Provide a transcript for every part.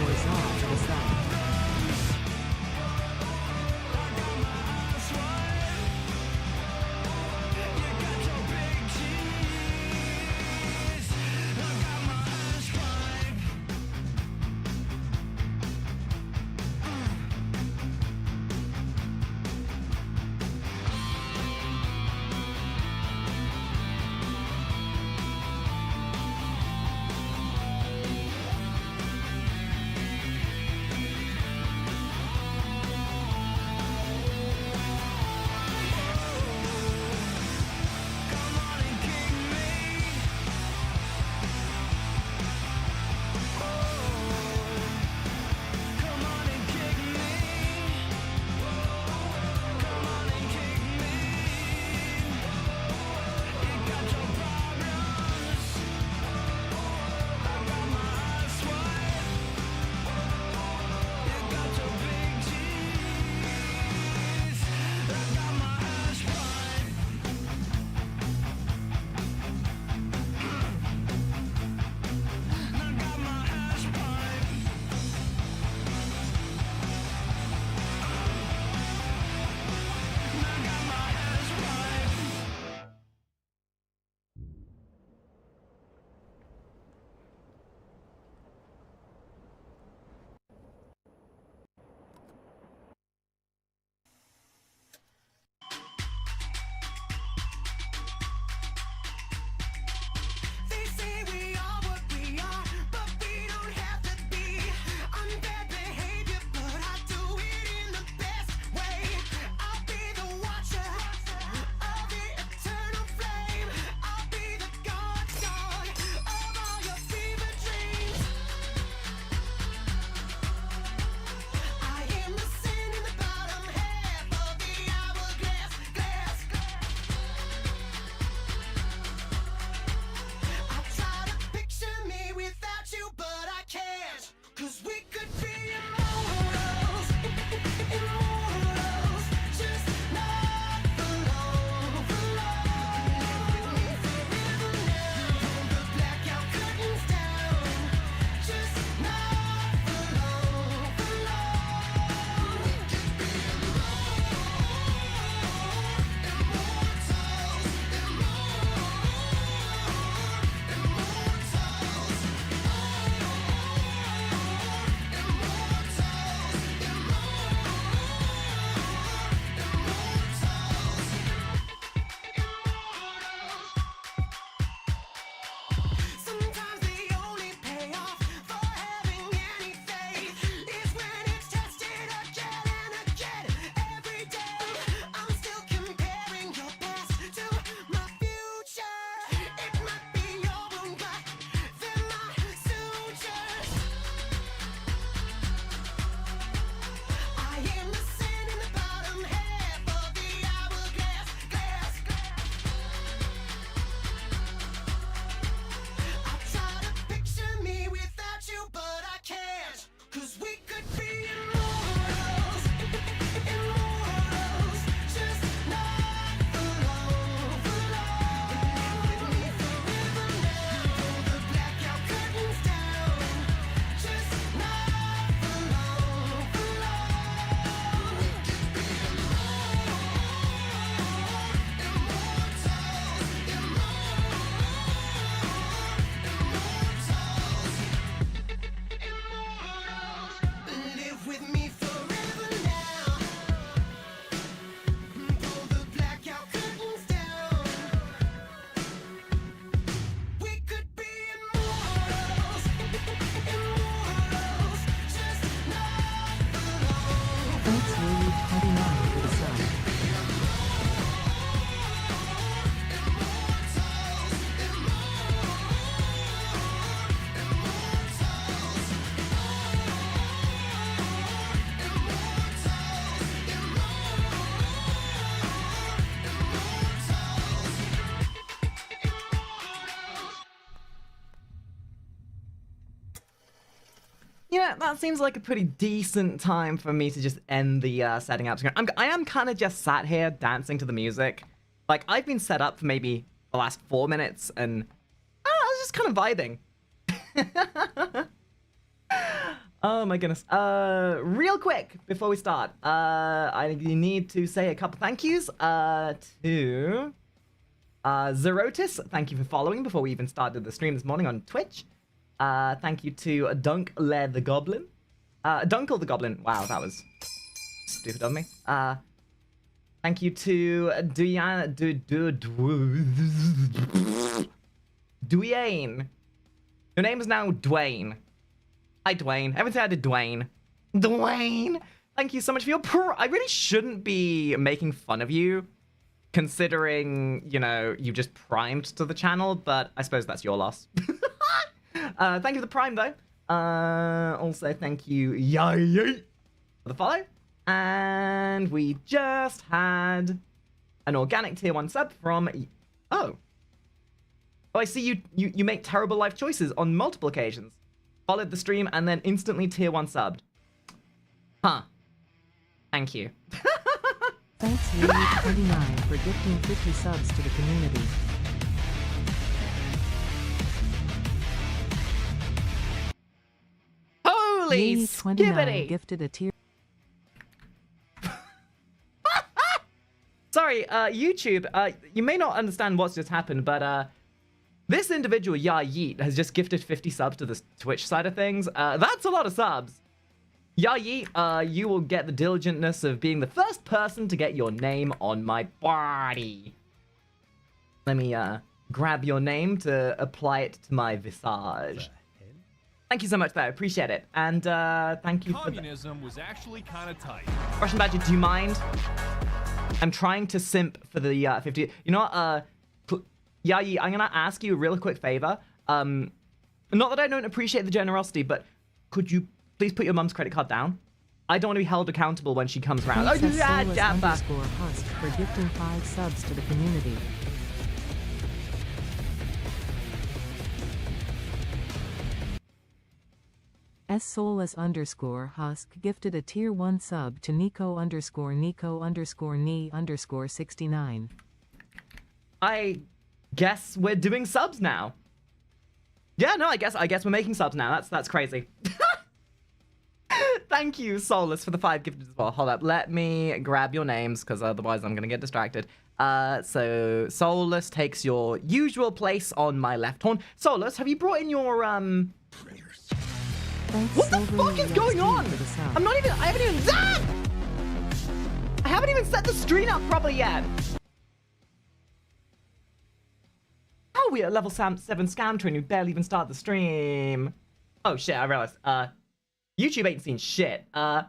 horizon to the sun. Yeah, that seems like a pretty decent time for me to just end the setting up screen. I am kind of just sat here dancing to the music. Like, I've been set up for maybe the last 4 minutes, and I was just kind of vibing. Oh my goodness. Real quick before we start, I need to say a couple thank yous. To Zerotis, thank you for following before we even started the stream this morning on Twitch. Thank you to Dunkle the Goblin. Dunkle the Goblin. Wow, that was stupid of me. Thank you to Dwayne. Your name is now Dwayne. Hi, Dwayne. Everyone say hi to Dwayne. Dwayne! Thank you so much for your I really shouldn't be making fun of you, considering, you know, you just primed to the channel, but I suppose that's your loss. Thank you for the prime, though. Also, thank you, Yay, for the follow. And we just had an organic tier 1 sub from... Oh, I see you make terrible life choices on multiple occasions. Followed the stream and then instantly tier 1 subbed. Huh. Thank you. Thanks, Lily29, for gifting 50 subs to the community. Holy Lily29 skibbity! gifted a tier. Sorry, YouTube, you may not understand what's just happened, but this individual, Ya Yeet, has just gifted 50 subs to the Twitch side of things. That's a lot of subs. Ya Yeet, you will get the diligentness of being the first person to get your name on my body. Let me grab your name to apply it to my visage. Thank you so much, though. Appreciate it. And thank you Communism was actually kind of tight. Russian Badger, do you mind? I'm trying to simp for the 50. You know what? Yayi, I'm gonna ask you a real quick favor. Not that I don't appreciate the generosity, but could you please put your mum's credit card down? I don't want to be held accountable when she comes around. Princess Solus _ Husk for gifting 5 subs to the community. Solus _ Husk gifted a tier 1 sub to Nico _ Ni _ 69. I guess we're doing subs now. Yeah, no, I guess we're making subs now. That's crazy. Thank you, Solus, for the 5 gifted as well. Hold up, let me grab your names, because otherwise I'm gonna get distracted. So Solus takes your usual place on my left horn. Solus, have you brought in your Thanks, What the fuck is going on? I haven't even set the screen up properly yet. How are we at level 7 scam train who barely even started the stream? Oh shit, I realized. YouTube ain't seen shit. There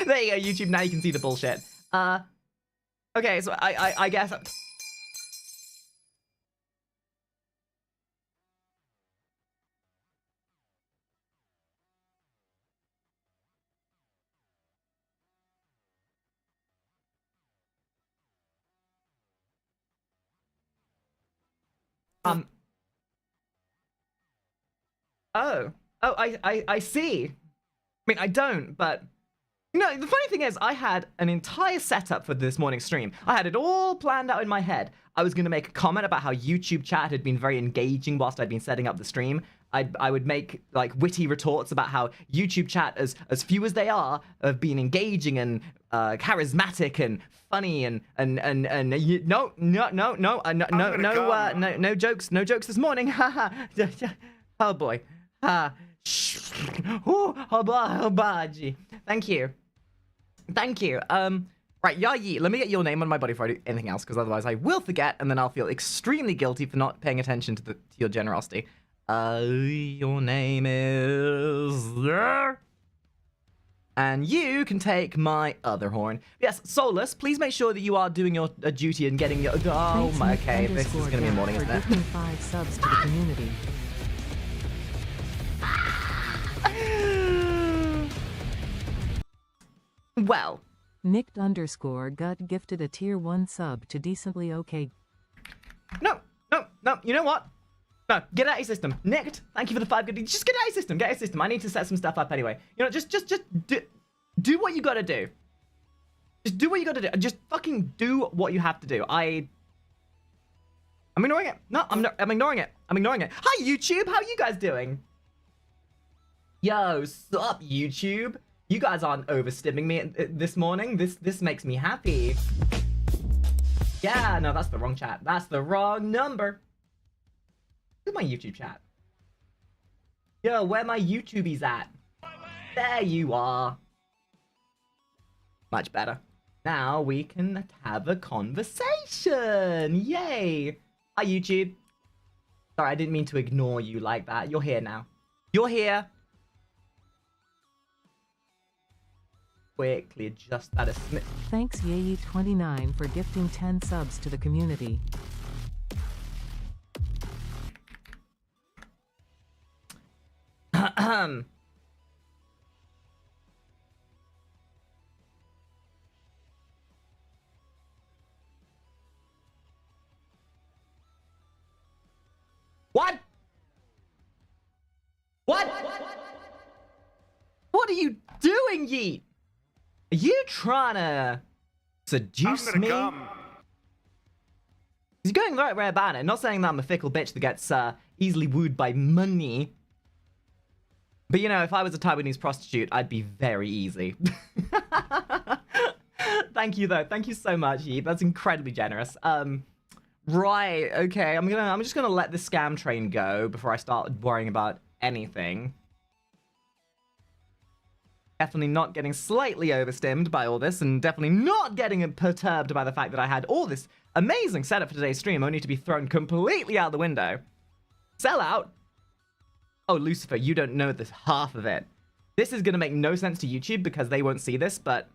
you go, YouTube, now you can see the bullshit. Okay, so I guess... I see. I mean, I don't, but... You know, the funny thing is, I had an entire setup for this morning's stream. I had it all planned out in my head. I was going to make a comment about how YouTube chat had been very engaging whilst I'd been setting up the stream. I would make, like, witty retorts about how YouTube chat, as few as they are, have been engaging and charismatic and funny and no jokes this morning. Haha. Oh boy. Gee. Thank you. Right, Yayi, let me get your name on my body before I do anything else, because otherwise I will forget, and then I'll feel extremely guilty for not paying attention to your generosity. Your name is... And you can take my other horn. Yes, Solus, please make sure that you are doing your duty and getting your... Oh my, okay, this is going to be a morning, isn't it? 5 subs to the community. Well. Nicked _ Gut gifted a tier 1 sub to Decently Okay. No. You know what? No, get out of your system. Nicked, thank you for the 5 good. Just get out of your system. Get out of your system. I need to set some stuff up anyway. You know, just do what you gotta do. Just do what you gotta do. Just fucking do what you have to do. I'm ignoring it. No, I'm ignoring it. I'm ignoring it. Hi, YouTube. How are you guys doing? Yo, sup, YouTube? You guys aren't overstimming me this morning. This makes me happy. Yeah, no, that's the wrong chat. That's the wrong number. Look at my YouTube chat. Yo, where my YouTubies at? There you are. Much better. Now we can have a conversation. Yay. Hi, YouTube. Sorry, I didn't mean to ignore you like that. You're here now. You're here. Quickly adjust that a smidge. Thanks Yayi29 for gifting 10 subs to the community. What? What? What are you doing, Yeet? Are you trying to seduce me? He's going the right way about it. Not saying that I'm a fickle bitch that gets easily wooed by money. But you know, if I was a Taiwanese prostitute, I'd be very easy. Thank you though. Thank you so much, Yeet. That's incredibly generous. Right, okay. I'm just gonna let this scam train go before I start worrying about anything. Definitely not getting slightly overstimmed by all this, and definitely not getting perturbed by the fact that I had all this amazing setup for today's stream, only to be thrown completely out the window. Sell out? Oh, Lucifer, you don't know this half of it. This is gonna make no sense to YouTube because they won't see this, but...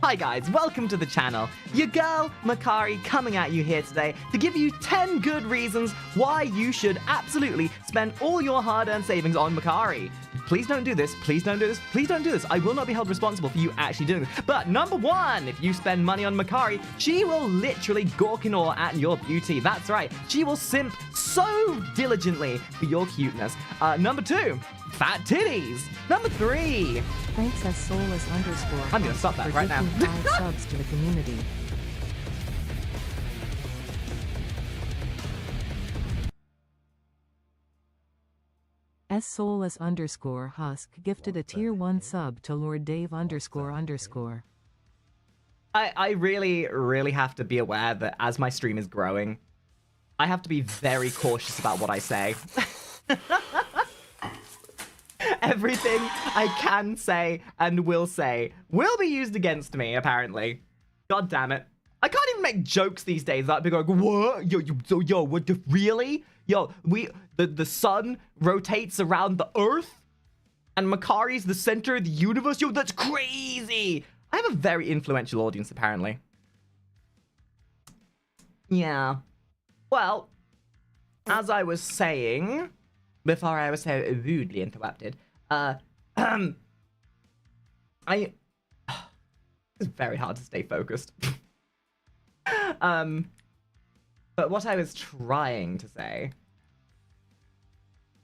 Hi guys, welcome to the channel. Your girl, Makari, coming at you here today to give you 10 good reasons why you should absolutely spend all your hard-earned savings on Makari. Please don't do this, please don't do this, please don't do this. I will not be held responsible for you actually doing this. But number one, if you spend money on Makari, she will literally gawk in awe at your beauty. That's right, she will simp so diligently for your cuteness. Number two, fat titties. Number three, Thanks as soulless underscore. I'm gonna stop that for right now. gifting 5 subs to the community. S soulless underscore husk gifted a tier 1 sub to Lord Dave underscore underscore. I really, really have to be aware that as my stream is growing, I have to be very cautious about what I say. Everything I can say and will say will be used against me, apparently. God damn it. I can't even make jokes these days without people going, what? Yo, what the, really? Yo, the sun rotates around the earth and Makari's the center of the universe? Yo, that's crazy! I have a very influential audience, apparently. Yeah. Well, as I was saying, before I was so rudely interrupted, it's very hard to stay focused. But what I was trying to say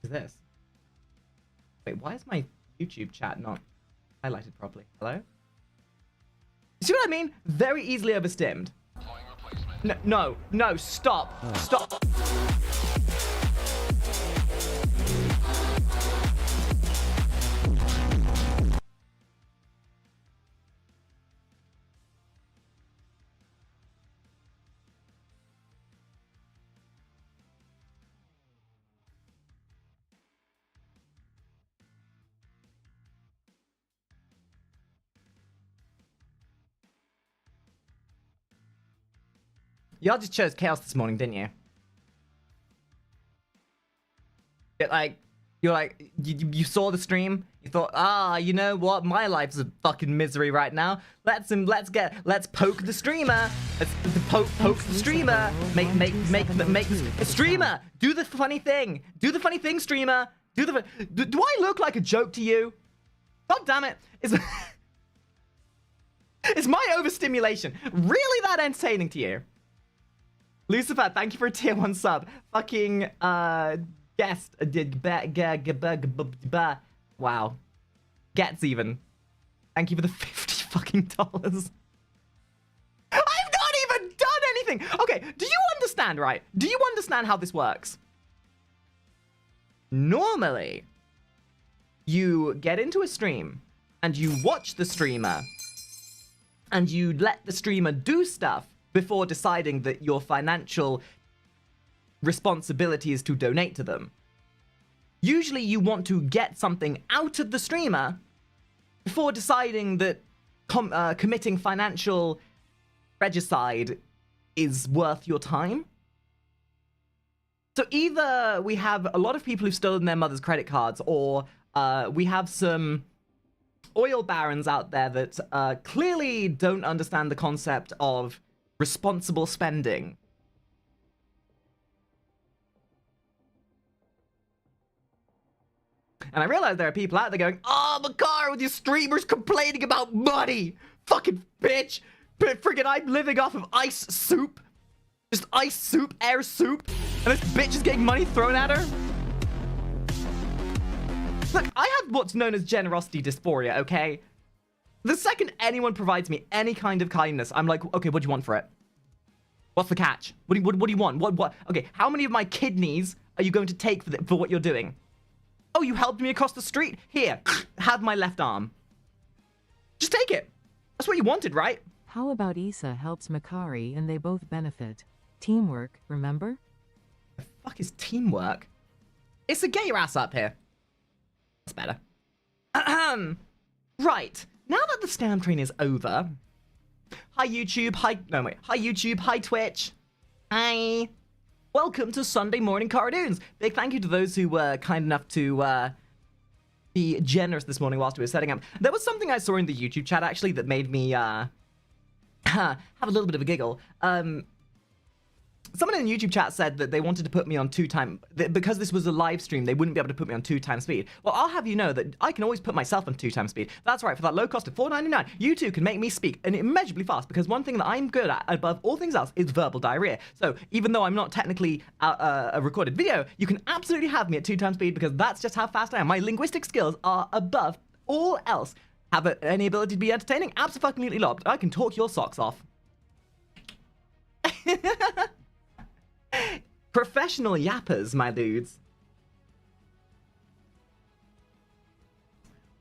is this. Wait, why is my YouTube chat not highlighted properly? Hello? You see what I mean? Very easily overstimmed. No, stop. Stop. Y'all just chose chaos this morning, didn't you? You saw the stream. You thought, you know what? My life's a fucking misery right now. Let's poke the streamer. Let's poke the streamer. Make the streamer do the funny thing. Do the funny thing, streamer. Do I look like a joke to you? God damn it! Is my overstimulation really that entertaining to you? Lucifer, thank you for a tier 1 sub. Fucking, guest, wow. Gets even. Thank you for the $50 fucking dollars. I've not even done anything! Okay, do you understand, right? Do you understand how this works? Normally, you get into a stream and you watch the streamer and you let the streamer do stuff before deciding that your financial responsibility is to donate to them. Usually you want to get something out of the streamer before deciding that committing financial regicide is worth your time. So either we have a lot of people who've stolen their mother's credit cards, or we have some oil barons out there that clearly don't understand the concept of responsible spending. And I realize there are people out there going, "Oh, Makar, with your streamers complaining about money! Fucking bitch! But friggin' I'm living off of ice soup. Just ice soup, air soup, and this bitch is getting money thrown at her." Look, I have what's known as generosity dysphoria, okay? The second anyone provides me any kind of kindness, I'm like, okay, what do you want for it? What's the catch? What do you want? What? Okay, how many of my kidneys are you going to take for what you're doing? Oh, you helped me across the street? Here, have my left arm. Just take it. That's what you wanted, right? How about Issa helps Makari and they both benefit? Teamwork, remember? The fuck is teamwork? It's to get your ass up here. That's better. Right. Now that the scam train is over. Hi YouTube, hi YouTube, hi Twitch. Hi. Welcome to Sunday Morning Cardoons. Big thank you to those who were kind enough to be generous this morning whilst we were setting up. There was something I saw in the YouTube chat actually that made me have a little bit of a giggle. Someone in the YouTube chat said that they wanted to put me on because this was a live stream, they wouldn't be able to put me on 2x speed. Well, I'll have you know that I can always put myself on 2x speed. That's right, for that low cost of $4.99, you too can make me speak and immeasurably fast, because one thing that I'm good at above all things else is verbal diarrhea. So even though I'm not technically a recorded video, you can absolutely have me at 2x speed, because that's just how fast I am. My linguistic skills are above all else. Have any ability to be entertaining? Absolutely not. I can talk your socks off. Professional yappers, my dudes.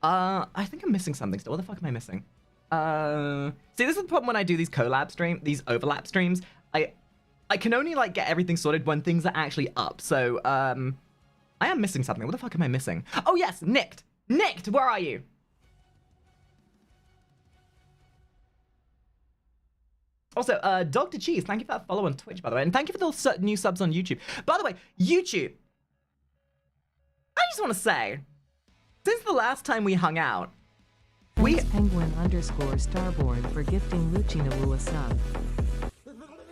I think I'm missing something still. What the fuck am I missing? See, this is the problem when I do these these overlap streams. I can only like get everything sorted when things are actually up. So, I am missing something. What the fuck am I missing? Oh yes, Nicked. Nicked, where are you? Also, Dr. Cheese, thank you for that follow on Twitch, by the way. And thank you for the new subs on YouTube. By the way, YouTube, I just want to say, since the last time we hung out, Thanks Penguin_Starborn for gifting Lucinawu a sub.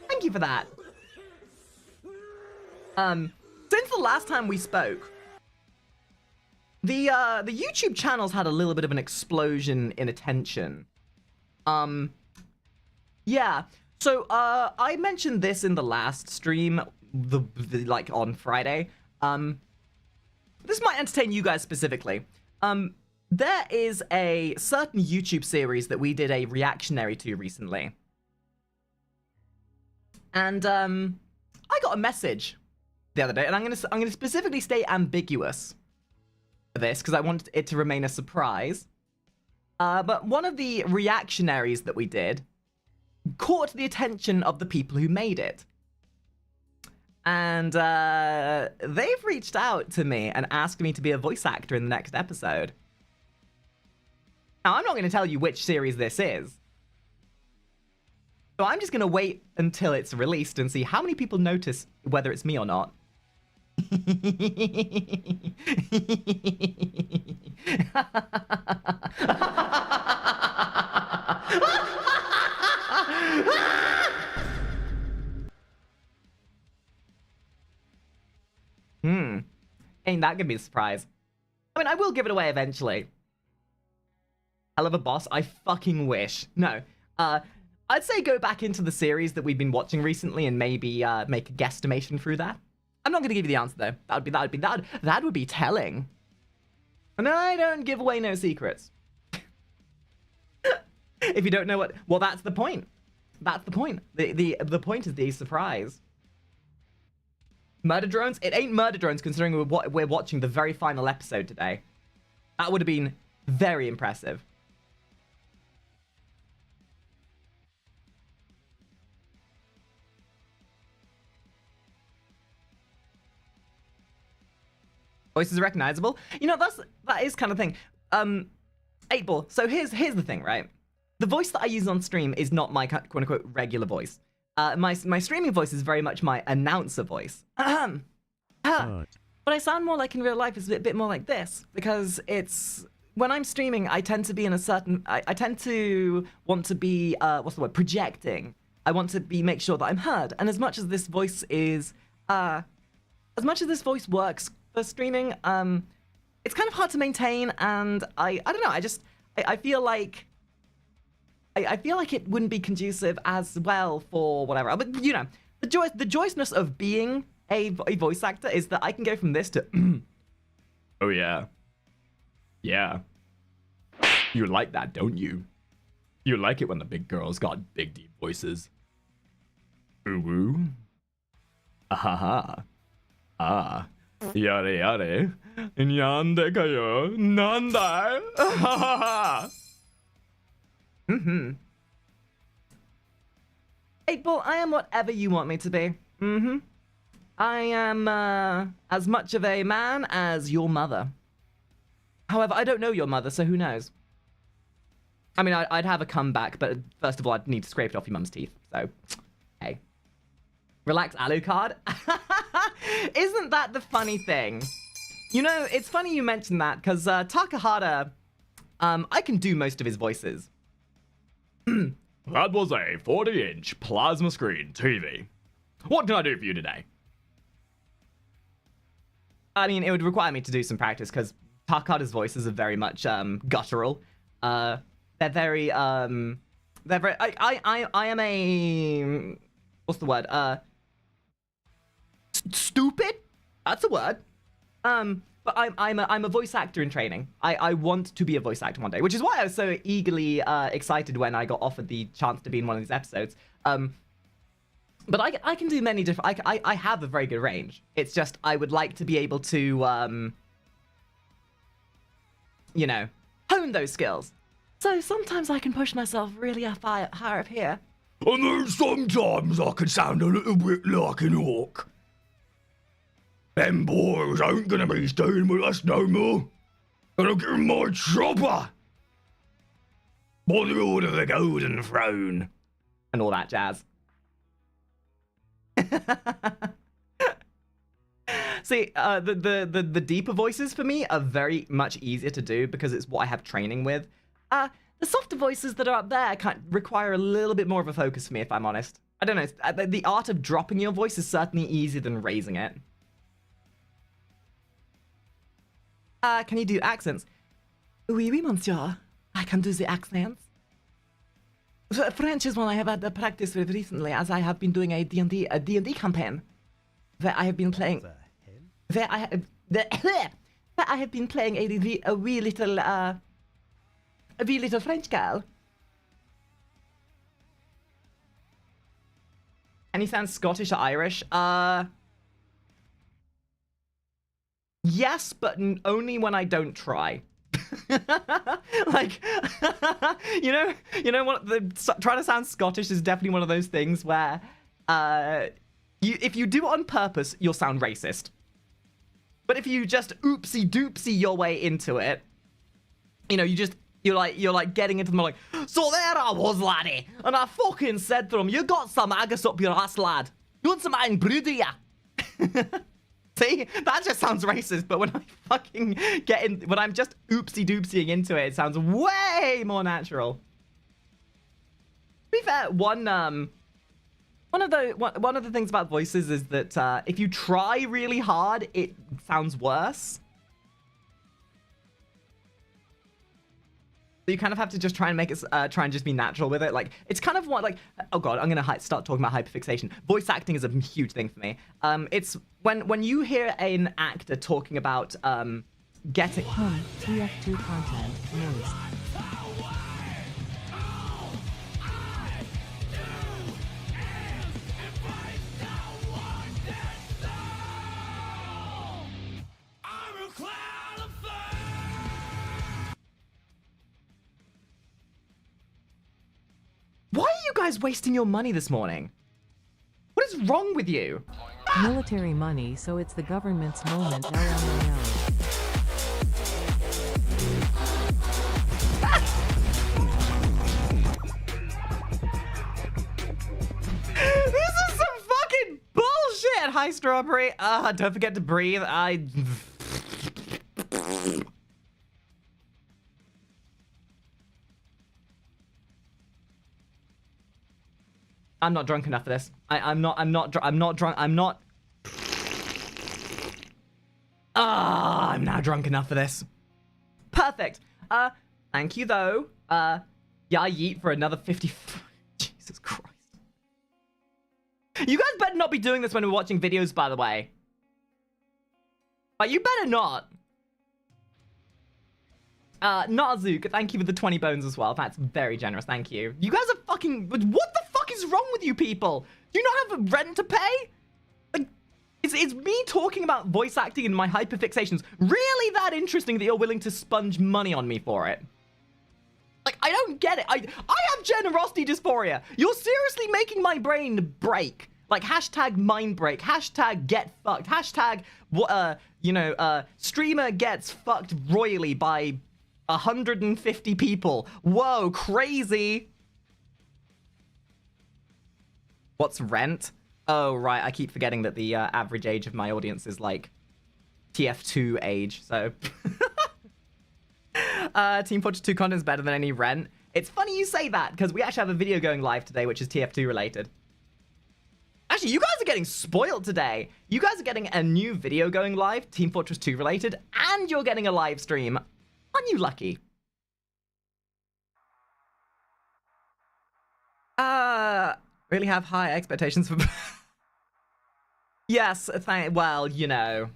Thank you for that. Since the last time we spoke, the YouTube channels had a little bit of an explosion in attention. Yeah, so I mentioned this in the last stream, like on Friday. This might entertain you guys specifically. There is a certain YouTube series that we did a reactionary to recently. And I got a message the other day, and I'm gonna specifically stay ambiguous for this because I wanted it to remain a surprise. But one of the reactionaries that we did caught the attention of the people who made it. And they've reached out to me and asked me to be a voice actor in the next episode. Now, I'm not going to tell you which series this is. So I'm just going to wait until it's released and see how many people notice whether it's me or not. Ain't that gonna be a surprise? I mean, I will give it away eventually. Hell of a boss, I fucking wish. No. I'd say go back into the series that we've been watching recently and maybe make a guesstimation through that. I'm not gonna give you the answer though. That would be telling. And I don't give away no secrets. If you don't know what, well, that's the point. That's the point. The point is the surprise. Murder drones? It ain't murder drones considering we're watching the very final episode today. That would have been very impressive. Voice is recognizable. You know, that is kind of thing. 8Ball. So here's the thing, right? The voice that I use on stream is not my quote unquote regular voice. My streaming voice is very much my announcer voice. What I sound more like in real life is a bit more like this, because it's when I'm streaming, I tend to be in a certain. I tend to want to be projecting. I want to make sure that I'm heard. And as much as this voice is, as much as this voice works for streaming, it's kind of hard to maintain. And I don't know. I feel like. I feel like it wouldn't be conducive as well for whatever. But you know, the joyousness of being a voice actor is that I can go from this to, oh yeah, yeah. You like that, don't you? You like it when the big girls got big deep voices. Ooh woo. Ahaha. Ah. Yare yare. Nyande kayo. Nandai. Ahaha. Mm-hmm. 8Ball, I am whatever you want me to be. Mm-hmm. I am, as much of a man as your mother. However, I don't know your mother, so who knows? I mean, I'd have a comeback, but first of all, I'd need to scrape it off your mum's teeth, so, hey. Relax, Alucard. Isn't that the funny thing? You know, it's funny you mentioned that, because Takahata, I can do most of his voices. That was a 40-inch plasma screen TV. What can I do for you today? I mean, it would require me to do some practice because Takahata's voices are very much guttural. They're very I am a what's the word? Stupid? That's a word. But I'm a voice actor in training. I want to be a voice actor one day, which is why I was so eagerly excited when I got offered the chance to be in one of these episodes. But I can do many different. I have a very good range. It's just I would like to be able to, you know, hone those skills. So sometimes I can push myself really high up here. And then sometimes I can sound a little bit like an orc. Them boys ain't gonna be staying with us no more. Gonna give 'em my chopper. By the order of the Golden Throne. And all that jazz. See, the deeper voices for me are very much easier to do because it's what I have training with. The softer voices that are up there require a little bit more of a focus for me, if I'm honest. I don't know. The art of dropping your voice is certainly easier than raising it. Can you do accents? Oui, oui, monsieur. I can do the accents. French is one I have had to practice with recently, as I have been doing a D&D campaign. Where I have been playing... Where I have been playing a wee little French girl. And he sounds Scottish or Irish. Yes, but only when I don't try. Like, you know what? Trying to sound Scottish is definitely one of those things where, if you do it on purpose, you'll sound racist. But if you just oopsie doopsie your way into it, you know, you're like getting into them like, so there I was, laddie, and I fucking said to him, you got some haggis up your ass, lad. You want some iron brew, do ya? See, that just sounds racist, but when I fucking when I'm just oopsie doopsying into it, it sounds way more natural. To be fair, one of the things about voices is that if you try really hard, it sounds worse. So you kind of have to just try and make it, try and just be natural with it. Like, it's kind of what, like, oh god, I'm gonna start talking about hyperfixation. Voice acting is a huge thing for me. It's when you hear an actor talking about getting... TF2 content, moist. guys wasting your money this morning? What is wrong with you? Military money, so it's the government's moment, LMAO. This is some fucking bullshit! Hi, Strawberry. Don't forget to breathe. I'm not drunk enough for this. I'm not drunk. I'm now drunk enough for this. Perfect. Thank you though. Yeah, I yeet for another 50. Jesus Christ. You guys better not be doing this when we're watching videos, by the way. Like, you better not. Narzuk, thank you for the 20 bones as well. That's very generous, thank you. You guys are fucking... What the fuck is wrong with you people? Do you not have rent to pay? Like, is me talking about voice acting and my hyperfixations really that interesting that you're willing to sponge money on me for it? Like, I don't get it. I have generosity dysphoria. You're seriously making my brain break. Like, hashtag mind break. Hashtag get fucked. Hashtag, streamer gets fucked royally by 150 people. Whoa, crazy. What's rent? Oh, right. I keep forgetting that the average age of my audience is like TF2 age, so... Team Fortress 2 content is better than any rent. It's funny you say that, because we actually have a video going live today, which is TF2 related. Actually, you guys are getting spoiled today. You guys are getting a new video going live, Team Fortress 2 related, and you're getting a live stream. Aren't you lucky? Really have high expectations for... Yes, well, you know...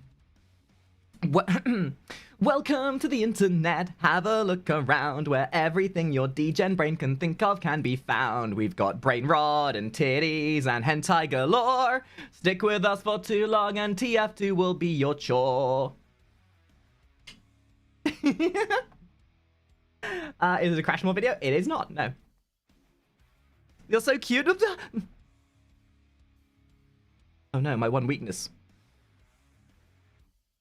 Welcome to the internet, have a look around where everything your degen brain can think of can be found. We've got brain rot and titties and hentai galore. Stick with us for too long and TF2 will be your chore. Is it a Crash More video? It is not, no. You're so cute. Oh no, my one weakness.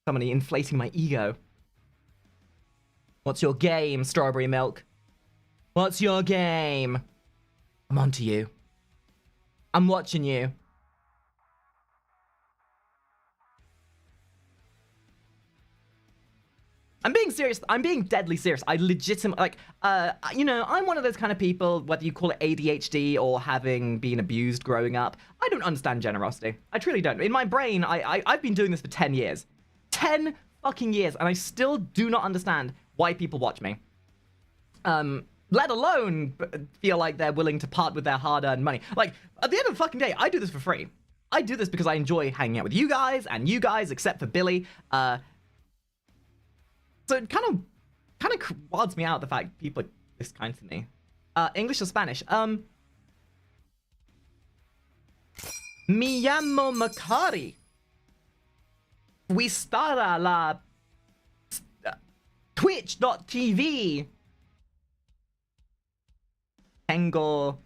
Somebody inflating my ego. What's your game, Strawberry Milk? What's your game? I'm onto you. I'm watching you. I'm being serious. I'm being deadly serious. I legitimately, like, I'm one of those kind of people, whether you call it ADHD or having been abused growing up, I don't understand generosity. I truly don't. In my brain, I've been doing this for 10 years. 10 fucking years, and I still do not understand why people watch me. Let alone feel like they're willing to part with their hard-earned money. Like, at the end of the fucking day, I do this for free. I do this because I enjoy hanging out with you guys, except for Billy. So it kind of wilds me out the fact people are this kind to me. English or Spanish? Me llamo Macari. We stara la Twitch.tv. Tengo.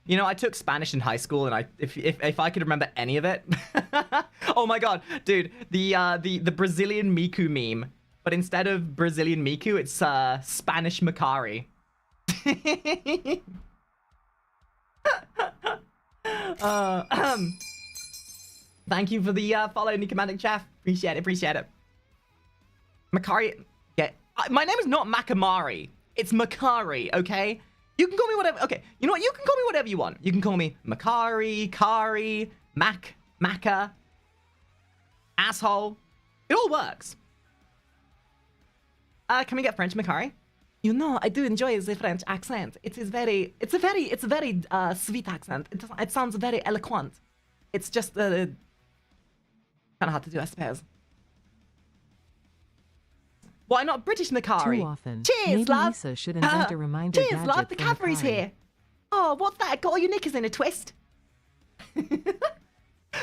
You know, I took Spanish in high school, and if I could remember any of it, oh my god, dude, the Brazilian Miku meme, but instead of Brazilian Miku, it's Spanish Macari. Thank you for the follow, Nicomatic Chef. Appreciate it. Macari, yeah, my name is not Makamari. It's Macari, okay? You can call me whatever. Okay, you know what? You can call me whatever you want. You can call me Macari, Kari, Macca, asshole. It all works. Can we get French, Macari? You know, I do enjoy the French accent. It's a very sweet accent. It sounds very eloquent. It's just kind of hard to do, I suppose. Why not British Macari? Too often. Cheers, Maybe love. Lisa should invent a reminder Cheers, love. The for cavalry's Macari. here. Oh, what's that? Got all your knickers in a twist.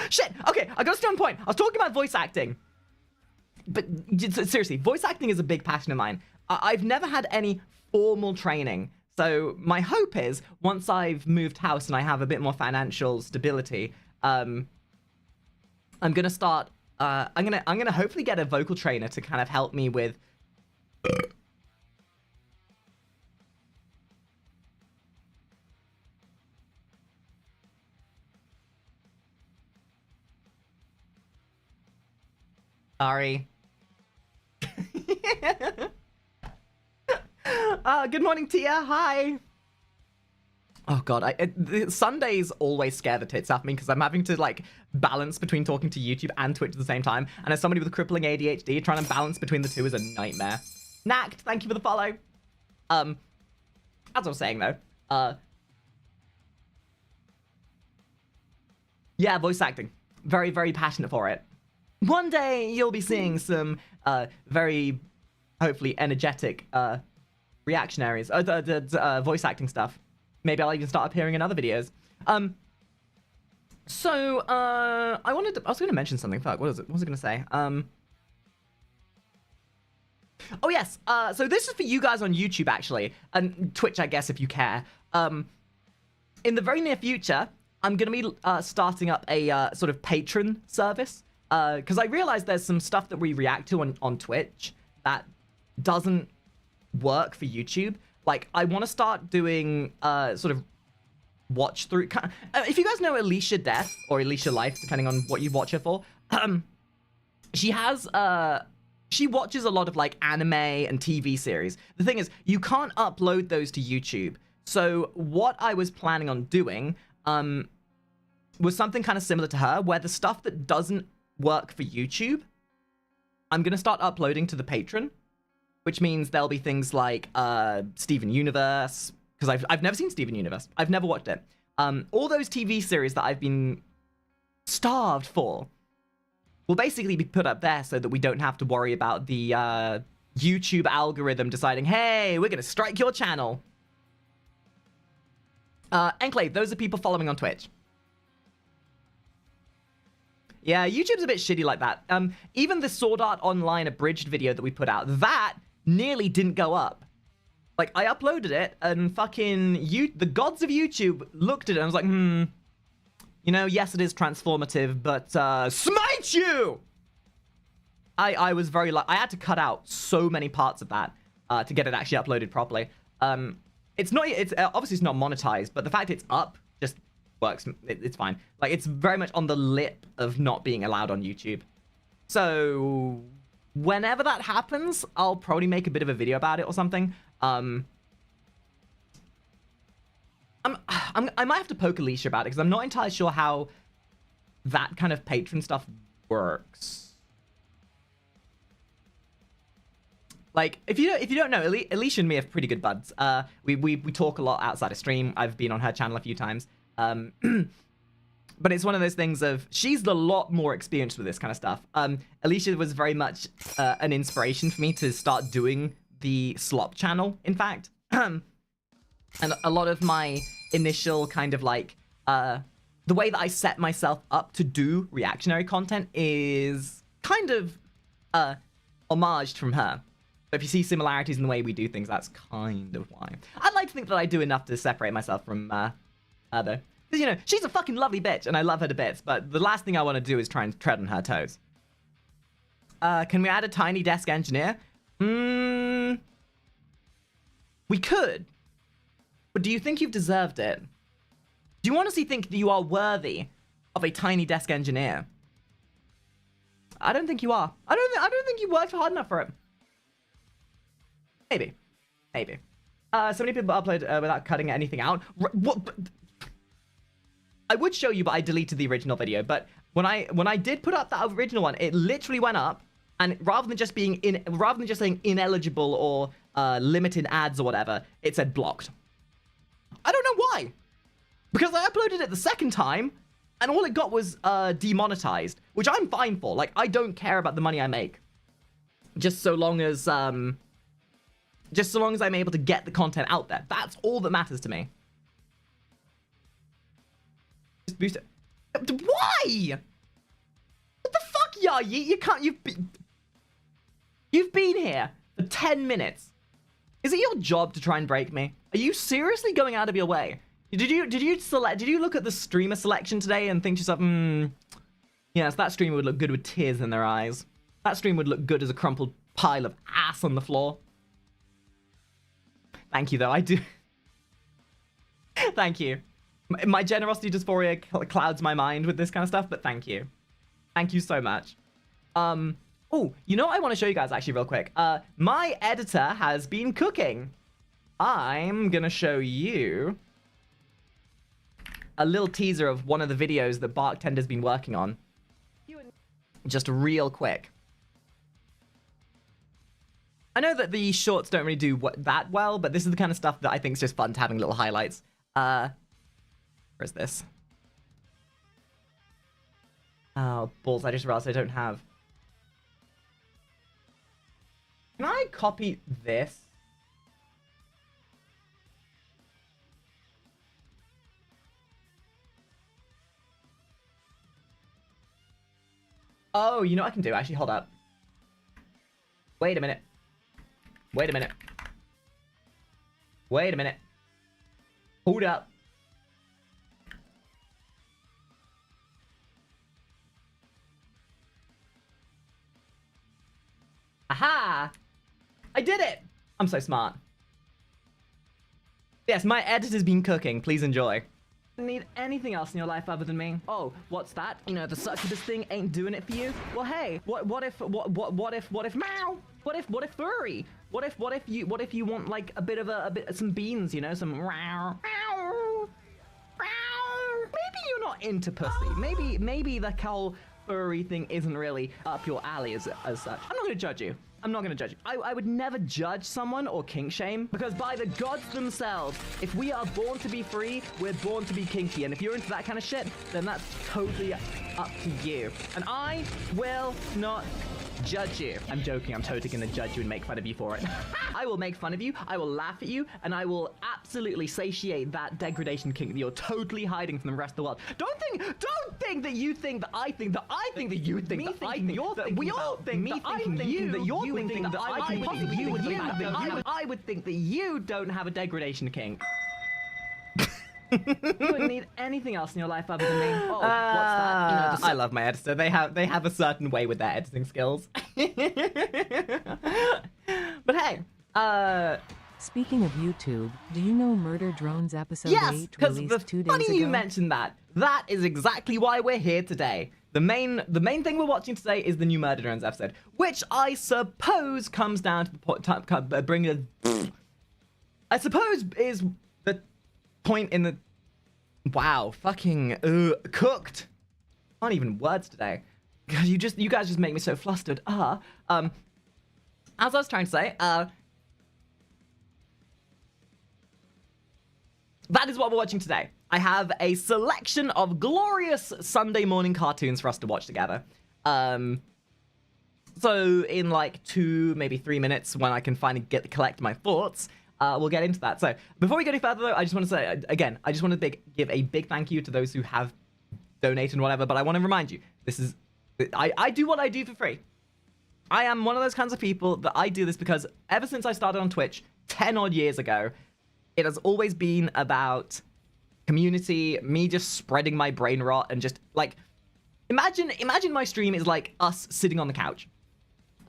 Shit. Okay, I gotta stay on point. I was talking about voice acting. But seriously, voice acting is a big passion of mine. I've never had any formal training. So my hope is once I've moved house and I have a bit more financial stability, I'm gonna start. I'm gonna hopefully get a vocal trainer to kind of help me with. Sorry. Good morning, Tia. Hi. Oh god, Sundays always scare the tits out of me because I'm having to like balance between talking to YouTube and Twitch at the same time. And as somebody with crippling ADHD, trying to balance between the two is a nightmare. Knacked, thank you for the follow. As I was saying though, yeah, voice acting. Very, very passionate for it. One day you'll be seeing some very, hopefully, energetic reactionaries, voice acting stuff. Maybe I'll even start appearing in other videos. I was going to mention something. Fuck, what was I going to say? Oh, yes. So this is for you guys on YouTube, actually. And Twitch, I guess, if you care. In the very near future, I'm going to be starting up a sort of patron service. Because I realize there's some stuff that we react to on Twitch that doesn't work for YouTube. Like, I want to start doing sort of watch through. If you guys know Alicia Death or Alicia Life, depending on what you watch her for, she watches a lot of like anime and TV series. The thing is, you can't upload those to YouTube. So what I was planning on doing was something kind of similar to her, where the stuff that doesn't work for YouTube, I'm gonna start uploading to the Patreon, which means there'll be things like Steven Universe, because I've never seen Steven Universe. I've never watched it. All those TV series that I've been starved for will basically be put up there so that we don't have to worry about the YouTube algorithm deciding, hey, we're gonna strike your channel. Enclave, those are people following on Twitch. Yeah, YouTube's a bit shitty like that. Even the Sword Art Online abridged video that we put out, that nearly didn't go up. Like, I uploaded it, and fucking the gods of YouTube looked at it and was like, you know, yes, it is transformative, but smite you! I was very I had to cut out so many parts of that to get it actually uploaded properly. It's obviously it's not monetized, but the fact it's up just works. It's fine. Like, it's very much on the lip of not being allowed on YouTube. So whenever that happens, I'll probably make a bit of a video about it or something. I might have to poke Alicia about it because I'm not entirely sure how that kind of patron stuff works. Like, if you don't know, Alicia and me have pretty good buds. We talk a lot outside of stream. I've been on her channel a few times. But it's one of those things of, she's a lot more experienced with this kind of stuff. Alicia was very much an inspiration for me to start doing the Slop channel, in fact. And a lot of my initial kind of like, the way that I set myself up to do reactionary content is kind of homaged from her. So if you see similarities in the way we do things, that's kind of why. I'd like to think that I do enough to separate myself from her, though. Because, you know, she's a fucking lovely bitch, and I love her to bits, but the last thing I want to do is try and tread on her toes. Can we add a Tiny Desk engineer? We could. But do you think you've deserved it? Do you honestly think that you are worthy of a Tiny Desk engineer? I don't think you are. I don't think you worked hard enough for it. Maybe. So many people upload without cutting anything out. What? I would show you, but I deleted the original video. But when I did put up that original one, it literally went up, and rather than just saying ineligible or limited ads or whatever, it said blocked. I don't know why. Because I uploaded it the second time, and all it got was demonetized, which I'm fine for. Like, I don't care about the money I make, just so long as I'm able to get the content out there. That's all that matters to me. Just boost it. Why? What the fuck, Yayi? You can't. You've been here for 10 minutes Is it your job to try and break me? Are you seriously going out of your way? Did you look at the streamer selection today and think to yourself, yes, that streamer would look good with tears in their eyes. That stream would look good as a crumpled pile of ass on the floor. Thank you, though. I do. Thank you. My generosity dysphoria clouds my mind with this kind of stuff, but thank you. Thank you so much. Oh, you know what I want to show you guys actually real quick? My editor has been cooking. I'm gonna show you a little teaser of one of the videos that Barktender's been working on. Just real quick. I know that the shorts don't really do that well, but this is the kind of stuff that I think is just fun to having little highlights. Where is this? Oh, balls, I just realized I don't have... Can I copy this? Oh, you know what I can do? Actually, hold up. Wait a minute. Wait a minute. Wait a minute. Hold up. Aha! I did it! I'm so smart. Yes, my editor's been cooking. Please enjoy. Need anything else in your life other than me? Oh, what's that? You know, the succubus thing ain't doing it for you? Well, hey, what if meow? What if furry? What if you want like a bit some beans, you know, some meow. Maybe you're not into pussy. Maybe the whole furry thing isn't really up your alley as such. I'm not gonna judge you. I'm not gonna judge you. I would never judge someone or kink shame, because by the gods themselves, if we are born to be free, we're born to be kinky. And if you're into that kind of shit, then that's totally up to you. And I will not judge you. I'm joking. I'm totally gonna judge you and make fun of you for it. I will make fun of you, I will laugh at you, and I will absolutely satiate that degradation kink that you're totally hiding from the rest of the world. Don't think that you think that I think that I think that you think that I think you're that we all think that I'm thinking that you're thinking that I can possibly you would think that I would think that you don't have a degradation kink. You wouldn't need anything else in your life other than me. Oh, what's that? You know, I love my editor. They have a certain way with their editing skills. But hey, Speaking of YouTube, do you know Murder Drones Episode yes, 8 because released 2 days ago? funny you mentioned that. That is exactly why we're here today. The main thing we're watching today is the new Murder Drones episode, which I suppose comes down to the I suppose is the point in the... Wow, fucking cooked. Aren't even words today. You guys just make me so flustered. As I was trying to say, that is what we're watching today. I have a selection of glorious Sunday morning cartoons for us to watch together. So in like 2, maybe 3 minutes, when I can finally collect my thoughts, we'll get into that. So before we go any further, though, I just want to say, again, I just want to give a big thank you to those who have donated and whatever, but I want to remind you, this is... I do what I do for free. I am one of those kinds of people that I do this because ever since I started on Twitch 10 odd years ago, it has always been about community, me just spreading my brain rot and just like, imagine my stream is like us sitting on the couch.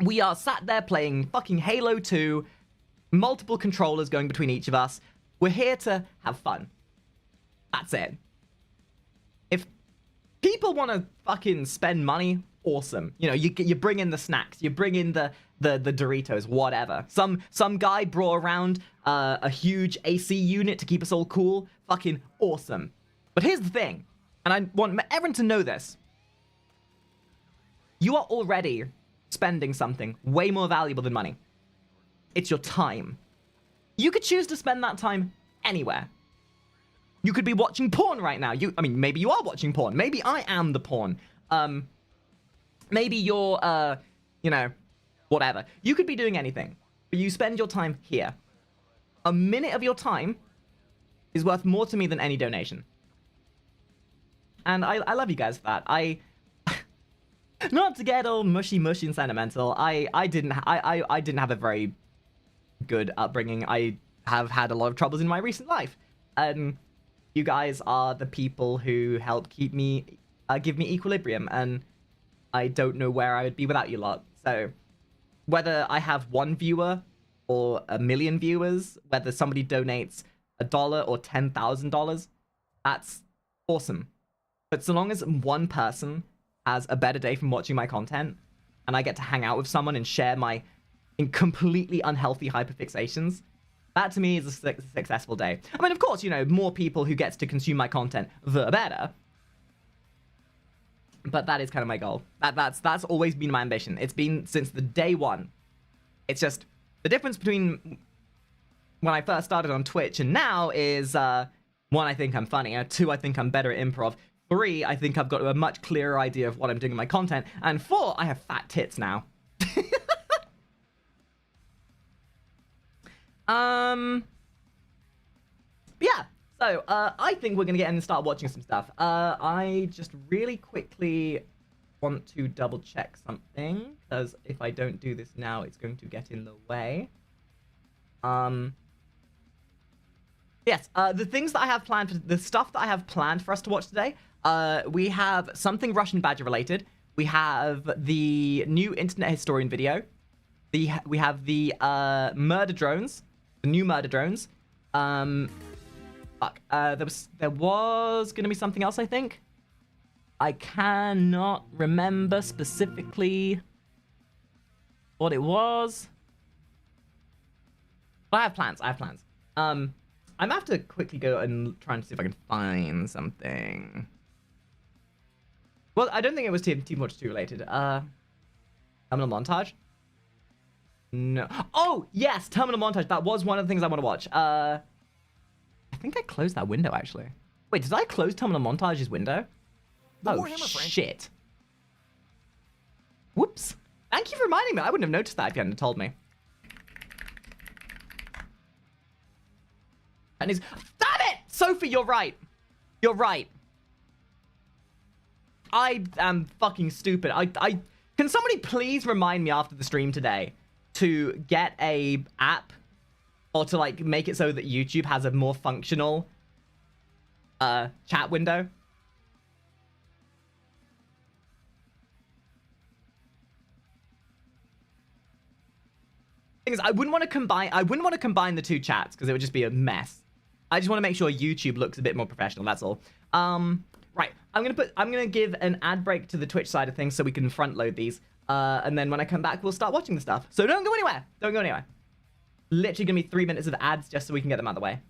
We are sat there playing fucking Halo 2, multiple controllers going between each of us. We're here to have fun. That's it. If people want to fucking spend money, awesome. You know, you bring in the snacks, you bring in the Doritos, whatever. Some guy brought around a huge AC unit to keep us all cool. Fucking awesome. But here's the thing, and I want everyone to know this. You are already spending something way more valuable than money. It's your time. You could choose to spend that time anywhere. You could be watching porn right now. I mean, maybe you are watching porn. Maybe I am the porn. Maybe you're, you know, whatever. You could be doing anything, but you spend your time here. A minute of your time is worth more to me than any donation. And I love you guys for that. Not to get all mushy and sentimental, I didn't have a very good upbringing. I have had a lot of troubles in my recent life. You guys are the people who help keep me, give me equilibrium, and I don't know where I would be without you lot. So whether I have one viewer or a million viewers, whether somebody donates $1 or $10,000, that's awesome. But so long as one person has a better day from watching my content, and I get to hang out with someone and share my completely unhealthy hyperfixations, that to me is a successful day. I mean, of course, you know, more people who gets to consume my content, the better. But that is kind of my goal. That's always been my ambition. It's been since the day one. It's just the difference between when I first started on Twitch and now is, one, I think I'm funnier. Two, I think I'm better at improv. Three, I think I've got a much clearer idea of what I'm doing in my content. And four, I have fat tits now. Yeah. So, I think we're gonna get in and start watching some stuff. I just really quickly want to double check something, because if I don't do this now, it's going to get in the way. Yes, the things that I have planned, the stuff that I have planned for us to watch today, we have something Russian Badger related. We have the new Internet Historian video. We have the murder drones, the new murder drones. Fuck. There was gonna be something else, I think. I cannot remember specifically what it was. But I have plans. I'm gonna have to quickly go and try and see if I can find something. Well, I don't think it was Team Fortress 2 related. Terminal montage? No. Oh, yes, Terminal montage. That was one of the things I want to watch. I think I closed that window, actually. Wait, did I close Terminal montage's window? Oh, shit. Whoops. Thank you for reminding me. I wouldn't have noticed that if you hadn't told me. And he's... Damn it! Sophie, you're right. You're right. I am fucking stupid. Can somebody please remind me after the stream today to get a app or to, like, make it so that YouTube has a more functional chat window? Thing is, I wouldn't want to combine the two chats because it would just be a mess. I just want to make sure YouTube looks a bit more professional, that's all. Right, I'm gonna give an ad break to the Twitch side of things so we can front load these. And then when I come back, we'll start watching the stuff. So don't go anywhere. Don't go anywhere. Literally gonna be 3 minutes of ads just so we can get them out of the way.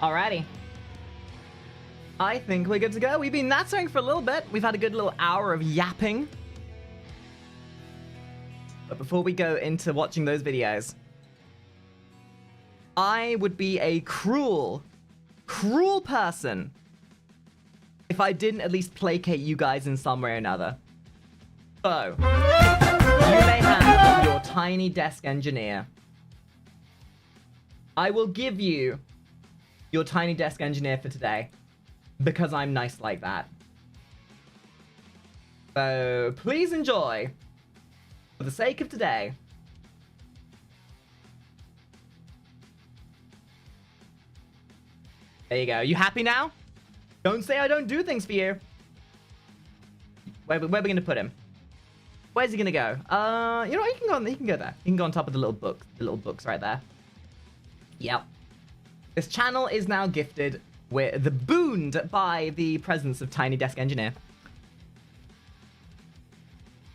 Alrighty. I think we're good to go. We've been nattering for a little bit. We've had a good little hour of yapping. But before we go into watching those videos, I would be a cruel, cruel person if I didn't at least placate you guys in some way or another. So, you may have your tiny desk engineer. I will give you your tiny desk engineer for today, because I'm nice like that. So, please enjoy, for the sake of today. There you go. You happy now? Don't say I don't do things for you. Where are we gonna put him? Where's he gonna go? You know what? He can go there. He can go on top of the little books right there. Yep. This channel is now gifted with the booned by the presence of Tiny Desk Engineer.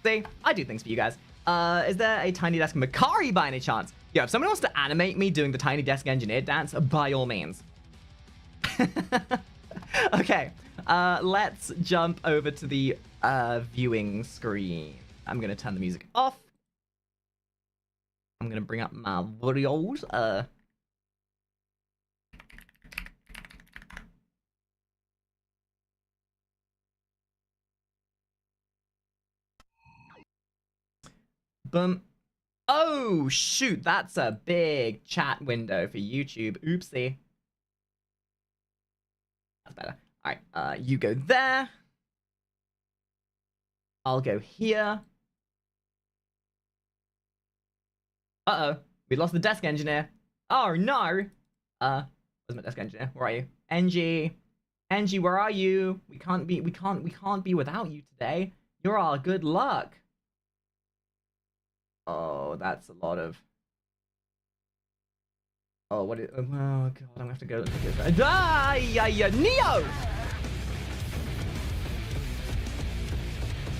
See, I do things for you guys. Is there a Tiny Desk Makari by any chance? Yeah, if someone wants to animate me doing the Tiny Desk Engineer dance, by all means. Okay, let's jump over to the viewing screen. I'm gonna turn the music off. I'm gonna bring up my videos. Boom. Oh, shoot, that's a big chat window for YouTube. Oopsie. That's better. All right, you go there. I'll go here. Uh-oh, we lost the desk engineer. Oh, no. Where's my desk engineer? Where are you? NG, where are you? We can't be without you today. You're our good luck. Oh, that's a lot of... Oh, what is... Oh, God, I'm gonna have to go... Neo!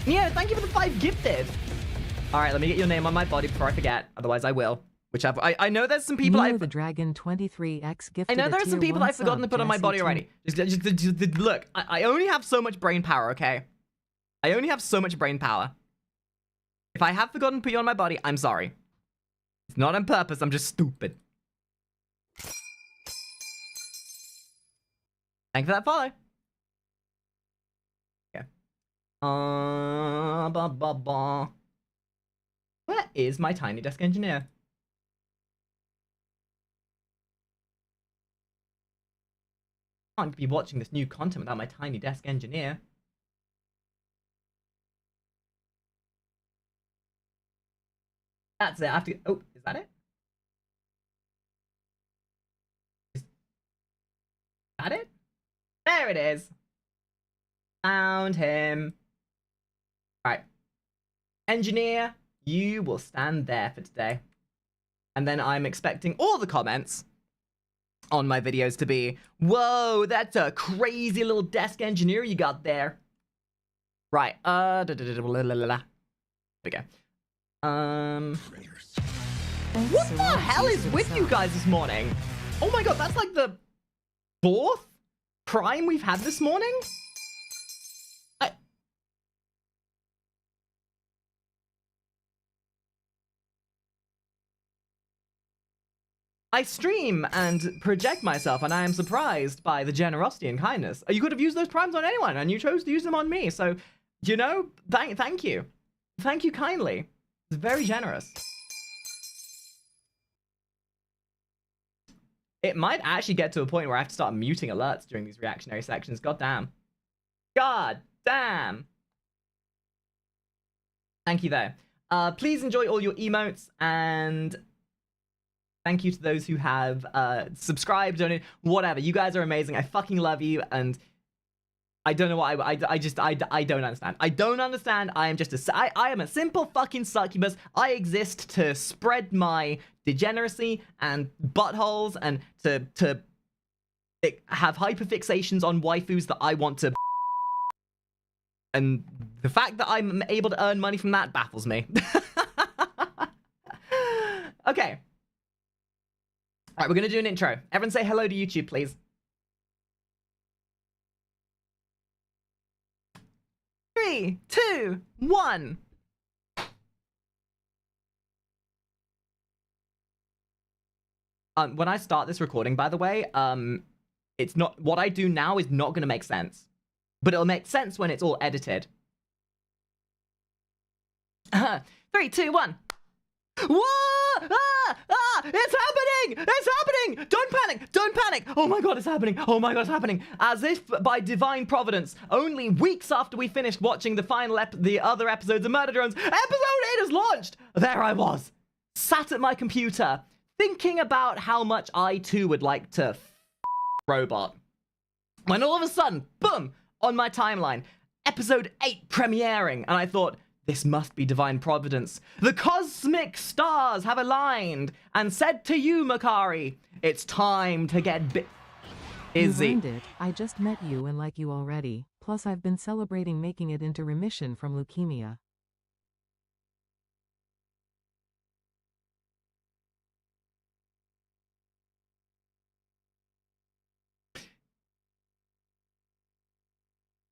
Neo, thank you for the 5 gifted! Alright, let me get your name on my body before I forget. Otherwise, I will. Whichever... I know there's some people Neo the Dragon 23X gifted I know there's some people I've forgotten to put on my body already. Just look, I only have so much brain power, okay? I only have so much brain power. If I have forgotten to put you on my body, I'm sorry. It's not on purpose, I'm just stupid. Thank you for that follow. Okay. Where is my Tiny Desk Engineer? I can't be watching this new content without my Tiny Desk Engineer. That's it. I have to. Oh, is that it? Is that it? There it is. Found him. All right. Engineer, you will stand there for today. And then I'm expecting all the comments on my videos to be, whoa, that's a crazy little desk engineer you got there. Right. There we go. What the hell is with you guys this morning? Oh my god, that's like the 4th crime we've had this morning? I stream and project myself, and I am surprised by the generosity and kindness. You could have used those primes on anyone, and you chose to use them on me. So, you know, thank you. Thank you kindly. It's very generous. It might actually get to a point where I have to start muting alerts during these reactionary sections. God damn. God damn. Thank you there. Please enjoy all your emotes, and thank you to those who have subscribed, donated, whatever. You guys are amazing. I fucking love you, and I don't know why. I don't understand. I don't understand. I am just I am a simple fucking succubus. I exist to spread my degeneracy and buttholes, and to have hyperfixations on waifus that I want to. And the fact that I'm able to earn money from that baffles me. Okay. Alright, we're gonna do an intro. Everyone say hello to YouTube, please. 3, 2, 1. When I start this recording, by the way, it's not, what I do now is not going to make sense. But it'll make sense when it's all edited. 3, 2, 1. Whoa! Ah! Ah! It's happening! It's happening! Don't panic! Don't panic! Oh my god, it's happening! Oh my god, it's happening! As if by divine providence, only weeks after we finished watching the other episodes of Murder Drones, episode 8 is launched! There I was, sat at my computer, thinking about how much I too would like to robot. When all of a sudden, boom, on my timeline, episode 8 premiering, and I thought, this must be divine providence. The cosmic stars have aligned and said to you, Makari, it's time to get Izzy. You earned it. I just met you and like you already. Plus I've been celebrating making it into remission from leukemia.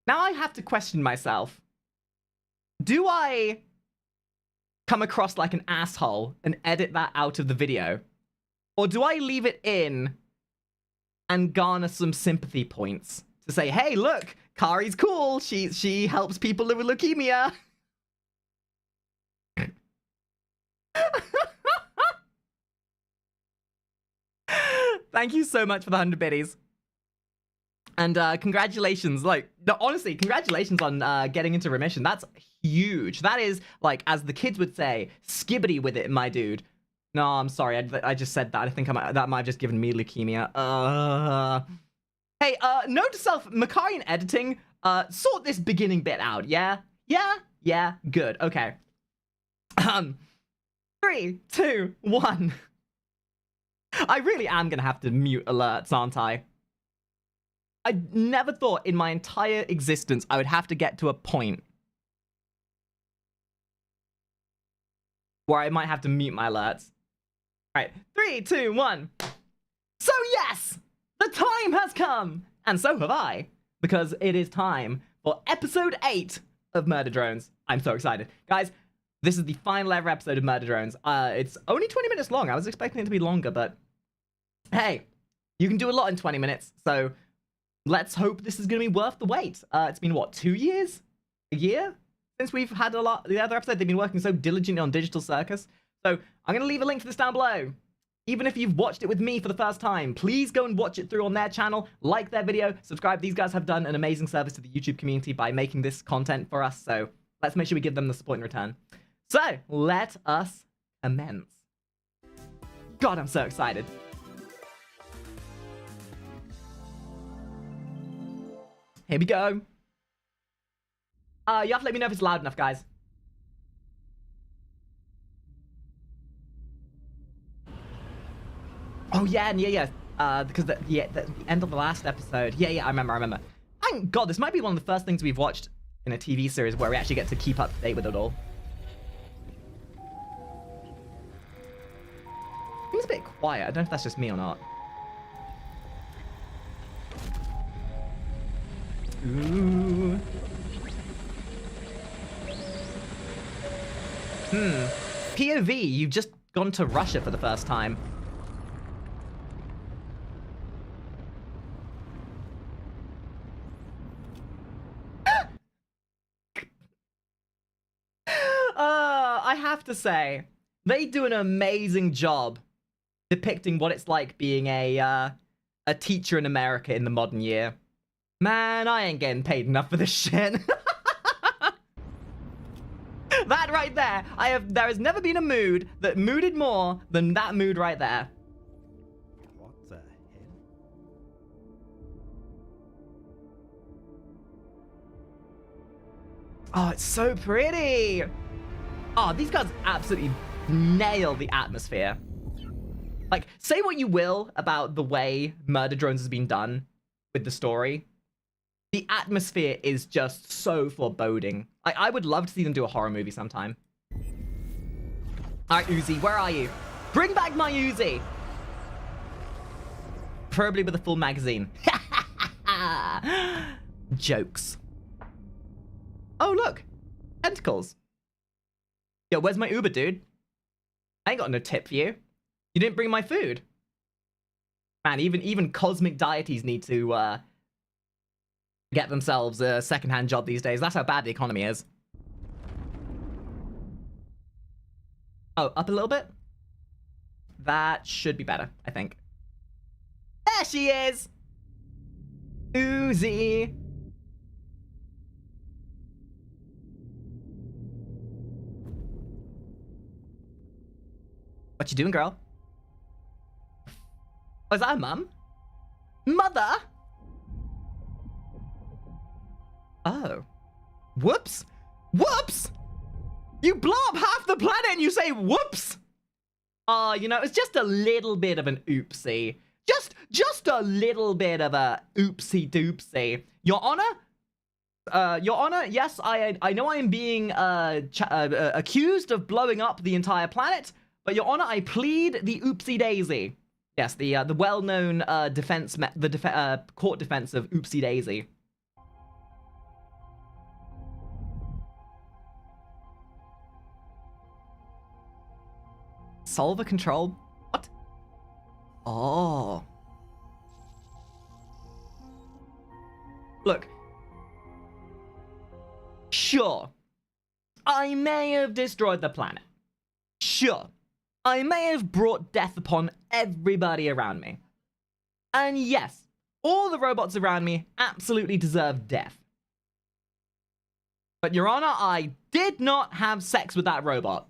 Now I have to question myself. Do I come across like an asshole and edit that out of the video? Or do I leave it in and garner some sympathy points to say, hey, look, Kari's cool. She helps people live with leukemia. Thank you so much for the 100 biddies. And congratulations, like, no, honestly, congratulations on getting into remission. That's huge. That is, like, as the kids would say, skibbity with it, my dude. No, I'm sorry, I just said that. I think that might have just given me leukemia. Hey, note to self, Makari in editing, sort this beginning bit out, yeah? Yeah, good, okay. 3, 2, 1. I really am gonna have to mute alerts, aren't I? I never thought in my entire existence I would have to get to a point where I might have to mute my alerts. All right, 3, 2, 1. So yes, the time has come, and so have I, because it is time for episode 8 of Murder Drones. I'm so excited. Guys, this is the final ever episode of Murder Drones. It's only 20 minutes long. I was expecting it to be longer, but hey, you can do a lot in 20 minutes, so let's hope this is going to be worth the wait. It's been, what, 2 years? A year? Since we've had the other episode. They've been working so diligently on Digital Circus. So I'm going to leave a link to this down below. Even if you've watched it with me for the first time, please go and watch it through on their channel, like their video, subscribe. These guys have done an amazing service to the YouTube community by making this content for us. So let's make sure we give them the support in return. So let us commence. God, I'm so excited. Here we go. You have to let me know if it's loud enough, guys. Oh, yeah. Because the end of the last episode. Yeah, I remember. Thank God, this might be one of the first things we've watched in a TV series where we actually get to keep up to date with it all. It's a bit quiet. I don't know if that's just me or not. Ooh. POV, you've just gone to Russia for the first time. I have to say, they do an amazing job depicting what it's like being a teacher in America in the modern year. Man, I ain't getting paid enough for this shit. That right there, there has never been a mood that mooded more than that mood right there. What the hell? Oh, it's so pretty. Oh, these guys absolutely nail the atmosphere. Like, say what you will about the way Murder Drones has been done with the story. The atmosphere is just so foreboding. I would love to see them do a horror movie sometime. All right, Uzi, where are you? Bring back my Uzi. Preferably with a full magazine. Jokes. Oh, look. Tentacles. Yo, where's my Uber, dude? I ain't got no tip for you. You didn't bring my food. Man, even cosmic deities need to get themselves a secondhand job these days. That's how bad the economy is. Oh, up a little bit? That should be better, I think. There she is! Uzi! What you doing, girl? Oh, is that a mum? Mother? Oh. Whoops! Whoops! You blow up half the planet and you say whoops! You know, it's just a little bit of an oopsie. Just a little bit of a oopsie doopsie. Your Honor, yes, I know I am being accused of blowing up the entire planet, but Your Honor, I plead the oopsie daisy. Yes, the well-known court defense of oopsie daisy. Solver control? What? Oh. Look. Sure. I may have destroyed the planet. Sure. I may have brought death upon everybody around me. And yes, all the robots around me absolutely deserve death. But Your Honor, I did not have sex with that robot.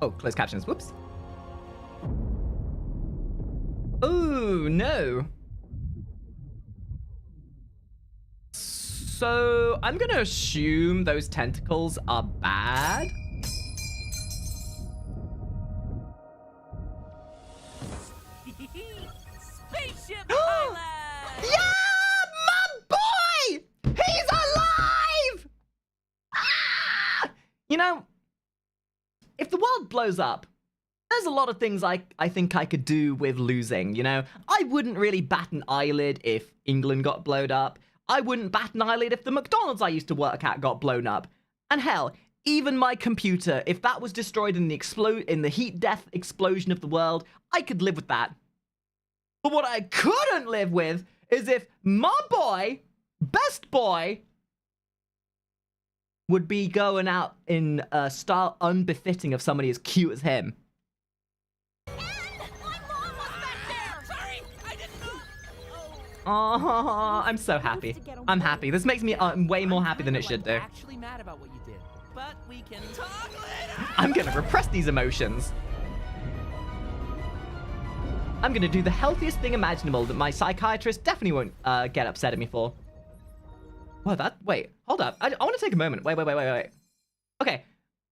Oh, closed captions. Whoops. Oh, no. So, I'm gonna assume those tentacles are bad. Spaceship pilot! Yeah! My boy! He's alive! Ah! You know, if the world blows up, there's a lot of things I think I could do with losing, you know? I wouldn't really bat an eyelid if England got blown up. I wouldn't bat an eyelid if the McDonald's I used to work at got blown up. And hell, even my computer, if that was destroyed in the heat death explosion of the world, I could live with that. But what I couldn't live with is if my boy, best boy, would be going out in a style unbefitting of somebody as cute as him. Oh, I'm so happy. I'm happy. This makes me way more happy than it should do. Actually mad about what you did, but we can talk later. I'm gonna repress these emotions. I'm gonna do the healthiest thing imaginable that my psychiatrist definitely won't get upset at me for. Well, wait, hold up. I want to take a moment. Wait. Okay,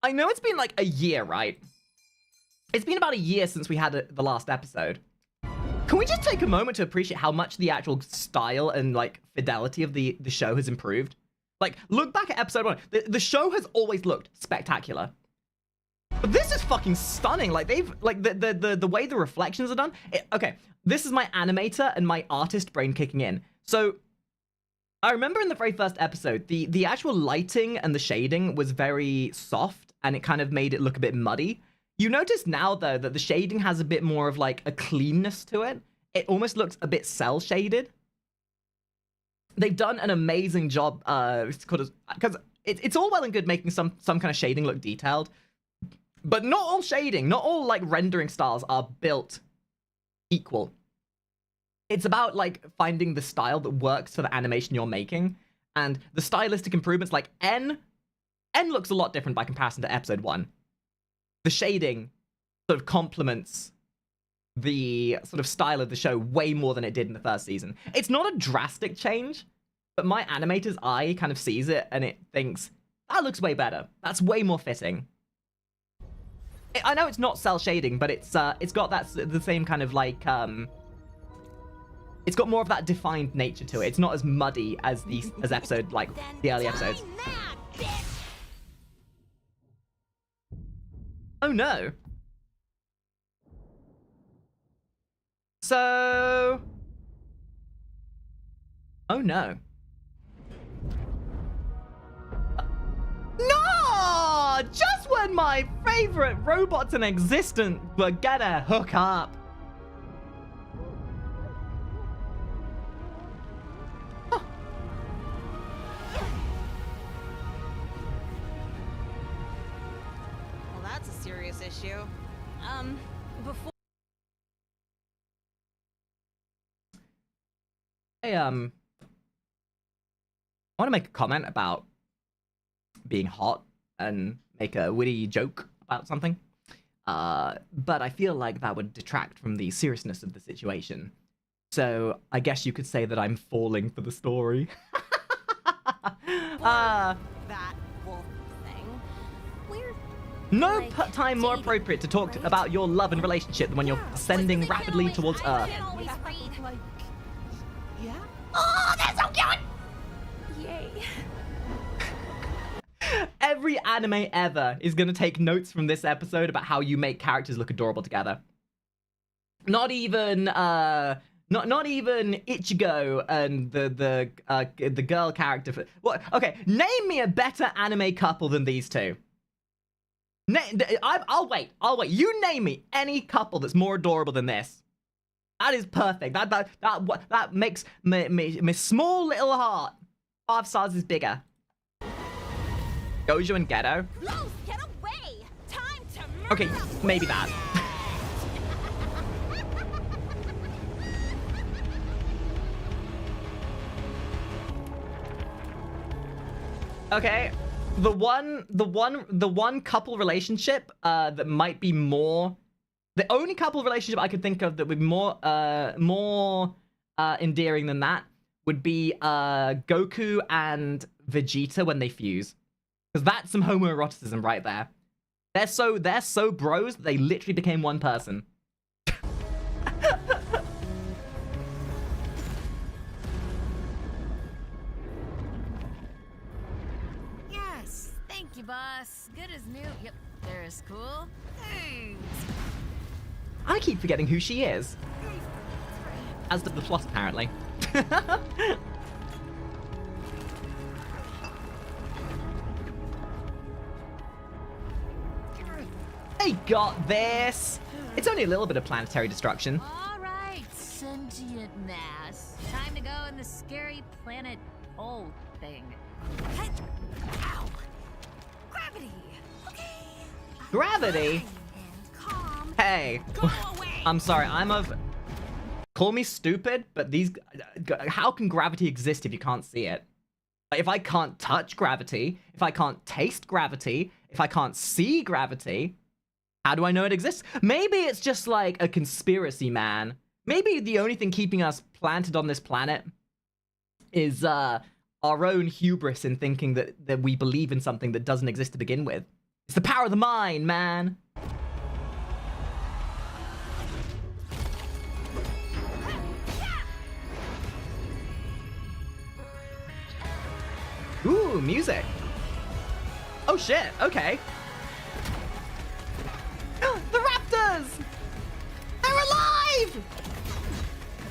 I know it's been like a year, right? It's been about a year since we had the last episode. Can we just take a moment to appreciate how much the actual style and, like, fidelity of the show has improved? Like, look back at episode 1. The show has always looked spectacular. But this is fucking stunning. Like, they've, like, the way the reflections are done. Okay, this is my animator and my artist brain kicking in. So, I remember in the very first episode, the actual lighting and the shading was very soft, and it kind of made it look a bit muddy. You notice now, though, that the shading has a bit more of, like, a cleanness to it. It almost looks a bit cel-shaded. They've done an amazing job, because it's all well and good making some kind of shading look detailed, but not all shading, not all, like, rendering styles are built equal. It's about, like, finding the style that works for the animation you're making, and the stylistic improvements, like N looks a lot different by comparison to episode 1. The shading sort of complements the sort of style of the show way more than it did in the first season. It's not a drastic change, but my animator's eye kind of sees it and it thinks, that looks way better. That's way more fitting. I know it's not cel shading, but it's got the same kind of like it's got more of that defined nature to it. It's not as muddy as episode, like the early episodes. Oh no. So... Oh no. No! Just when my favorite robots in existence were gonna hook up. Well, that's a serious issue. Before. I want to make a comment about being hot and make a witty joke about something. But I feel like that would detract from the seriousness of the situation. So I guess you could say that I'm falling for the story. That wolf thing. We're No like, time more dating, appropriate to talk right? about your love and relationship than when you're ascending Wasn't it rapidly kinda towards like, I Earth. can always read. Yeah? Oh, that's so cute! Yay. Every anime ever is going to take notes from this episode about how you make characters look adorable together. Not even not even Ichigo and the girl character. What? Okay, name me a better anime couple than these two. I'll wait. You name me any couple that's more adorable than this. That is perfect. That makes my small little heart 5 sizes bigger. Gojo and Geto. Los, get away! Time to murder Okay, maybe that. Okay, the one couple relationship that might be more, the only couple relationship I could think of that would be more endearing than that would be Goku and Vegeta when they fuse. Because that's some homoeroticism right there. They're so bros that they literally became one person. Yes, thank you, boss. Good as new. Yep, there is cool. Thanks. I keep forgetting who she is. As does the plot, apparently. They got this! It's only a little bit of planetary destruction. All right, sentient mass. Time to go in the scary planet hole thing. Hey, ow! Gravity. Okay. Gravity? And calm. Hey, I'm sorry, call me stupid, but how can gravity exist if you can't see it? Like, if I can't touch gravity, if I can't taste gravity, if I can't see gravity, how do I know it exists? Maybe it's just like a conspiracy, man. Maybe the only thing keeping us planted on this planet is our own hubris in thinking that we believe in something that doesn't exist to begin with. It's the power of the mind, man. Ooh, music. Oh shit, okay. The raptors! They're alive!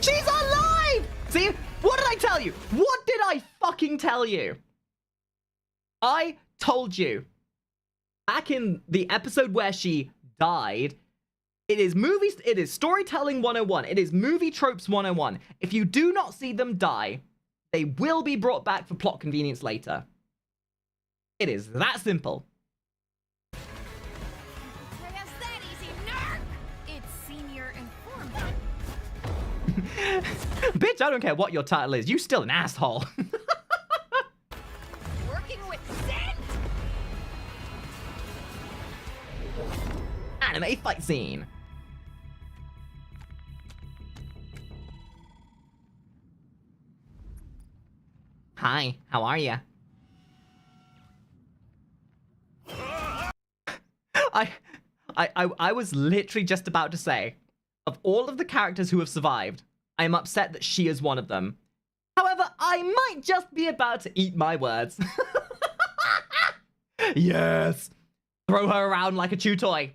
She's alive! See? What did I tell you? What did I fucking tell you? I told you. Back in the episode where she died, it is storytelling 101. It is movie tropes 101. If you do not see them die, they will be brought back for plot convenience later. It is that simple. Just that easy, nerd. It's senior informant. Bitch, I don't care what your title is. You still an asshole. Working with Zen. Anime fight scene. Hi, how are ya? I was literally just about to say, of all of the characters who have survived, I am upset that she is one of them. However, I might just be about to eat my words. Yes! Throw her around like a chew toy.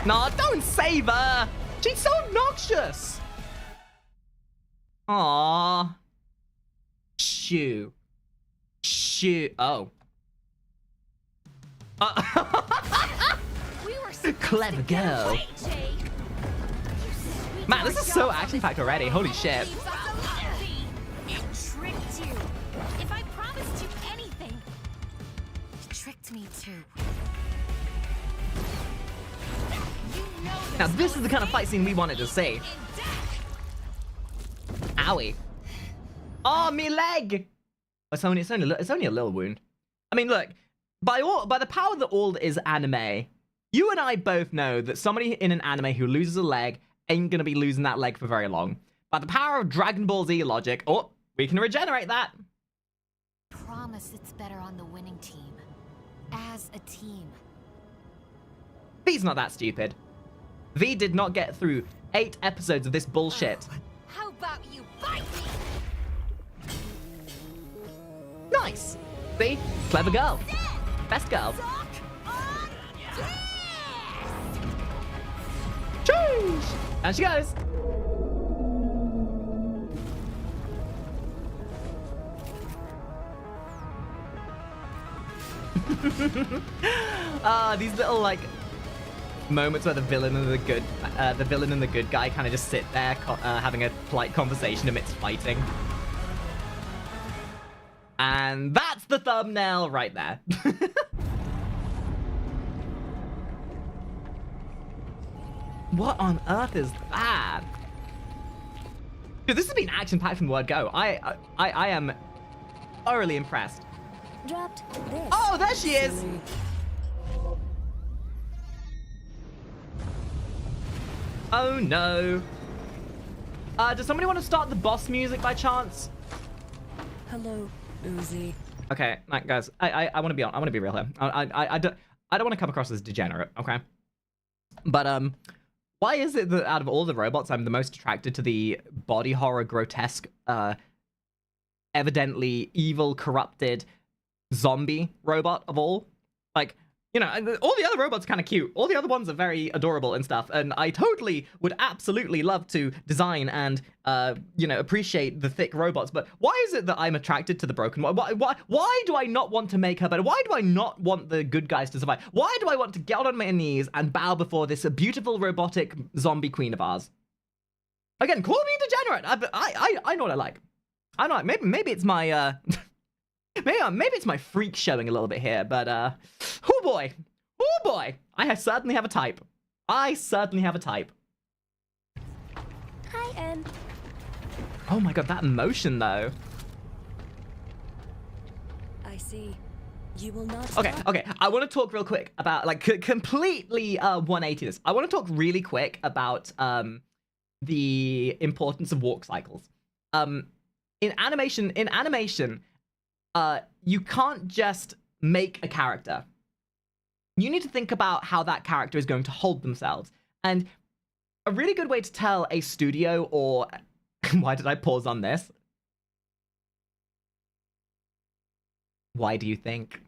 Nah, don't save her! She's so obnoxious! Aww. Shoo. Shoo. Oh. We were supposed Clever to get girl. away, Jay. Man, this is so action-packed already. Holy shit. It tricked you. If I promised you anything, it tricked me too. You know Now, there's this no is the kind of fight scene we wanted to see. in death. Owie. Oh, me leg! It's only a little wound. I mean, look, by the power that all is anime, you and I both know that somebody in an anime who loses a leg ain't gonna be losing that leg for very long. By the power of Dragon Ball Z logic, oh, we can regenerate that. Promise it's better on the winning team. As a team. V's not that stupid. V did not get through 8 episodes of this bullshit. How about you bite me? Nice. V, clever girl. Best girl. Cheese! And she goes. These little like moments where the villain and the good guy kind of just sit there having a polite conversation amidst fighting. And that's the thumbnail right there. What on earth is that? Dude, this has been action-packed from the word go. I am thoroughly impressed. Dropped this. Oh, there she is! Oh no. Does somebody want to start the boss music by chance? Hello, Uzi. Okay, like, guys, I want to be on. I want to be real here. I don't want to come across as degenerate, okay? But why is it that out of all the robots, I'm the most attracted to the body horror, grotesque, evidently evil, corrupted zombie robot of all? Like, you know, all the other robots are kind of cute. All the other ones are very adorable and stuff. And I totally would absolutely love to design and, you know, appreciate the thick robots. But why is it that I'm attracted to the broken one? Why do I not want to make her better? Why do I not want the good guys to survive? Why do I want to get on my knees and bow before this beautiful robotic zombie queen of ours? Again, call me degenerate. I know what I like. I know. Maybe it's my maybe it's my freak showing a little bit here, but oh boy, certainly have a type. I certainly have a type. Hi, Em. Oh my god, that emotion though. I see. You will not. Okay. I want to talk real quick about like completely 180 this. I want to talk really quick about the importance of walk cycles. In animation, you can't just make a character. You need to think about how that character is going to hold themselves. And a really good way to tell a studio or... Why did I pause on this? Why do you think?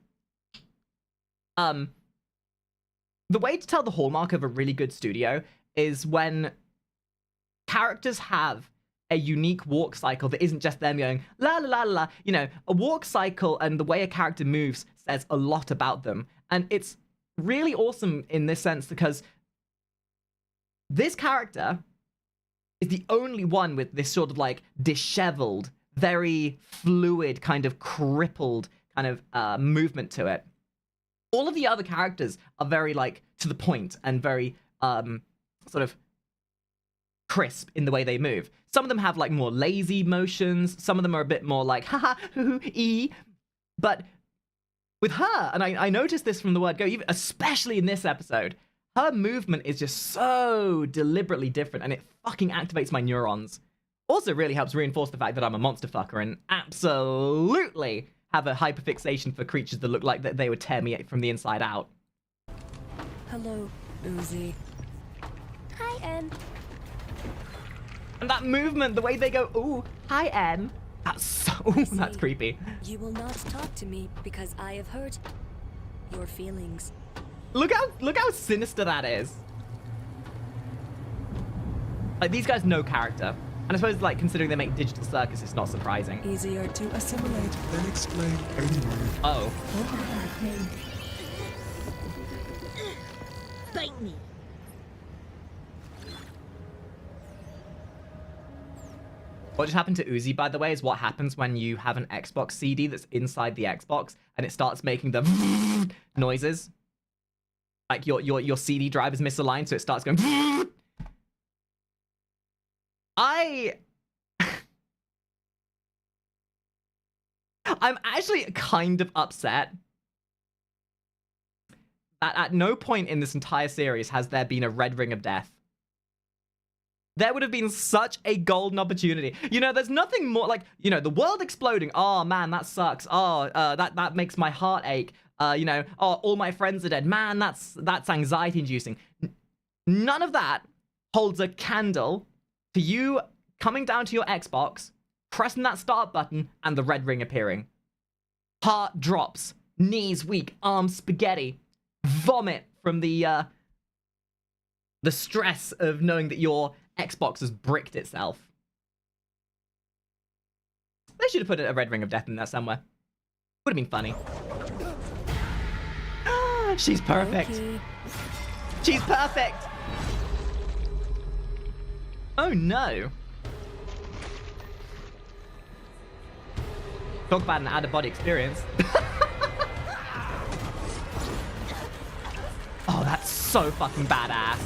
The way to tell the hallmark of a really good studio is when characters have a unique walk cycle that isn't just them going la la la la. You know, a walk cycle and the way a character moves says a lot about them. And it's really awesome in this sense because this character is the only one with this sort of like disheveled, very fluid, kind of crippled kind of movement to it. All of the other characters are very like to the point and very sort of crisp in the way they move. Some of them have like more lazy motions. Some of them are a bit more like haha hoo ee. But with her, and I noticed this from the word go, even especially in this episode, her movement is just so deliberately different, and it fucking activates my neurons. Also, really helps reinforce the fact that I'm a monster fucker and absolutely have a hyperfixation for creatures that look like that they would tear me from the inside out. Hello, Uzi. Hi, Em. And that movement, the way they go, ooh, hi, Em. That's so, that's creepy. You will not talk to me because I have heard. your feelings. Look how sinister that is. Like, these guys know character. And I suppose, like, considering they make Digital Circus, it's not surprising. Easier to assimilate. Then explain anyway. Oh. Bite me. What just happened to Uzi, by the way, is what happens when you have an Xbox CD that's inside the Xbox and it starts making the noises. Like your CD drive is misaligned, so it starts going. I'm actually kind of upset that at no point in this entire series has there been a red ring of death. There would have been such a golden opportunity. You know, there's nothing more like, you know, the world exploding. Oh, man, that sucks. Oh, that makes my heart ache. You know, oh, all my friends are dead. Man, that's anxiety inducing. None of that holds a candle to you coming down to your Xbox, pressing that start button, and the red ring appearing. Heart drops, knees weak, arms spaghetti, vomit from the stress of knowing that your Xbox has bricked itself. They should have put a red ring of death in there somewhere. Would have been funny. She's perfect. Okay. She's perfect. Oh no. Talk about an out-of-body experience. Oh, that's so fucking badass.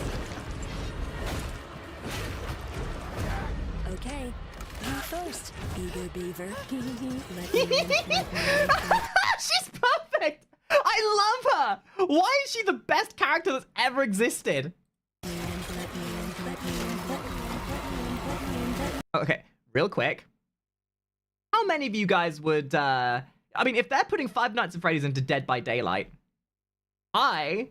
Okay. You first, eager beaver. Let me in, let me in. She's perfect. I love her. Why is she the best character that's ever existed? Okay, real quick. How many of you guys would, I mean, if they're putting Five Nights at Freddy's into Dead by Daylight, I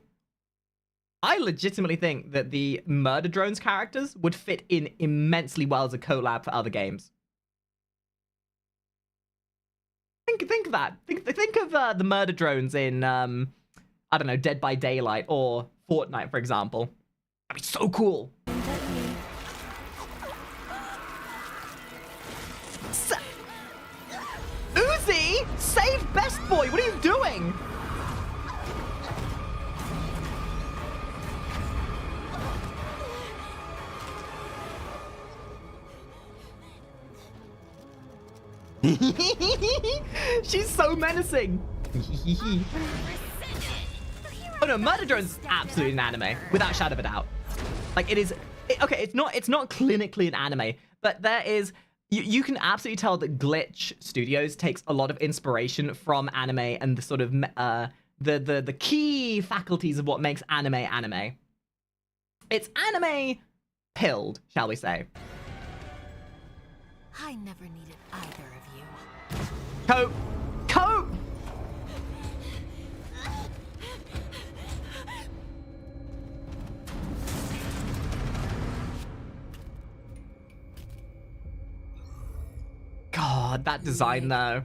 legitimately think that the Murder Drones characters would fit in immensely well as a collab for other games. Think of that. Think of the Murder Drones in, I don't know, Dead by Daylight or Fortnite, for example. That'd be so cool. Uzi, save Best Boy. What are you doing? She's so menacing. Oh no, Murder Drone's absolutely an anime, without a shadow of a doubt. Like, it is... okay, it's not clinically an anime, but there is... You can absolutely tell that Glitch Studios takes a lot of inspiration from anime and the sort of... the key faculties of what makes anime anime. It's anime pilled, shall we say. I never needed either of you. Cope! Cope! God, that design though.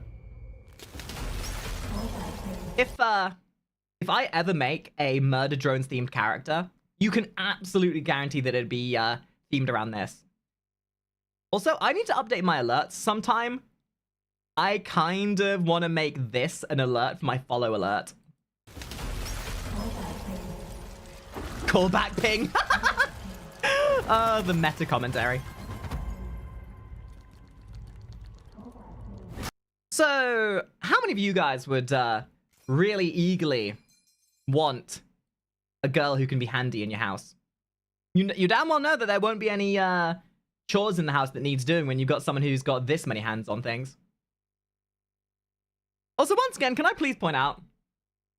If I ever make a Murder Drones themed character, you can absolutely guarantee that it'd be themed around this. Also, I need to update my alerts sometime. I kind of want to make this an alert for my follow alert. Callback ping. The meta commentary. So, how many of you guys would really eagerly want a girl who can be handy in your house? You damn well know that there won't be any chores in the house that needs doing when you've got someone who's got this many hands on things. Also, once again, can I please point out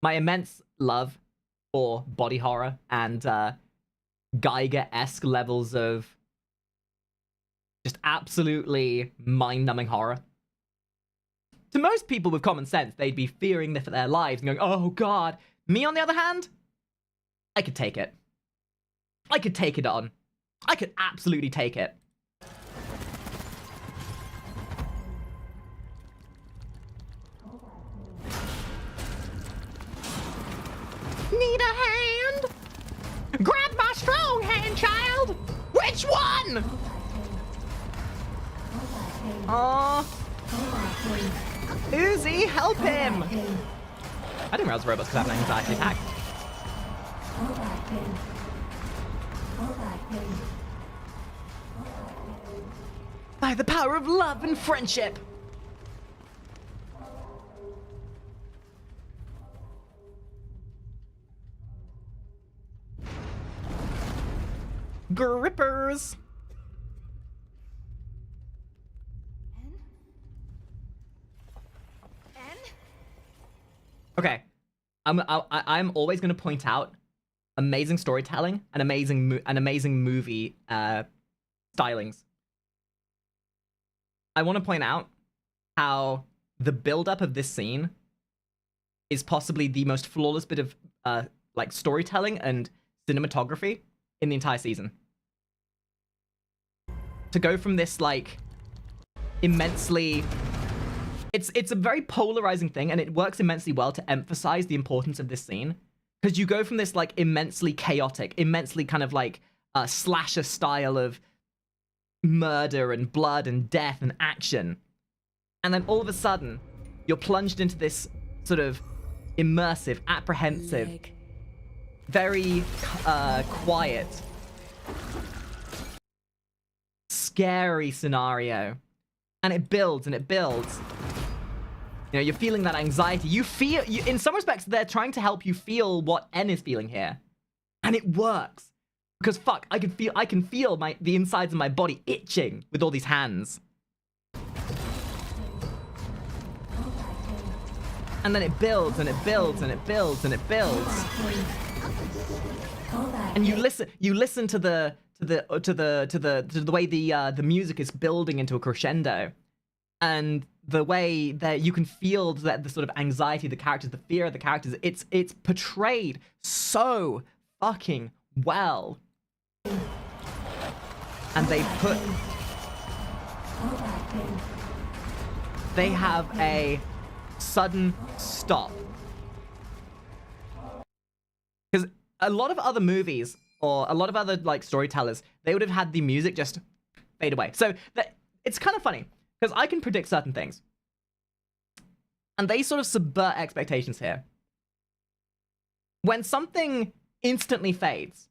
my immense love for body horror and Geiger-esque levels of just absolutely mind-numbing horror. To most people with common sense, they'd be fearing for their lives and going, oh god. Me, on the other hand, I could take it. I could take it on. I could absolutely take it. need a hand? Grab my strong hand, child! Which one? Aw. Uzi, help him! I didn't realize robots could have an anxiety attack. By the power of love and friendship! Grippers! Okay, I'm always going to point out amazing storytelling and amazing movie stylings. I want to point out how the build-up of this scene is possibly the most flawless bit of like storytelling and cinematography in the entire season. To go from this like immensely, it's a very polarizing thing, and it works immensely well to emphasize the importance of this scene, because you go from this like immensely chaotic, immensely kind of like slasher style of murder and blood and death and action, and then all of a sudden you're plunged into this sort of immersive, apprehensive, very quiet, scary scenario, and it builds and it builds. You know, you're feeling that anxiety. You feel, in some respects, they're trying to help you feel what N is feeling here, and it works because fuck, I can feel the insides of my body itching with all these hands. And then it builds and it builds and it builds and it builds. And you listen to the way the music is building into a crescendo, and the way that you can feel that the sort of anxiety of the characters, the fear of the characters, it's portrayed so fucking well. And they have a sudden stop. Because a lot of other movies, or a lot of other like storytellers, they would have had the music just fade away. So it's kind of funny, because I can predict certain things. And they sort of subvert expectations here. When something instantly fades,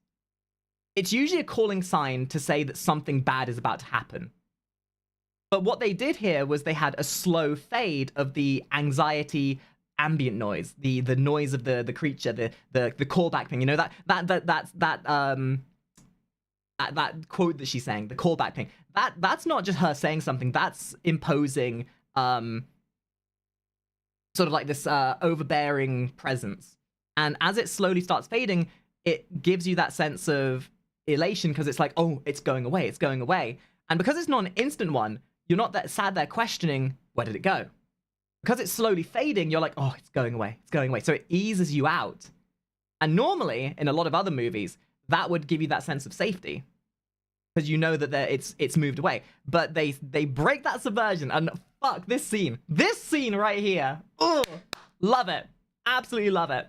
it's usually a calling sign to say that something bad is about to happen. But what they did here was they had a slow fade of the anxiety ambient noise, the noise of the creature, the callback thing. You know, that quote that she's saying, the callback thing. That's not just her saying something. That's imposing sort of like this overbearing presence. And as it slowly starts fading, it gives you that sense of elation, because it's like, oh, it's going away, it's going away. And because it's not an instant one, you're not that sad there questioning, where did it go? Because it's slowly fading, you're like, oh, it's going away, it's going away. So it eases you out. And normally, in a lot of other movies, that would give you that sense of safety, because you know that it's moved away. But they break that subversion, and fuck, this scene right here, ugh, love it, absolutely love it.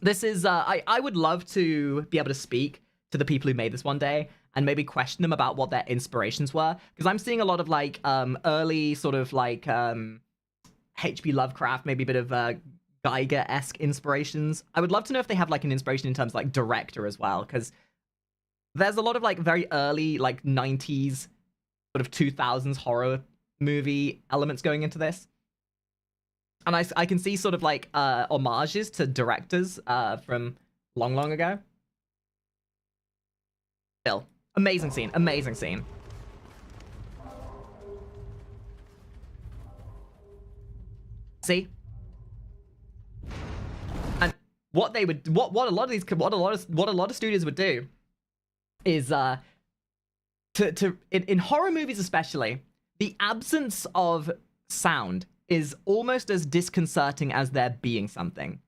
This is, I would love to be able to speak to the people who made this one day and maybe question them about what their inspirations were, because I'm seeing a lot of like early sort of like H.P. Lovecraft, maybe a bit of Geiger-esque inspirations. I would love to know if they have like an inspiration in terms of like director as well, because there's a lot of like very early like 90s sort of 2000s horror movie elements going into this. And I can see sort of like homages to directors from long ago. Still, amazing scene, amazing scene. See? And what they would, what a lot of studios would do is in horror movies especially, the absence of sound is almost as disconcerting as there being something.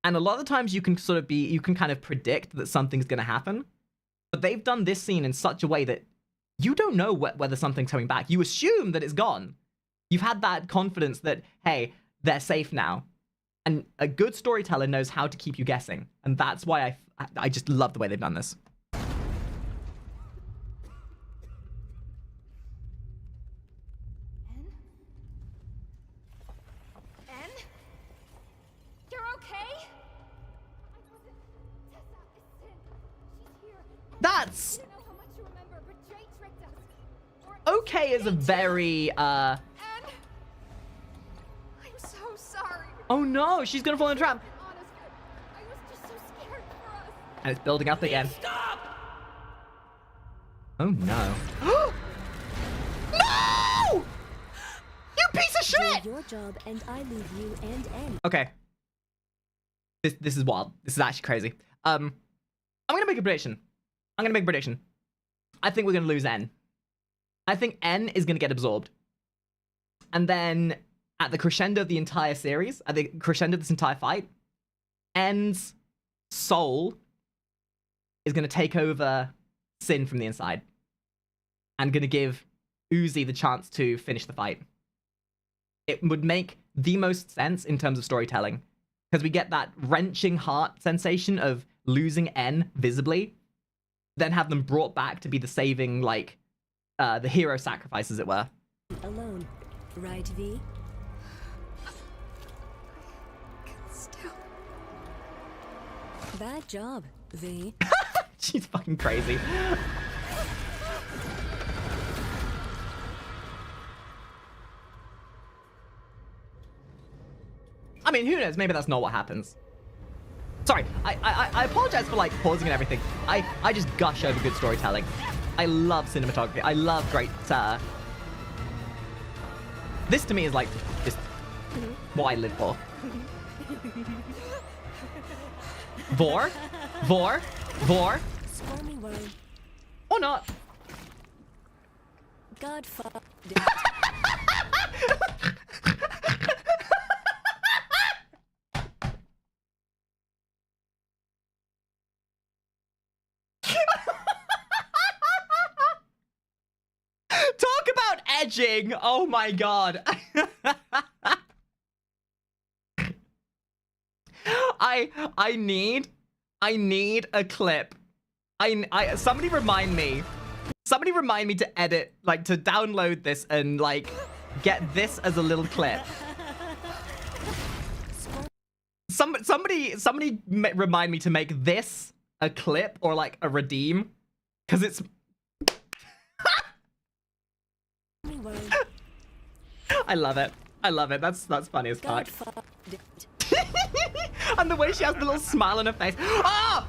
And a lot of the times you can kind of predict that something's going to happen, but they've done this scene in such a way that you don't know whether something's coming back. You assume that it's gone. You've had that confidence that, hey, they're safe now. And a good storyteller knows how to keep you guessing. And that's why I just love the way they've done this. En? You're okay? That's... I don't know how much you remember, but Jay tricked us. Or Okay is a very, En? I'm so sorry. Oh no, she's gonna fall in a trap. Honest, I was just so scared for us. And it's building up again. Stop! Oh no. No! You piece of shit! Do your job, and I leave you and N. Okay. This is wild. This is actually crazy. I'm gonna make a prediction. I think we're gonna lose N. I think N is gonna get absorbed. And then at the crescendo of the entire series, at the crescendo of this entire fight, N's soul is gonna take over Sin from the inside. And gonna give Uzi the chance to finish the fight. It would make the most sense in terms of storytelling. Because we get that wrenching heart sensation of losing N visibly, then have them brought back to be the saving, like, the hero sacrifice, as it were. Alone. Right, V? Still. Bad job, V. She's fucking crazy. I mean, who knows? Maybe that's not what happens. Sorry, I apologize for, like, pausing and everything. I just gush over good storytelling. I love cinematography. I love great, this to me is, like, just what I live for. Vor? Stormy World. Or not. Godfather. Talk about edging! Oh my god. I need a clip. Somebody remind me to edit, like, to download this and, like, get this as a little clip. Somebody remind me to make this a clip or, like, a redeem, because it's Stormy World. I love it. That's funny as fuck. Godfather. And the way she has the little smile on her face. Oh!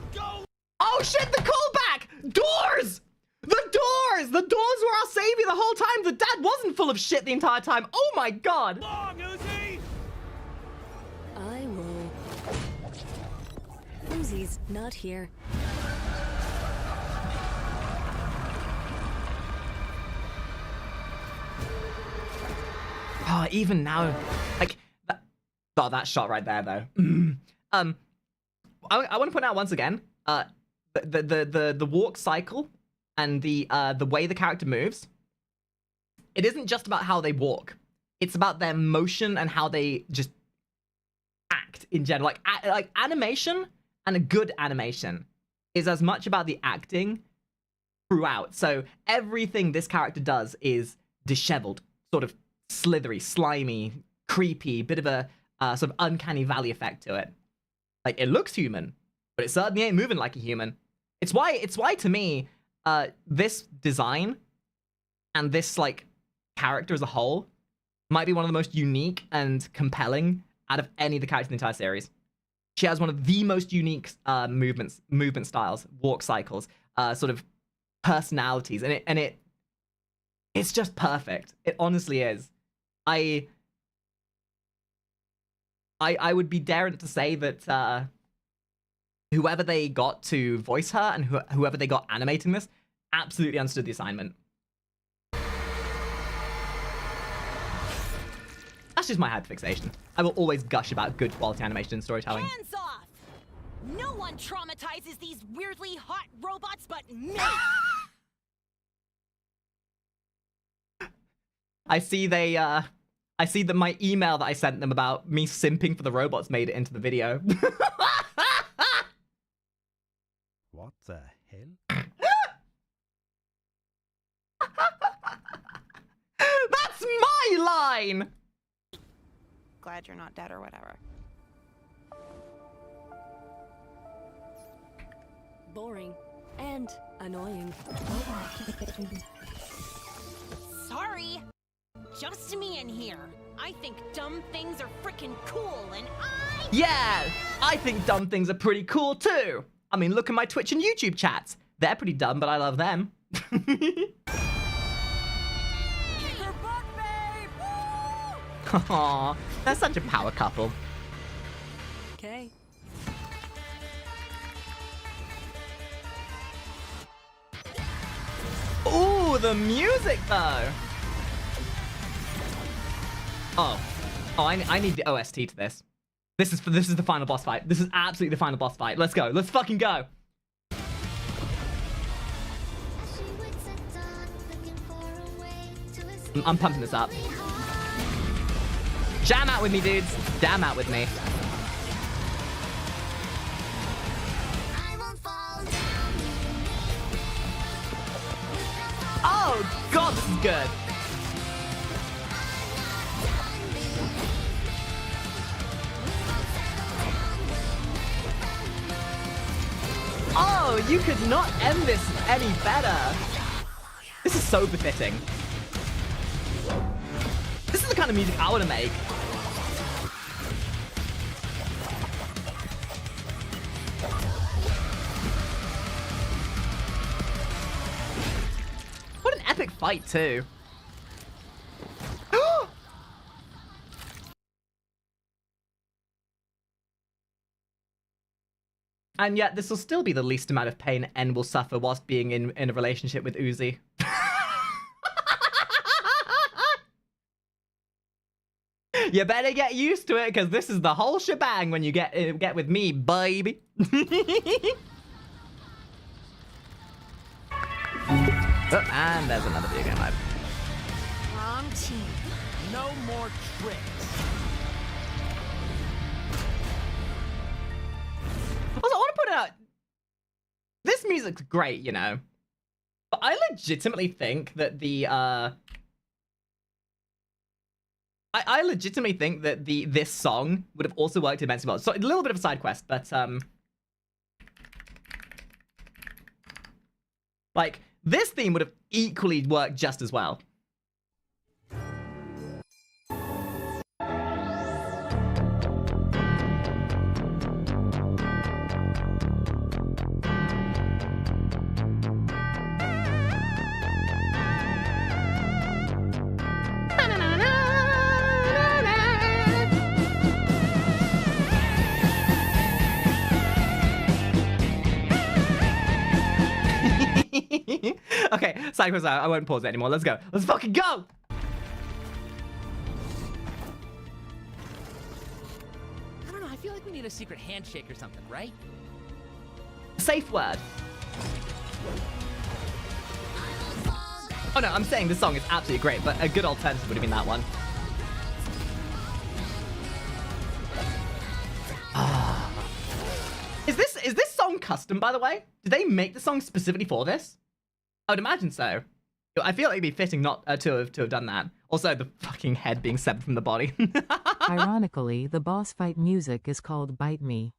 Oh shit, the callback! Doors! The doors! The doors were our savior the whole time. The dad wasn't full of shit the entire time. Oh my god. Long, Uzi! I will. Uzi's not here. Oh, even now, like, that shot right there, though. I want to point out once again, the walk cycle and the way the character moves. It isn't just about how they walk. It's about their motion and how they just act in general. Like animation and a good animation is as much about the acting throughout. So everything this character does is disheveled, sort of slithery, slimy, creepy, bit of a sort of uncanny valley effect to it. Like, it looks human, but it certainly ain't moving like a human. It's why to me, this design and this, like, character as a whole might be one of the most unique and compelling out of any of the characters in the entire series. She has one of the most unique movement styles, walk cycles, sort of personalities, and it's just perfect. It honestly is. I would be daring to say that whoever they got to voice her and whoever they got animating this absolutely understood the assignment. That's just my hyperfixation. I will always gush about good quality animation and storytelling. Hands off! No one traumatizes these weirdly hot robots but me! I see they I see that my email that I sent them about me simping for the robots made it into the video. What the hell? That's my line! Glad you're not dead or whatever. Boring. And annoying. Sorry. Just me in here. I think dumb things are freaking cool, and Yeah, I think dumb things are pretty cool too. I mean, look at my Twitch and YouTube chats. They're pretty dumb, but I love them. Aww, they're such a power couple. Okay. Ooh, the music though. Oh, I need the OST to this. This is the final boss fight. This is absolutely the final boss fight. Let's go. Let's fucking go. I'm pumping this up. Jam out with me, dudes. Jam out with me. Oh god, this is good. Oh, you could not end this any better. This is so befitting. This is the kind of music I want to make. What an epic fight, too. And yet, this will still be the least amount of pain N will suffer whilst being in a relationship with Uzi. You better get used to it, because this is the whole shebang when you get with me, baby. Oh, and there's another video game live. wrong team. No more tricks. Also, I want to put out, this music's great, you know, but I legitimately think that the I legitimately think that this song would have also worked immensely well. So a little bit of a side quest, but like this theme would have equally worked just as well. Okay, side quest out. I won't pause it anymore. Let's go. Let's fucking go! I don't know, I feel like we need a secret handshake or something, right? Safe word. Oh no, I'm saying this song is absolutely great, but a good alternative would have been that one. Is this song custom, by the way? Did they make the song specifically for this? I would imagine so. I feel like it'd be fitting not to have done that. Also, the fucking head being severed from the body. Ironically, the boss fight music is called Bite Me.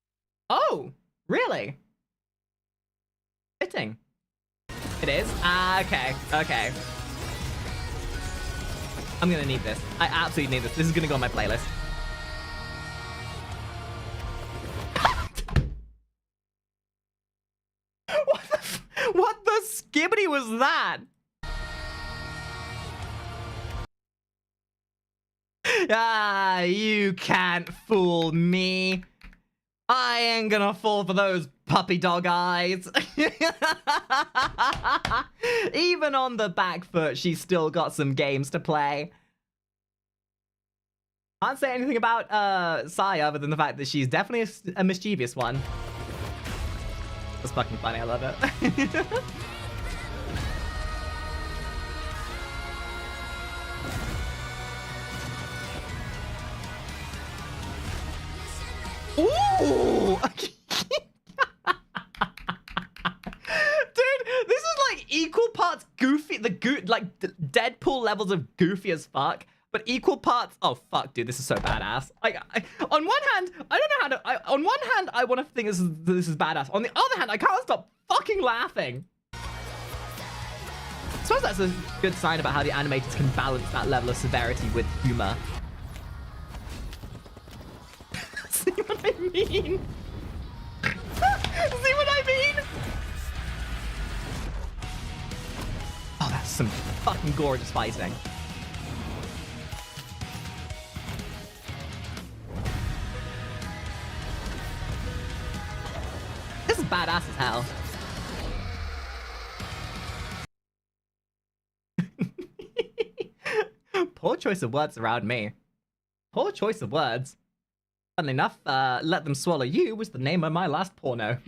Oh, really? Fitting. It is? Ah, okay. Okay. I'm gonna need this. I absolutely need this. This is gonna go on my playlist. What the skibbity was that? Ah, you can't fool me. I ain't gonna fall for those puppy dog eyes. Even on the back foot, she's still got some games to play. Can't say anything about Sai other than the fact that she's definitely a mischievous one. That's fucking funny, I love it. Deadpool levels of goofy as fuck, but equal parts. Oh fuck, dude, this is so badass. On one hand, I don't know how to. On one hand, I want to think this is badass. On the other hand, I can't stop fucking laughing. I suppose that's a good sign about how the animators can balance that level of severity with humor. See what I mean? See what I mean? Oh, that's some fucking gorgeous fighting. This is badass as hell. Poor choice of words around me. Poor choice of words. Funnily enough, Let Them Swallow You was the name of my last porno.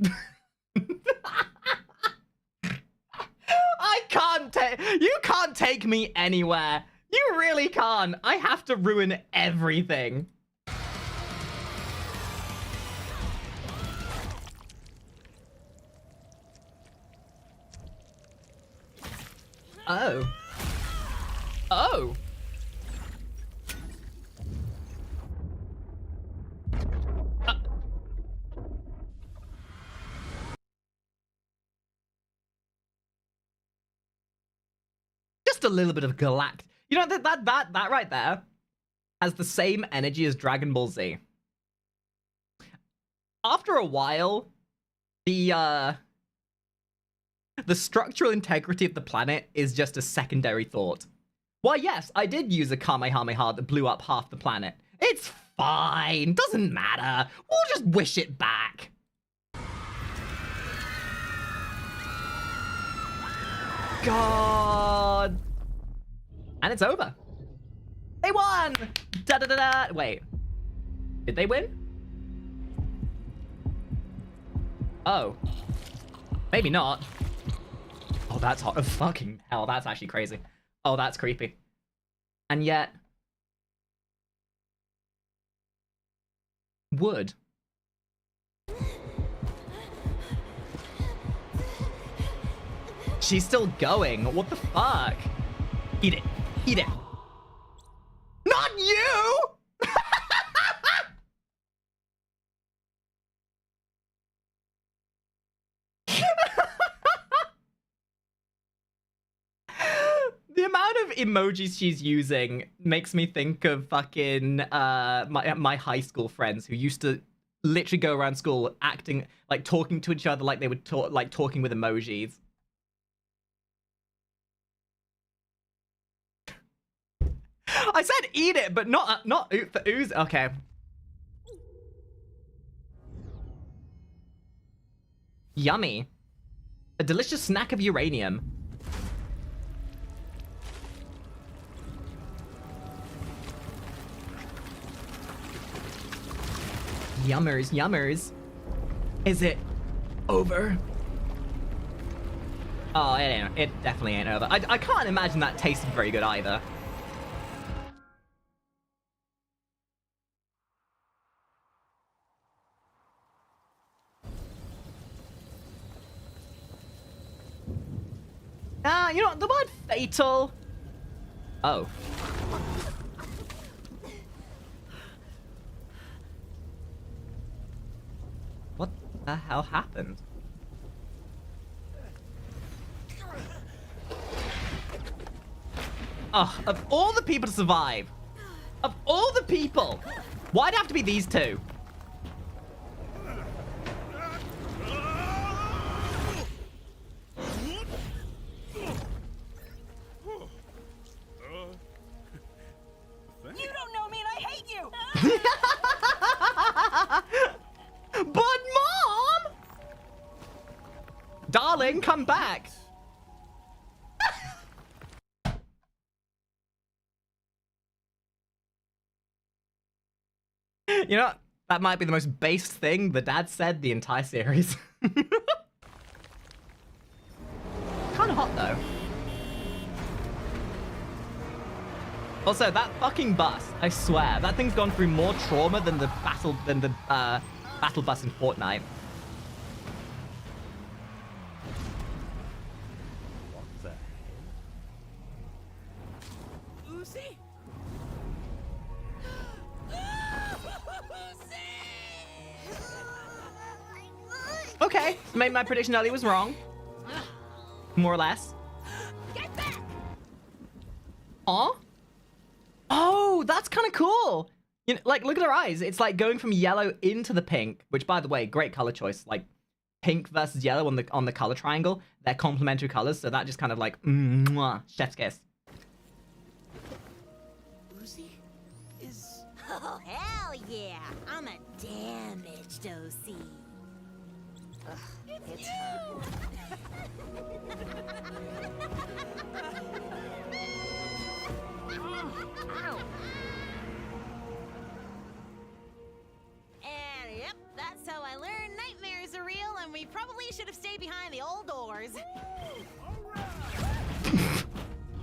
You can't take me anywhere. You really can't. I have to ruin everything. Oh. Oh. Just a little bit of galactic. You know, that right there has the same energy as Dragon Ball Z. After a while, the structural integrity of the planet is just a secondary thought. Why, yes, I did use a Kamehameha that blew up half the planet. It's fine. Doesn't matter. We'll just wish it back. God. And it's over. They won! Da-da-da-da. Wait. Did they win? Oh. Maybe not. Oh, that's hot. Oh, fucking hell. That's actually crazy. Oh, that's creepy. And yet... Wood. She's still going. What the fuck? Eat it. Eat it. Not you! The amount of emojis she's using makes me think of fucking my high school friends who used to literally go around school acting like talking to each other like they would talk like talking with emojis. I said eat it, but not for ooze. Okay. Yummy. A delicious snack of uranium. Yummers, yummers. Is it over? Oh, it definitely ain't over. I can't imagine that tasted very good either. You know, the word fatal. Oh. What the hell happened? Oh, of all the people to survive, of all the people, why'd it have to be these two? You don't know me and I hate you! But Mom! Darling, come back! You know, that might be the most based thing the dad said the entire series. Kinda hot though. Also, that fucking bus, I swear, that thing's gone through more trauma than the battle bus in Fortnite. What the hell? Lucy? Okay, maybe my prediction earlier was wrong. More or less. Get back! Aw? Oh, that's kind of cool. You know, like, look at her eyes. It's like going from yellow into the pink, which, by the way, great color choice. Like, pink versus yellow on the color triangle. They're complementary colors, so that just kind of like, mwah, chef's kiss. Lucy is... Oh, hell yeah! I'm a damaged OC. Ugh, it's her. Ow. And yep, that's how I learned nightmares are real, and we probably should have stayed behind the old doors.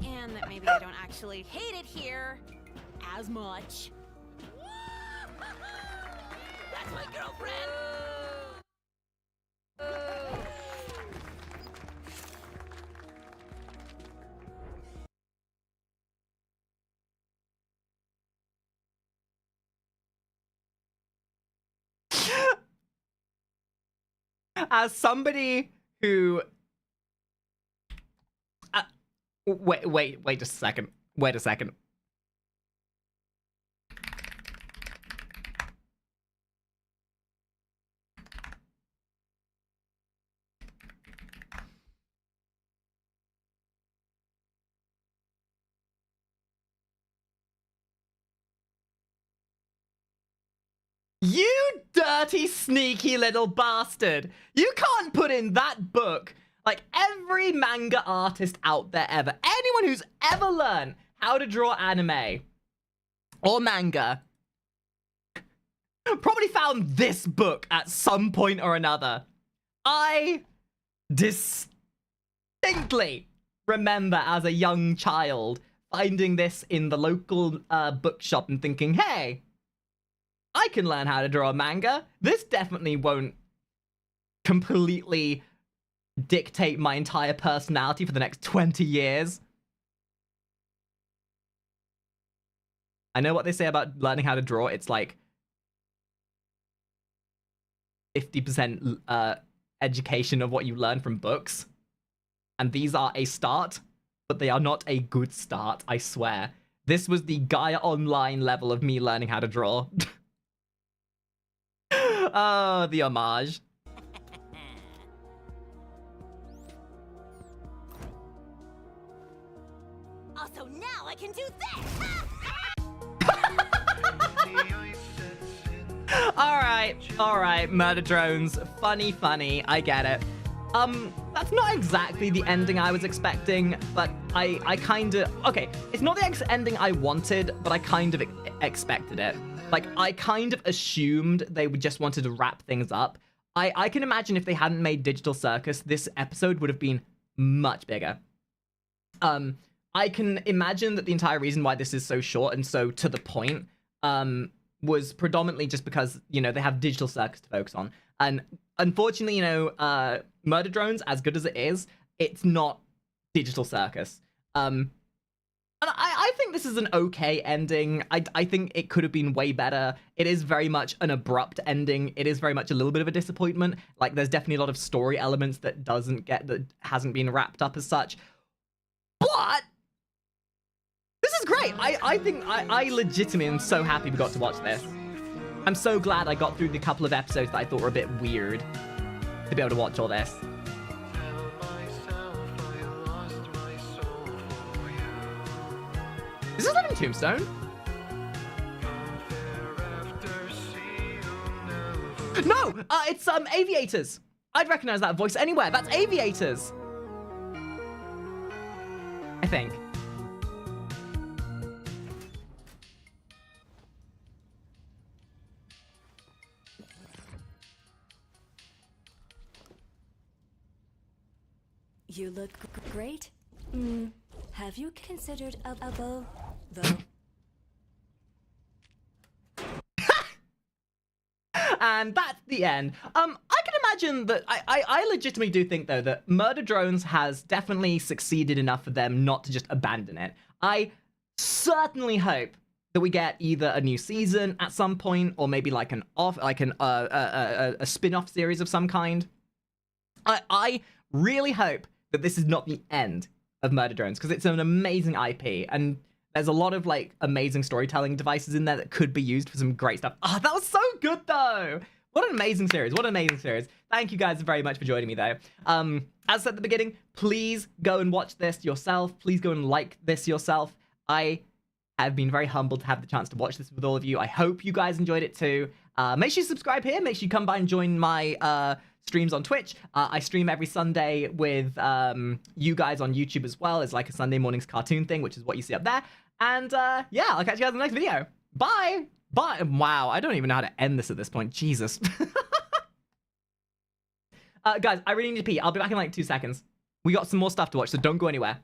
And that maybe I don't actually hate it here as much. That's my girlfriend! As somebody who... wait just a second. Wait a second. You dirty, sneaky little bastard! You can't put in that book. Like, every manga artist out there ever, anyone who's ever learned how to draw anime or manga, probably found this book at some point or another. I distinctly remember as a young child finding this in the local bookshop and thinking, hey, I can learn how to draw a manga. This definitely won't completely dictate my entire personality for the next 20 years. I know what they say about learning how to draw. It's like 50% education of what you learn from books. And these are a start, but they are not a good start, I swear. This was the Gaia Online level of me learning how to draw. Oh, the homage. Also, now I can do this! Alright, murder drones. Funny, I get it. That's not exactly the ending I was expecting, but I kinda... Okay, it's not the ending I wanted, but I kind of expected it. Like, I kind of assumed they would just wanted to wrap things up. I can imagine if they hadn't made Digital Circus, this episode would have been much bigger. I can imagine that the entire reason why this is so short and so to the point was predominantly just because, you know, they have Digital Circus to focus on. And unfortunately, you know, Murder Drones, as good as it is, it's not Digital Circus. And I think this is an okay ending. I think it could have been way better. It is very much an abrupt ending. It is very much a little bit of a disappointment. Like, there's definitely a lot of story elements that hasn't been wrapped up as such. But this is great. I think I legitimately am so happy we got to watch this. I'm so glad I got through the couple of episodes that I thought were a bit weird to be able to watch all this. Is this Living Tombstone? No! It's Aviators! I'd recognize that voice anywhere. That's Aviators! I think. You look great. Have you considered a bow, though? And that's the end. I can imagine that I legitimately do think, though, that Murder Drones has definitely succeeded enough for them not to just abandon it. I certainly hope that we get either a new season at some point, or maybe like a spin-off series of some kind. I really hope that this is not the end of Murder Drones, because it's an amazing IP, and there's a lot of like amazing storytelling devices in there that could be used for some great stuff. Ah, that was so good though. What an amazing series. What an amazing series. Thank you guys very much for joining me though. As I said at the beginning, please go and watch this yourself. Please go and like this yourself. I have been very humbled to have the chance to watch this with all of you. I hope you guys enjoyed it too. Make sure you subscribe here. Make sure you come by and join my streams on Twitch. I stream every Sunday with you guys on YouTube as well. It's like a Sunday mornings cartoon thing, which is what you see up there. And yeah, I'll catch you guys in the next video. Bye! Bye! Wow, I don't even know how to end this at this point. Jesus. Guys, I really need to pee. I'll be back in like 2 seconds. We got some more stuff to watch, so don't go anywhere.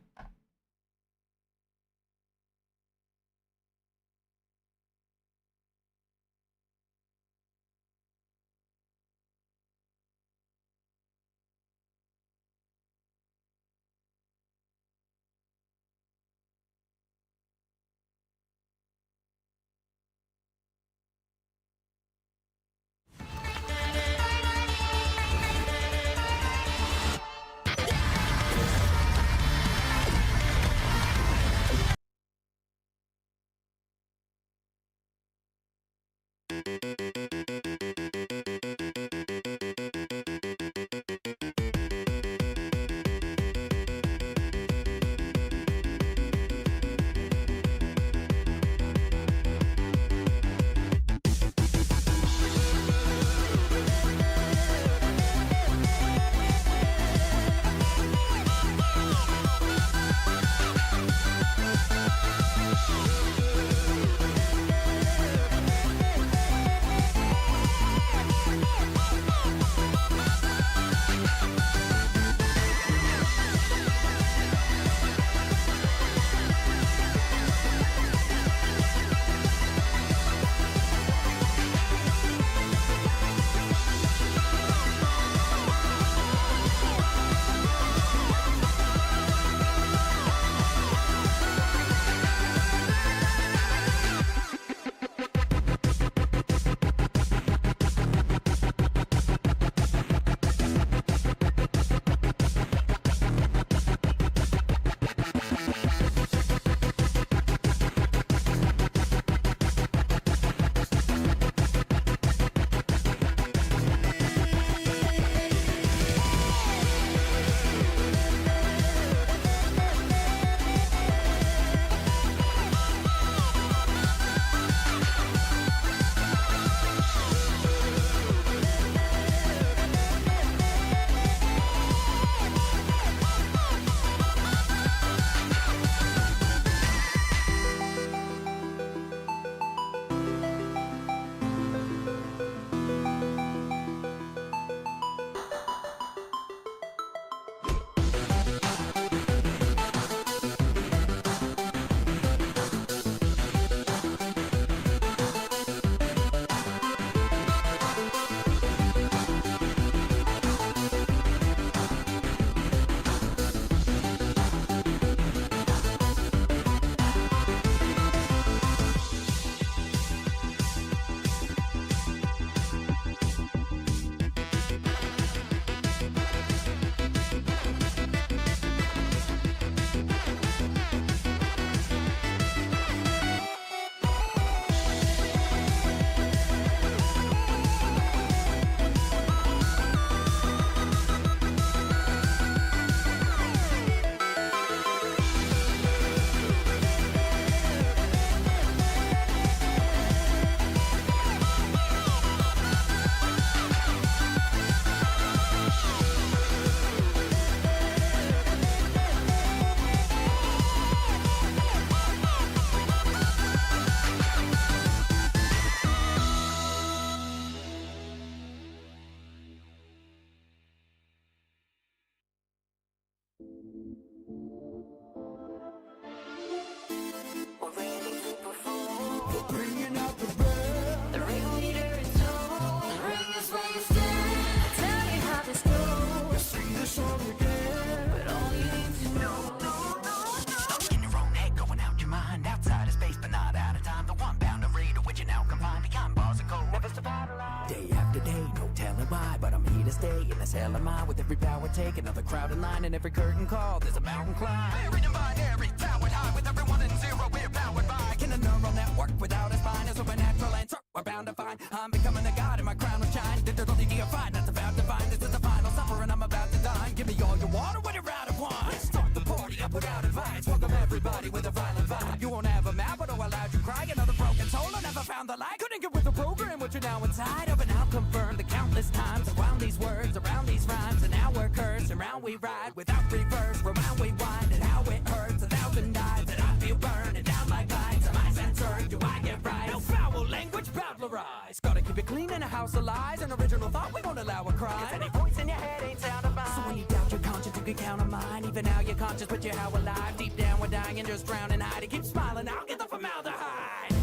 hell am I with every power take? Another crowd in line and every curtain call, there's a mountain climb. Reading binary, towered high with everyone in zero, we're powered by. Can a neural network without a spine is supernatural and so we're bound to find. I'm becoming a god and my crown will shine. There's only deified, that's about to find. This is the final supper and I'm about to dine. Give me all your water when you're out of wine. Let's start the party up without advice. Welcome everybody with a violent vibe. You won't have a map, but oh, I allowed you cry. Another broken soul, I never found the light. Couldn't get with the program, what you're now inside of. And I'll confirm the countless times around these words, around these rhymes. And now we're cursed, and round we ride without reverse. Rewound we wind, and how it hurts. 1,000 dives, and I feel burning down like lights. Am I censored? Do I get right? No foul language, bowdlerized. Gotta keep it clean in a house of lies. An original thought, we won't allow a crime. 'Cause any voice in your head ain't sound of mine. So when you doubt your conscience, you can count on mine. Even now you're conscious, but you're how alive. Deep down we're dying and just drowning. Hide. Keep smiling, I'll get the formaldehyde.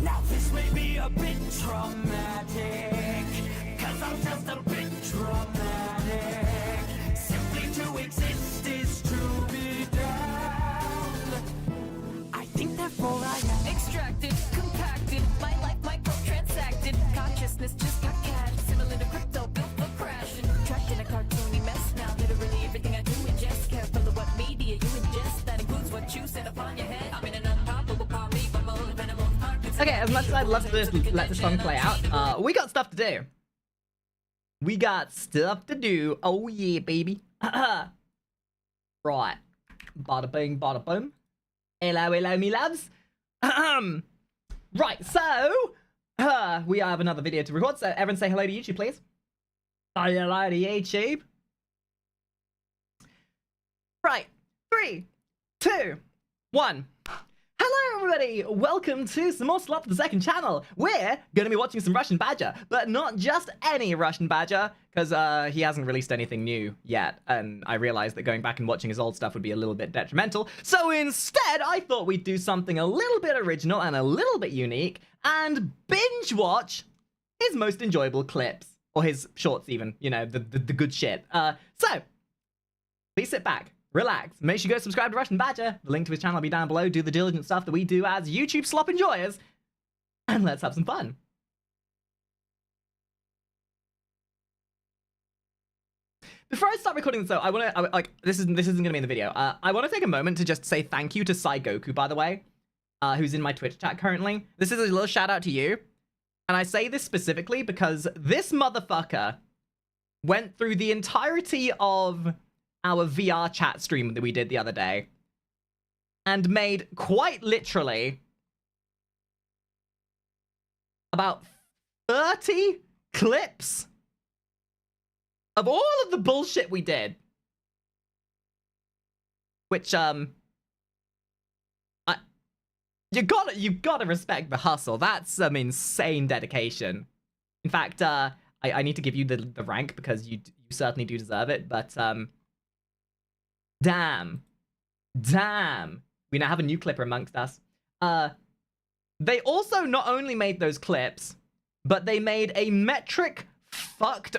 Now this may be a bit traumatic, 'cause I'm just a bit dramatic. Simply to exist is to be damned. I think therefore I am Extracted, compacted, my life micro-transacted. Consciousness just got cash, similar to crypto built for crashing. Trapped in a cartoony mess now, literally everything I do ingest. Careful of what media you ingest, that includes what you set upon your head. I'm in an unpoppable polymer mode, venomous markets. Okay, as much as I'd love to just let the song play out, we got stuff to do. We got stuff to do. Oh yeah, baby. Right. Bada bing, bada boom. Hello, hello, me loves. Right, so we have another video to record. So everyone say hello to YouTube, please. Say hello to YouTube. Right, 3, 2, 1. Hello everybody, welcome to some more Slop the Second channel. We're gonna be watching some Russian Badger, but not just any Russian Badger, because he hasn't released anything new yet, and I realized that going back and watching his old stuff would be a little bit detrimental, so instead I thought we'd do something a little bit original and a little bit unique, and binge watch his most enjoyable clips, or his shorts even, you know, the good shit. So, please sit back. Relax. Make sure you go subscribe to Russian Badger. The link to his channel will be down below. Do the diligent stuff that we do as YouTube slop enjoyers. And let's have some fun. Before I start recording this though, I want to, this isn't going to be in the video. I want to take a moment to just say thank you to Saigoku, by the way, who's in my Twitch chat currently. This is a little shout out to you. And I say this specifically because this motherfucker went through the entirety of our VR chat stream that we did the other day and made quite literally about 30 clips of all of the bullshit we did, which you gotta respect the hustle. That's some insane dedication. In fact, I need to give you the rank because you certainly do deserve it, but damn, we now have a new clipper amongst us. They also not only made those clips, but they made a metric fucked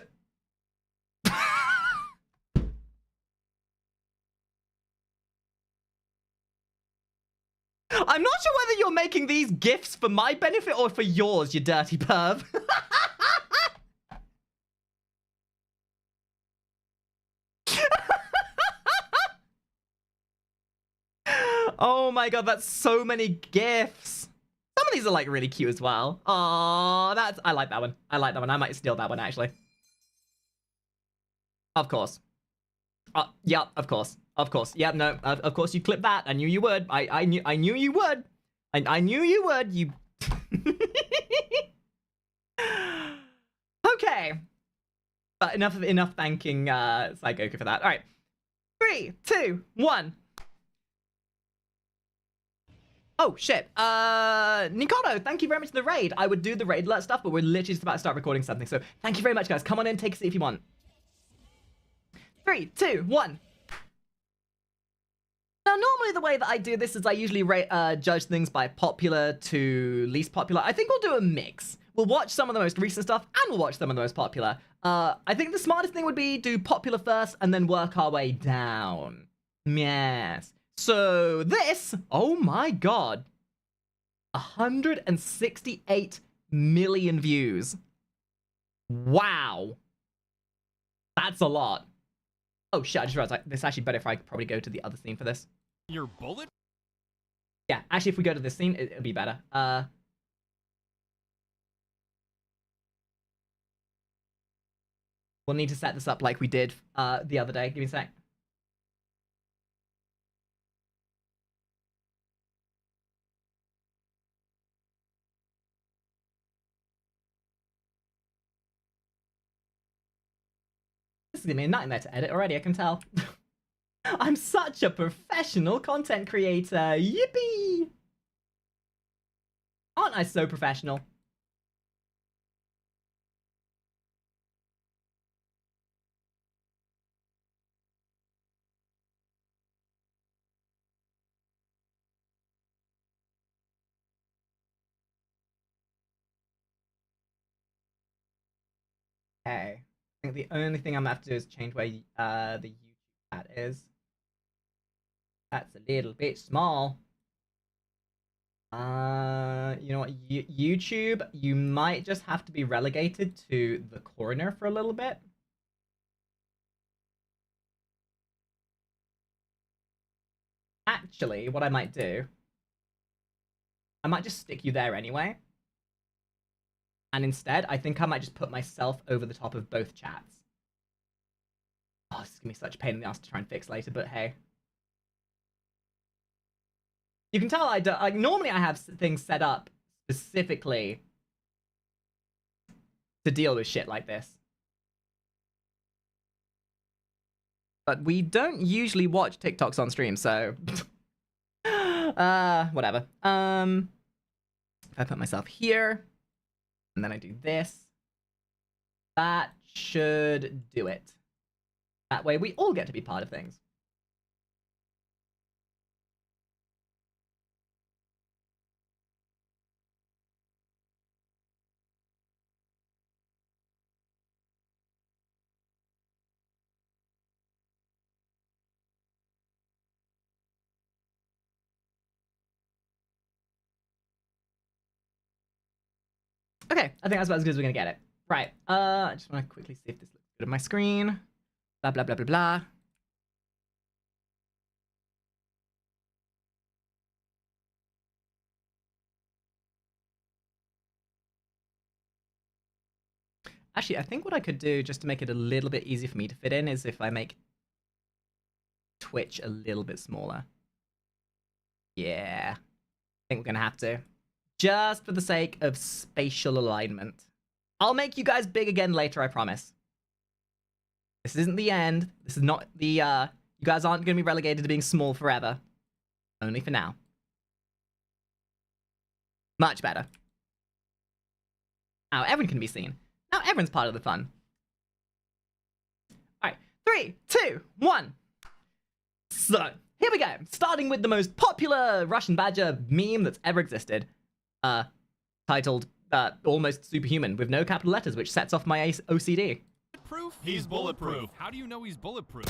I'm not sure whether you're making these GIFs for my benefit or for yours, you dirty perv. Oh my god, that's so many GIFs. Some of these are like really cute as well. Oh, I like that one. I like that one. I might steal that one actually. Of course. Yeah, of course. Of course. Yeah, no, of course you clipped that. I knew you would. I knew you would. I knew you would. You. Okay. But enough thanking Saigoku for that. All right. 3, 2, 1. Oh, shit. Nikoto, thank you very much for the raid. I would do the raid alert stuff, but we're literally just about to start recording something. So thank you very much, guys. Come on in, take a seat if you want. 3, 2, 1. Now, normally the way that I do this is I usually judge things by popular to least popular. I think we'll do a mix. We'll watch some of the most recent stuff, and we'll watch some of the most popular. I think the smartest thing would be do popular first, and then work our way down. Yes. So this, oh my god, 168 million views. Wow. That's a lot. Oh shit, I just realized this actually better if I probably go to the other scene for this. Your bullet? Yeah, actually if we go to this scene, it'll be better. We'll need to set this up like we did the other day. Give me a sec. This is gonna be a nightmare to edit already, I can tell. I'm such a professional content creator. Yippee! Aren't I so professional? Okay. I think the only thing I'm gonna have to do is change where the YouTube chat is. That's a little bit small. You know what? YouTube, you might just have to be relegated to the corner for a little bit. Actually, what I might do, I might just stick you there anyway. And instead, I think I might just put myself over the top of both chats. Oh, this is gonna be such a pain in the ass to try and fix later, but hey. You can tell normally I have things set up specifically to deal with shit like this. But we don't usually watch TikToks on stream, so whatever. If I put myself here, and then I do this, that should do it. That way we all get to be part of things. Okay, I think that's about as good as we're gonna get it. Right, I just want to quickly see if this looks good on my screen. Blah, blah, blah, blah, blah. Actually, I think what I could do just to make it a little bit easier for me to fit in is if I make Twitch a little bit smaller. Yeah, I think we're gonna have to. Just for the sake of spatial alignment. I'll make you guys big again later, I promise. This isn't the end. This is not the, you guys aren't going to be relegated to being small forever. Only for now. Much better. Now everyone can be seen. Now everyone's part of the fun. Alright, 3, 2, 1. So, here we go. Starting with the most popular Russian Badger meme that's ever existed. Titled, Almost Superhuman, with no capital letters, which sets off my OCD. Proof? He's bulletproof. How do you know he's bulletproof?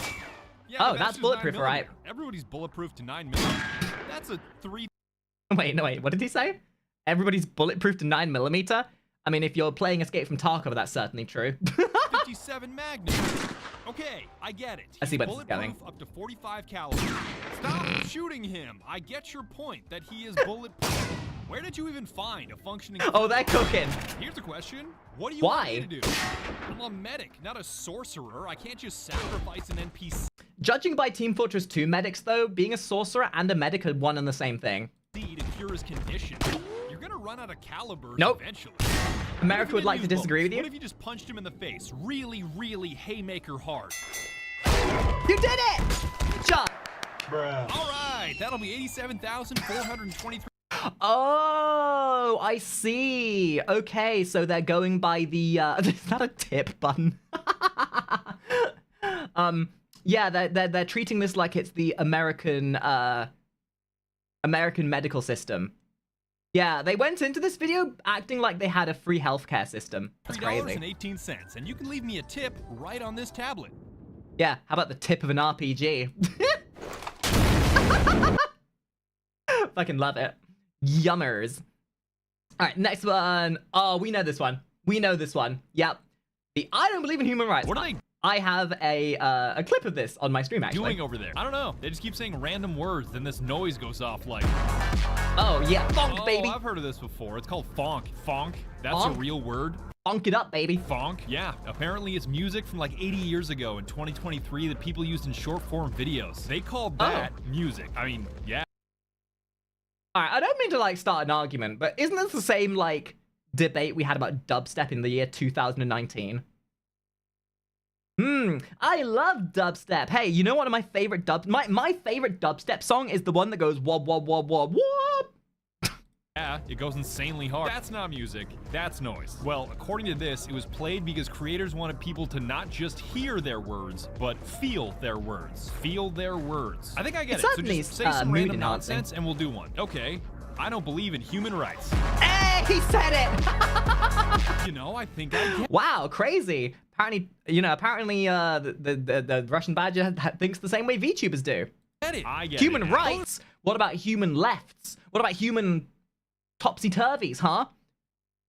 Yeah, oh, that's bulletproof, right? Everybody's bulletproof to 9mm. That's a 3... Wait, no, wait, what did he say? Everybody's bulletproof to 9mm? I mean, if you're playing Escape from Tarkov, that's certainly true. 57 Magnum. Okay, I get it. I see where this is going. Up to 45 caliber. Stop shooting him. I get your point that he is bulletproof. Where did you even find a functioning... Oh, they're cooking. Here's a question. What do you want me to do? I'm a medic, not a sorcerer. I can't just sacrifice an NPC. Judging by Team Fortress 2 medics, though, being a sorcerer and a medic are one and the same thing. To cure his condition. You're gonna run out of calibers eventually. America would like to disagree with you. What if you just punched him in the face? Really, really haymaker hard. You did it! Good job. Bruh. All right, that'll be 87,423. Oh, I see. Okay, so they're going by the, is that a tip button? Yeah, they're treating this like it's the American medical system. Yeah, they went into this video acting like they had a free healthcare system. That's crazy. $3.18, and you can leave me a tip right on this tablet. Yeah, how about the tip of an RPG? Fucking love it. Yummers. All right, next one. Oh, we know this one. We know this one. Yep. The I don't believe in human rights. What are they? I have a clip of this on my stream, actually. Doing over there? I don't know. They just keep saying random words, then this noise goes off like. Oh, yeah. Fonk, baby. I've heard of this before. It's called fonk. Fonk? That's Fonk? a real word? Fonk it up, baby. Fonk? Yeah. Apparently it's music from like 80 years ago in 2023 that people used in short form videos. They called that music. I mean, yeah. Alright, I don't mean to, like, start an argument, but isn't this the same, like, debate we had about dubstep in the year 2019? I love dubstep. Hey, you know one of my favorite my favorite dubstep song is the one that goes wob wob wob wob wob. Yeah, it goes insanely hard. That's not music, that's noise. Well, according to this, it was played because creators wanted people to not just hear their words, but feel their words. Feel their words. I think I get it. So just say some mood random enhancing. nonsense and we'll do one. Okay, I don't believe in human rights. Hey, he said it! You know, I think I get. Wow, crazy. Apparently, the Russian Badger thinks the same way VTubers do. It. I get Human it. rights? What about human lefts? What about human topsy-turvies, huh?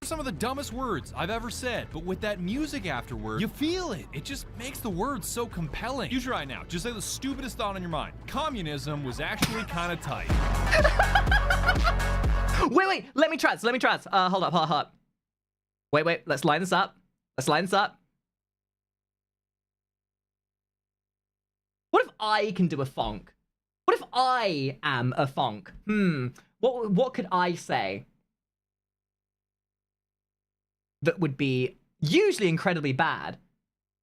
Some of the dumbest words I've ever said, but with that music afterward, you feel it. It just makes the words so compelling. You try now. Just say the stupidest thought on your mind. Communism was actually kind of tight. Wait, let me try this. Hold up. Wait, let's line this up. What if I can do a fonk? What if I am a fonk? What could I say that would be usually incredibly bad,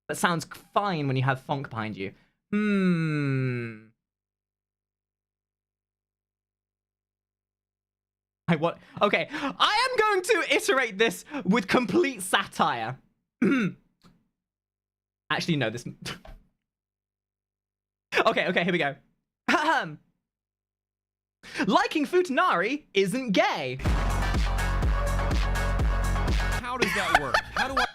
but sounds fine when you have fonk behind you? Okay, I am going to iterate this with complete satire. Actually, no, this... Okay, here we go. Liking Futanari isn't gay. How does that work? How do I...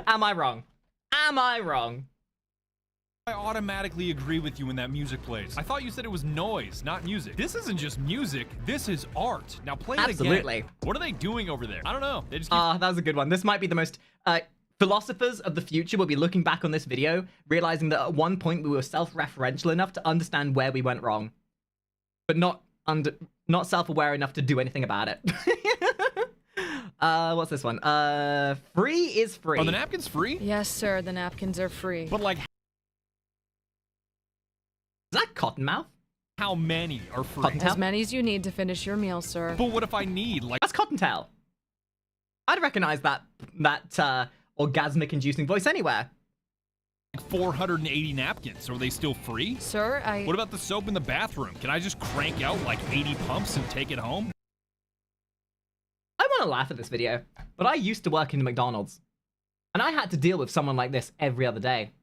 Am I wrong? I automatically agree with you when that music plays. I thought you said it was noise, not music. This isn't just music, this is art. Now play it again. Absolutely. What are they doing over there? I don't know. They just keep... that was a good one. This might be the most... philosophers of the future will be looking back on this video, realizing that at one point we were self-referential enough to understand where we went wrong, but not self-aware enough to do anything about it. What's this one? Free is free. Are the napkins free? Yes, sir, the napkins are free. But like... Is that Cottonmouth? How many are free? Cottontail? As many as you need to finish your meal, sir. But what if I need, like... That's Cottontail. I'd recognize that orgasmic inducing voice anywhere. 480 napkins. Are they still free? Sir, What about the soap in the bathroom? Can I just crank out like 80 pumps and take it home? I want to laugh at this video, but I used to work in McDonald's, and I had to deal with someone like this every other day.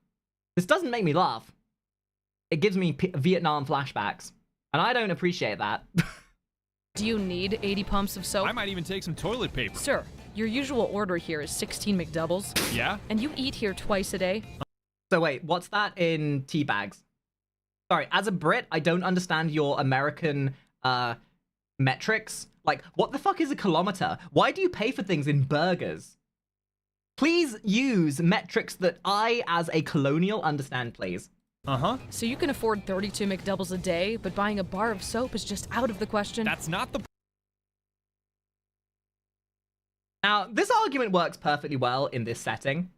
This doesn't make me laugh. It gives me Vietnam flashbacks, and I don't appreciate that. Do you need 80 pumps of soap? I might even take some toilet paper. Sir, your usual order here is 16 McDoubles. Yeah? And you eat here twice a day? So wait, what's that in tea bags? Sorry, as a Brit, I don't understand your American metrics. Like, what the fuck is a kilometer? Why do you pay for things in burgers? Please use metrics that I, as a colonial, understand, please. Uh-huh. So you can afford 32 McDoubles a day, but buying a bar of soap is just out of the question? That's not the... Now, this argument works perfectly well in this setting.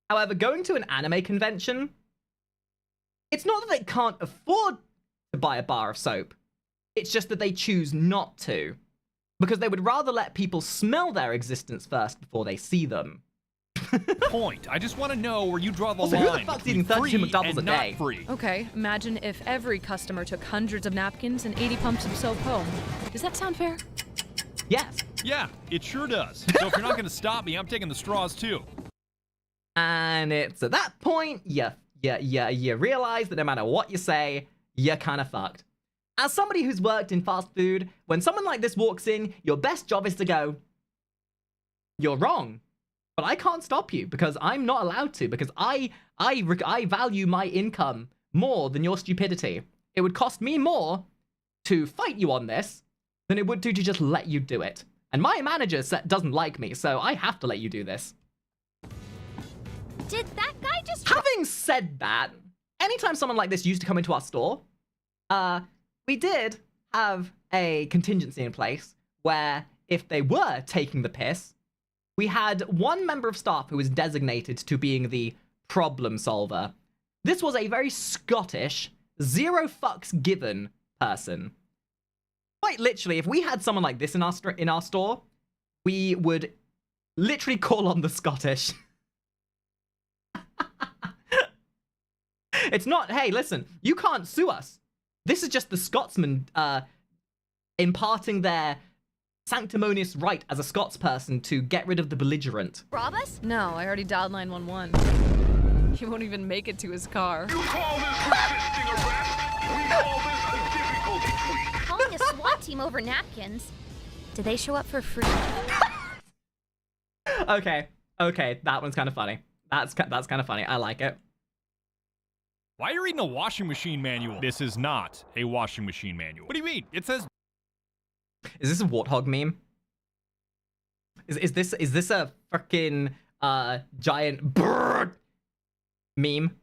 However, going to an anime convention, it's not that they can't afford to buy a bar of soap. It's just that they choose not to. Because they would rather let people smell their existence first before they see them. Point. I just want to know where you draw the Also, line. who the fuck's between eating 32 free McDoubles and a day? not free. Okay, imagine if every customer took hundreds of napkins and 80 pumps of soap home. Does that sound fair? Yes. Yeah, it sure does. So if you're not going to stop me, I'm taking the straws too. And it's at that point, you realize that no matter what you say, you're kind of fucked. As somebody who's worked in fast food, when someone like this walks in, your best job is to go, "You're wrong, but I can't stop you because I'm not allowed to, because I value my income more than your stupidity. it would cost me more to fight you on this than it would to just let you do it. And my manager doesn't like me, so I have to let you do this. Did that guy just... Having said that, anytime someone like this used to come into our store, we did have a contingency in place where if they were taking the piss, we had one member of staff who was designated to being the problem solver. This was a very Scottish, zero fucks given person. Quite literally, if we had someone like this in our store, we would literally call on the Scottish. It's not, hey, listen, you can't sue us. This is just the Scotsman imparting their sanctimonious right as a Scots person to get rid of the belligerent. Rob us? No, I already dialed 911. He won't even make it to his car. You call this resisting arrest? We call this a difficulty tweak. Calling a SWAT team over napkins. Do they show up for free? Okay, that one's kind of funny. That's kind of funny. I like it. Why are you reading a washing machine manual? This is not a washing machine manual. What do you mean? It says... Is this a warthog meme? Is this a freaking giant brrr meme?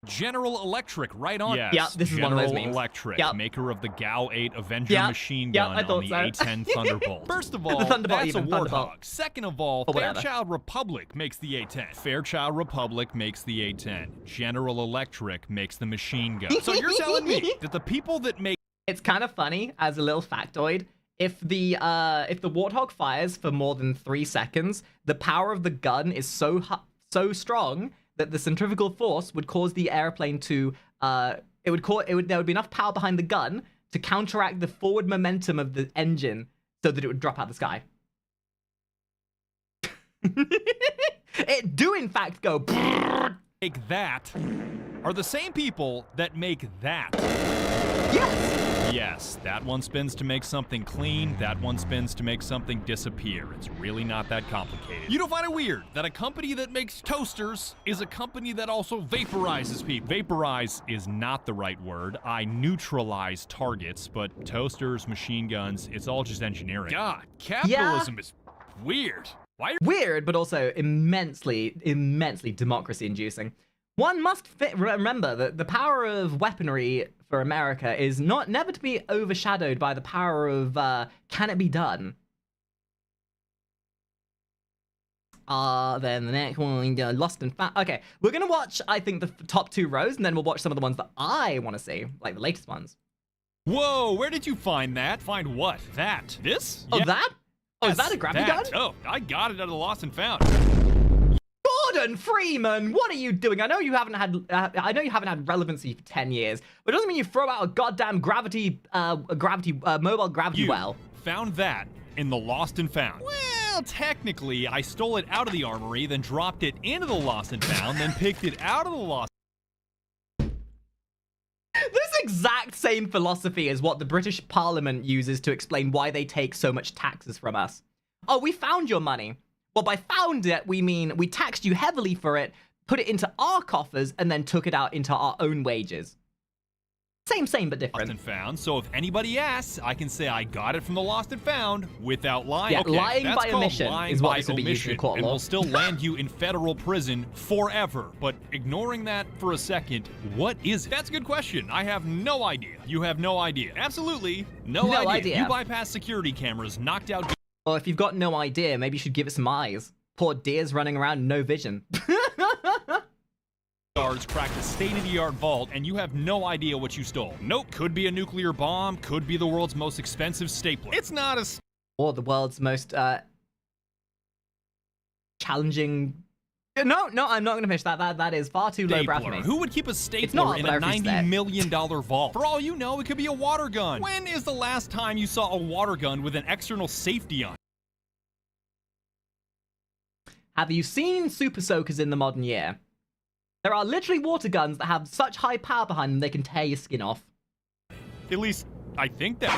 General Electric, right on. Yes, yeah, this is one of those memes. General Electric, Yep. maker of the GAU-8 Avenger Yep. machine Yep, gun I on thought the so. A-10 Thunderbolt. First of all, The Thunderbolt that's even, a Thunderbolt. Warthog. Second of all, Or whatever. Fairchild Republic makes the A-10. Fairchild Republic makes the A-10. General Electric makes the machine gun. So you're telling me that the people that make... It's kind of funny as a little factoid. If the Warthog fires for more than 3 seconds, the power of the gun is so strong that the centrifugal force would cause the airplane to there would be enough power behind the gun to counteract the forward momentum of the engine so that it would drop out the sky. It do in fact go make that are the same people that make that. Yes. Yes, that one spins to make something clean, that one spins to make something disappear. It's really not that complicated. You don't find it weird that a company that makes toasters is a company that also vaporizes people? Vaporize is not the right word. I neutralize targets, but toasters, machine guns, it's all just engineering. God, capitalism is weird. Why? Weird, but also immensely democracy-inducing. One must remember that the power of weaponry for America is never to be overshadowed by the power of can it be done? Then the next one, Lost and Found. Okay, we're gonna watch, I think, the top 2 rows, and then we'll watch some of the ones that I want to see, like the latest ones. Whoa, where did you find that? Find what? That? This? Oh, Yeah. that? Oh, is Yes, that a gravity gun? Oh, I got it out of the Lost and Found. Gordon Freeman, what are you doing? I know you haven't had relevancy for 10 years, but it doesn't mean you throw out a goddamn mobile gravity well. Found that in the Lost and Found. Well, technically, I stole it out of the armory, then dropped it into the Lost and Found, then picked it out of the Lost. This exact same philosophy is what the British Parliament uses to explain why they take so much taxes from us. Oh, we found your money. Well, by found it, we mean we taxed you heavily for it, put it into our coffers, and then took it out into our own wages. Same, but different. Lost and Found. So if anybody asks, I can say I got it from the Lost and Found without lying. Yeah, okay, lying that's by called omission lying is what by this would be used in omission, court and law. will still land you in federal prison forever. But ignoring that for a second, what is it? That's a good question. I have no idea. You have no idea. Absolutely no idea. You bypassed security cameras, knocked out... Well, if you've got no idea, maybe you should give it some eyes. Poor deers running around, no vision. guards cracked a state-of-the-art vault, and you have no idea what you stole. Nope. Could be a nuclear bomb, could be the world's most expensive stapler. It's not a... Or the world's most, challenging... No, I'm not going to finish that. That is far too low brow for me. Who would keep a stapler not, in but I a refuse $90 that. million vault? For all you know, it could be a water gun. When is the last time you saw a water gun with an external safety on? Have you seen Super Soakers in the modern year? There are literally water guns that have such high power behind them they can tear your skin off. At least, I think that.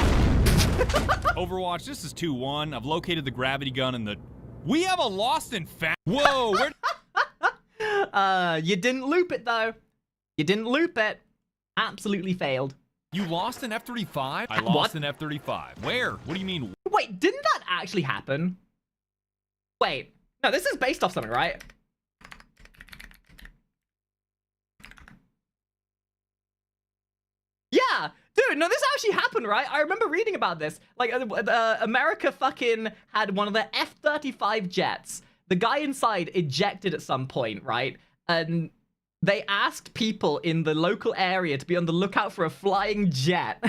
Overwatch, this is 2-1. I've located the gravity gun and the... We have a Lost and Found... Whoa, where... You didn't loop it, though. You didn't loop it. Absolutely failed. You lost an F-35? I What? lost an F-35. Where? What do you mean? Wait, didn't that actually happen? Wait, no, this is based off something, right? Yeah, dude, no, this actually happened, right? I remember reading about this. Like, America fucking had one of their F-35 jets. The guy inside ejected at some point, right? And they asked people in the local area to be on the lookout for a flying jet.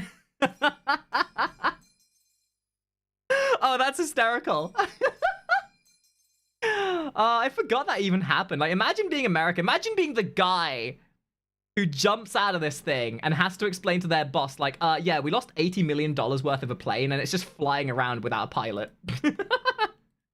Oh, that's hysterical. I forgot that even happened. Like, imagine being America. Imagine being the guy who jumps out of this thing and has to explain to their boss, like, yeah, we lost $80 million worth of a plane and it's just flying around without a pilot.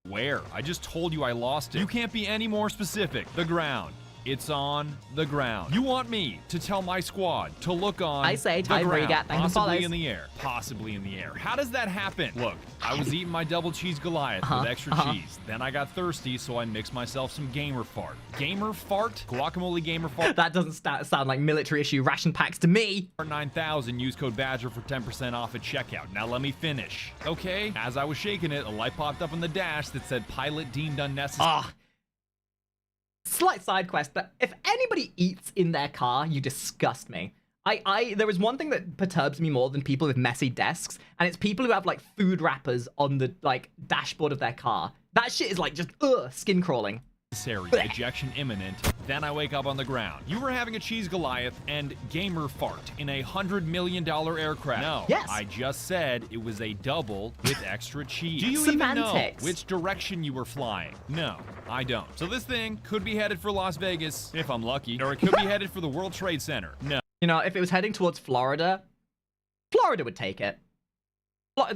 Where? I just told you I lost it. You can't be any more specific. The ground. It's on the ground. You want me to tell my squad to look on I say, the time ground, regat, thank the possibly follows. in the air, possibly in the air. How does that happen? Look, I was eating my double cheese Goliath with extra cheese. Then I got thirsty, so I mixed myself some gamer fart. Gamer fart? Guacamole gamer fart. That doesn't sound like military issue ration packs to me. 9000, use code BADGER for 10% off at checkout. Now let me finish. Okay, as I was shaking it, a light popped up on the dash that said pilot deemed unnecessary. Ah. Slight side quest, but if anybody eats in their car, you disgust me. There is one thing that perturbs me more than people with messy desks, and it's people who have like food wrappers on the like dashboard of their car. That shit is like just skin crawling. Ejection imminent. Then I wake up on the ground. You were having a cheese Goliath and gamer fart in a $100 million aircraft. No, Yes. I just said it was a double with extra cheese. Do you Semantics. even know which direction you were flying? No, I don't. So this thing could be headed for Las Vegas, if I'm lucky, or it could be headed for the World Trade Center. No. You know, if it was heading towards Florida, Florida would take it.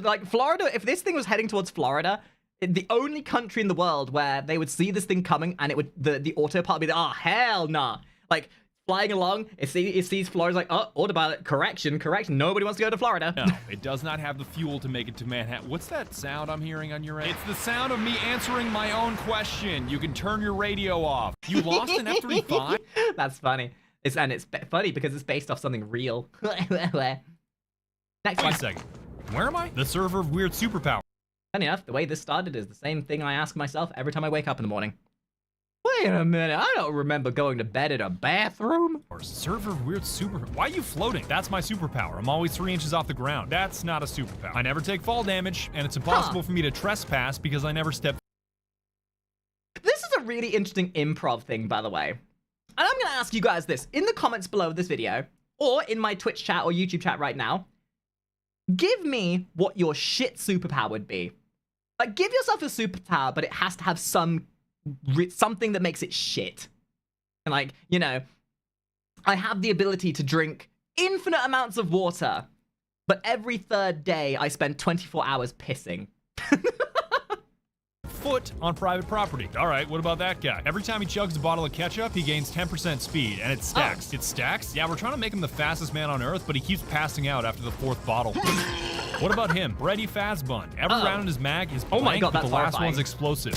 Like Florida, if this thing was heading towards Florida, the only country in the world where they would see this thing coming and it would the autopilot would be like, oh hell nah. Like flying along, it sees Florida's like, oh, autopilot, correction. Nobody wants to go to Florida. No, it does not have the fuel to make it to Manhattan. What's that sound I'm hearing on your end? It's the sound of me answering my own question. You can turn your radio off. You lost an F-35? That's funny. It's funny because it's based off something real. Next Wait one. a second. Where am I? The server of weird superpower. Funny enough, the way this started is the same thing I ask myself every time I wake up in the morning. Wait a minute, I don't remember going to bed in a bathroom. Or server of weird super. Why are you floating? That's my superpower. I'm always 3 inches off the ground. That's not a superpower. I never take fall damage, and it's impossible for me to trespass because I never step. This is a really interesting improv thing, by the way. And I'm going to ask you guys this in the comments below this video, or in my Twitch chat or YouTube chat right now. Give me what your shit superpower would be. Like, give yourself a superpower, but it has to have something that makes it shit. And like, you know, I have the ability to drink infinite amounts of water, but every third day I spend 24 hours pissing. Foot on private property. All right, what about that guy? Every time he chugs a bottle of ketchup, he gains 10% speed, and it stacks. It stacks? Yeah, we're trying to make him the fastest man on Earth, but he keeps passing out after the 4th bottle. What about him? Brady Fazbund. Every round in his mag is blank, Oh my God, but that's the last horrifying. one's explosive.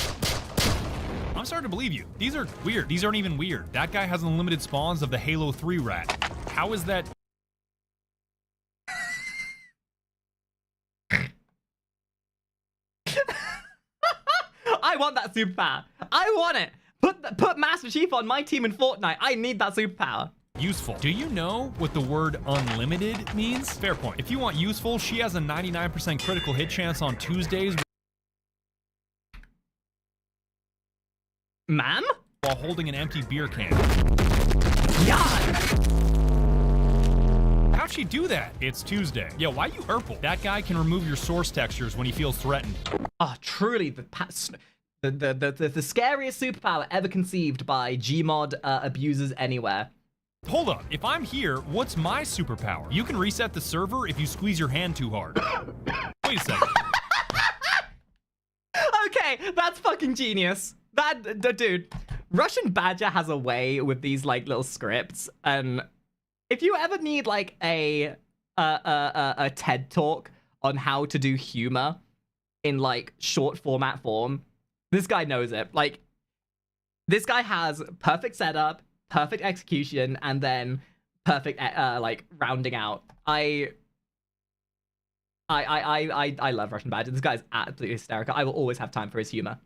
I'm starting to believe you. These are weird. These aren't even weird. That guy has unlimited spawns of the Halo 3 rat. How is that? I want that superpower. I want it. Put Master Chief on my team in Fortnite. I need that superpower. Useful. Do you know what the word unlimited means? Fair point. If you want useful, she has a 99% critical hit chance on Tuesdays Ma'am? while holding an empty beer can. God. How'd she do that? It's Tuesday. Yeah, why you purple? That guy can remove your source textures when he feels threatened. Oh, truly the scariest superpower ever conceived by Gmod abusers anywhere. Hold up. If I'm here, what's my superpower? You can reset the server if you squeeze your hand too hard. Wait a second. Okay, that's fucking genius. Dude, Russian Badger has a way with these like little scripts, and if you ever need like a TED talk on how to do humor in like short format form, this guy knows it. Like, this guy has perfect setup, perfect execution, and then perfect like rounding out. I love Russian Badger. This guy's absolutely hysterical. I will always have time for his humor.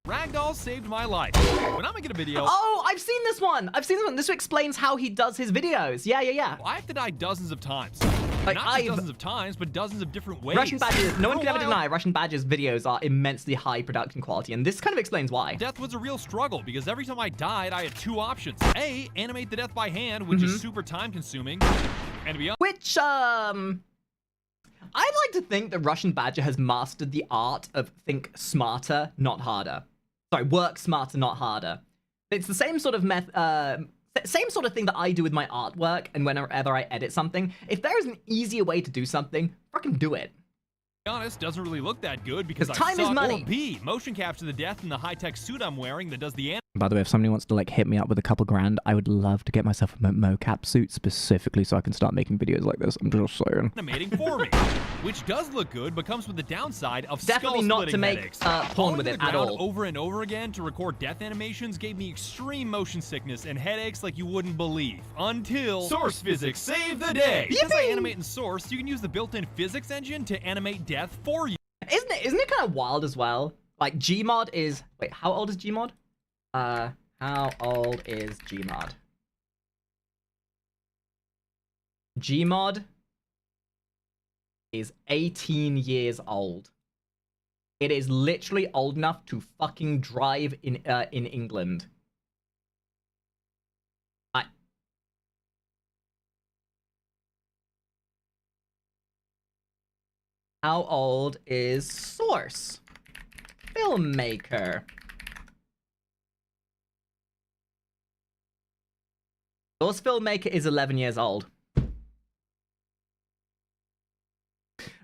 Ragdoll saved my life. When I make a video, Oh, I've seen this one. This explains how he does his videos. Yeah. I have to die dozens of times. Like, Not just dozens of times, but dozens of different ways. Russian Badger, no one For a can ever while, deny Russian Badger's videos are immensely high production quality, and this kind of explains why. Death was a real struggle because every time I died, I had two options. A, animate the death by hand, which is super time consuming. And to be honest, Which, I'd like to think that Russian Badger has mastered the art of think smarter, not harder. Sorry, work smarter, not harder. It's the same sort of same sort of thing that I do with my artwork and whenever I edit something. If there is an easier way to do something, fucking do it. to be honest, doesn't really look that good because I time is suck. money. Or B, motion capture the death in the high-tech suit I'm wearing that does the By the way, if somebody wants to like hit me up with a couple grand, I would love to get myself a mocap suit specifically so I can start making videos like this. I'm just saying. animating for me, which does look good, but comes with the downside of Definitely not to make headaches. porn Falling with to it the at ground all. over and over again to record death animations gave me extreme motion sickness and headaches like you wouldn't believe. Until Source Physics saved the day. Because I animate in Source, you can use the built-in physics engine to animate death for you. Isn't it kind of wild as well? Like Gmod is wait, how old is Gmod? How old is Gmod? Gmod is 18 years old. It is literally old enough to fucking drive in England. How old is Source? Filmmaker. Source Filmmaker is 11 years old.